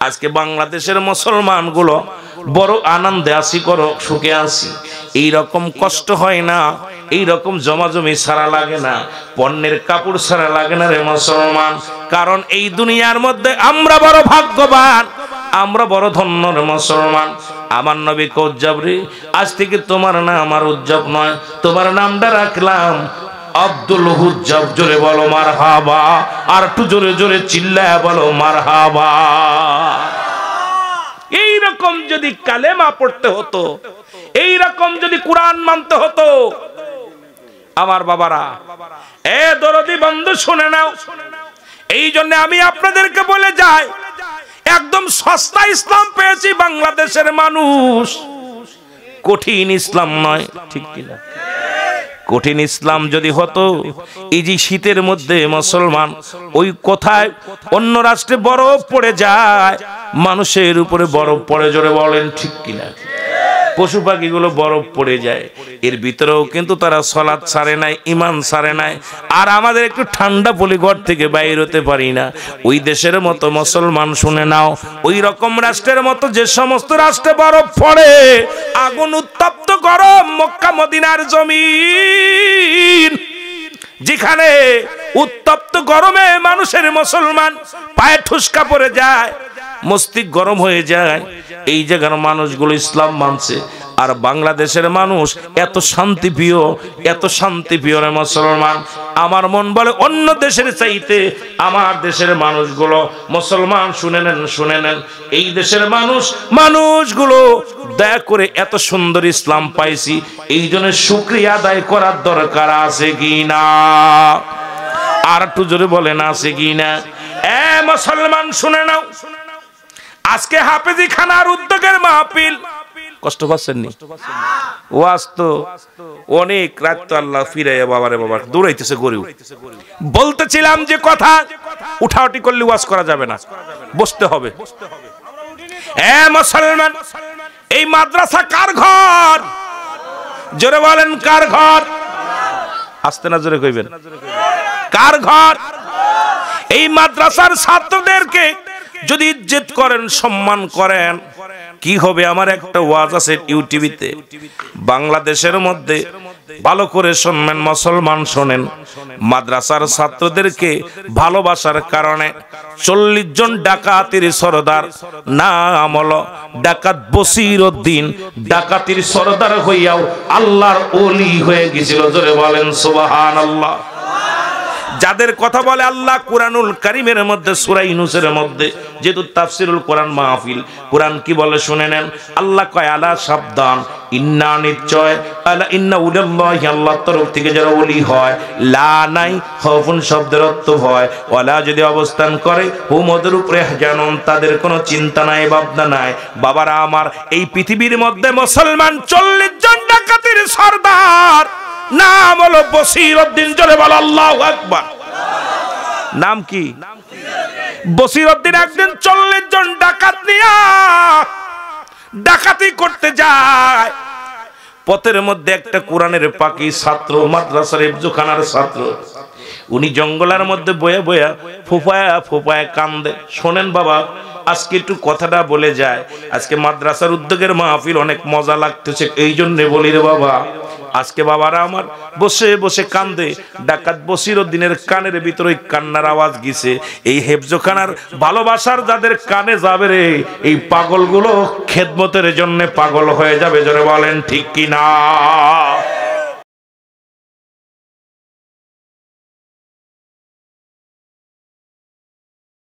আজকে বাংলাদেশের মুসলমান গুলো বড় আনন্দে আসি, করো সুখে আসি। এই রকম কষ্ট হয় না, এই রকম জমাজমি ছাড়া লাগে না, পণ্যের কাপড় ছাড়া লাগে না রে মুসলমান। কারণ এই দুনিয়ার মধ্যে আমরা বড় ভাগ্যবান, আমরা বড় ধন্য রে মুসলমান। আমার নবী উজ্জাব রে, আজ থেকে তোমার নাম আমার উজ্জাব নয়, তোমার নামটা রাখলাম আব্দুল হুজ্জাব। জোরে বলো মারহাবা, আর একটু জোরে জোরে চিল্লায় বলো মারহাবা। এই রকম যদি কালেমা পড়তে হতো, এই রকম যদি কোরআন মানতে হতো, আমার বাবারা এ দরদি বন্ধু শুনে নাও। এই জন্য আমি আপনাদেরকে বলে যাই, একদম সস্তা ইসলাম পেয়েছি বাংলাদেশের মানুষ, কঠিন ইসলাম নয়, ঠিক কিনা? কঠিন ইসলাম যদি হতো, এই যে শীতের মধ্যে মুসলমান ওই কোথায় অন্য রাষ্ট্রে বরফ পড়ে যায়, মানুষের উপরে বরফ পড়ে, জোরে বলেন ঠিক কিনা? পশু পাখিগুলো বরফ পড়ে যায়, এর ভিতরেও কিন্তু তারা সালাত ছাড়ে নাই, ঈমান ছাড়ে নাই। আর আমাদের একটু ঠান্ডা পলি ঘর থেকে বাইর হতে পারি না। ওই দেশের মতো মুসলমান শুনে নাও, ওই রকম রাষ্ট্রের মতো যে সমস্ত রাষ্ট্রে বরফ পড়ে, আগুন উত্তপ্ত গরম মক্কা মদিনার জমিন, যেখানে উত্তপ্ত গরমে মানুষের মুসলমান পায়ে ঠুসকা পড়ে যায়, মস্তিষ্ক গরম হয়ে যায়, এই জায়গার মানুষগুলো ইসলাম মানছে। আর বাংলাদেশের মানুষ এত শান্তিপ্রিয়, এত শান্তিপ্রিয় রে মুসলমান। আমার মন বলে অন্য দেশের চাইতে আমার দেশের মানুষগুলো, মুসলমান শুনে নেন, শুনে নেন, এই দেশের মানুষগুলো দয়া করে এত সুন্দর ইসলাম পাইছি, এই জন্য শুকরিয়া আদায় করার দরকার আছে কি না? আর একটু জোরে বলেন আছে কি না? এ মুসলমান শুনে নাও, আজকে হাফেজি খানার উদ্যোগের মাহফিল, কষ্ট পাচ্ছেন নি? ওয়াজ তো অনেক রাত, তো আল্লাহ ফিরাইয়া বাবারে বাবা দৌড়াইতেছে গরু। বলতেছিলাম যে কথা উঠাউটি করলে ওয়াজ করা যাবে না, বসতে হবে। এ মুসলমান, এই মাদ্রাসা কার ঘর? জোরে বলেন কার ঘর? আস্তে না জোরে কইবেন, কার ঘর? এই মাদ্রাসার ছাত্রদেরকে যদি ইজ্জত করেন, সম্মান করেন, কি হবে? আমার একটা ওয়াজ আছে ইউটিভিতে, বাংলাদেশের মধ্যে ভালো করে শুনবেন মুসলমান, শোনেন। মাদ্রাসার ছাত্রদেরকে ভালোবাসার কারণে 40 জন ডাকাতির সরদার, নাম হলো ডাকাত বসিরউদ্দিন, ডাকাতির সরদার হইয়াও আল্লাহর ওলি হয়ে গেছিল। জোরে বলেন সুবহানাল্লাহ। যাদের কথা বলে আল্লাহ কুরআনুল কারীমের মধ্যে সূরা ইউনূসের মধ্যে, যেহেতু তাফসীরুল কোরআন মাহফিল, কোরআন কি বলে শুনে নেন। আল্লাহ কয় আলা সাবধান, ইন্না নিশ্চয়, আলা ইন্না উলাল্লাহি, আল্লাহর তরফ থেকে যারা ওলি হয়, লা নাই খাউফুন শব্দের অর্থ হয়, ওয়ালা যদি অবস্থান করে, হুম ওদের উপরে জানুন, তাদের কোনো চিন্তা নাই, ভাবনা নাই। বাবারা আমার, এই পৃথিবীর মধ্যে মুসলমান 40 জন ডাকাতের সরদার, নাম হলো বসিরউদ্দিন। জোরে বলো আল্লাহু আকবার। নাম কি? বসিরউদ্দিন। একদিন 40 জন ডাকাত নিয়ে ডাকাতি করতে যায়, পথের মধ্যে একটা কোরআনের পাখি ছাত্র, মাদ্রাসার ইফজুখানার ছাত্র, উনি জঙ্গলের মধ্যে বয়ে বয়া ফুফায়া ফুফায়া কান্দে। শোনেন বাবা, আজকে একটু কথাটা বলে যায়। আজকে মাদ্রাসার উদ্যোগের মাহফিল, অনেক মজা লাগতেছে, এই জন্য বলি রে বাবা, আজকে বাবারা আমার বসে বসে কান্দে। ডাকাত বসিরউদ্দিনের কানের ভিতরে কান্নার আওয়াজ গিয়েছে। এই হেফজখানার ভালোবাসার যাদের কানে যাবে রে, এই পাগলগুলো খেদমতের জন্য পাগল হয়ে যাবে। জোরে বলেন ঠিক কিনা?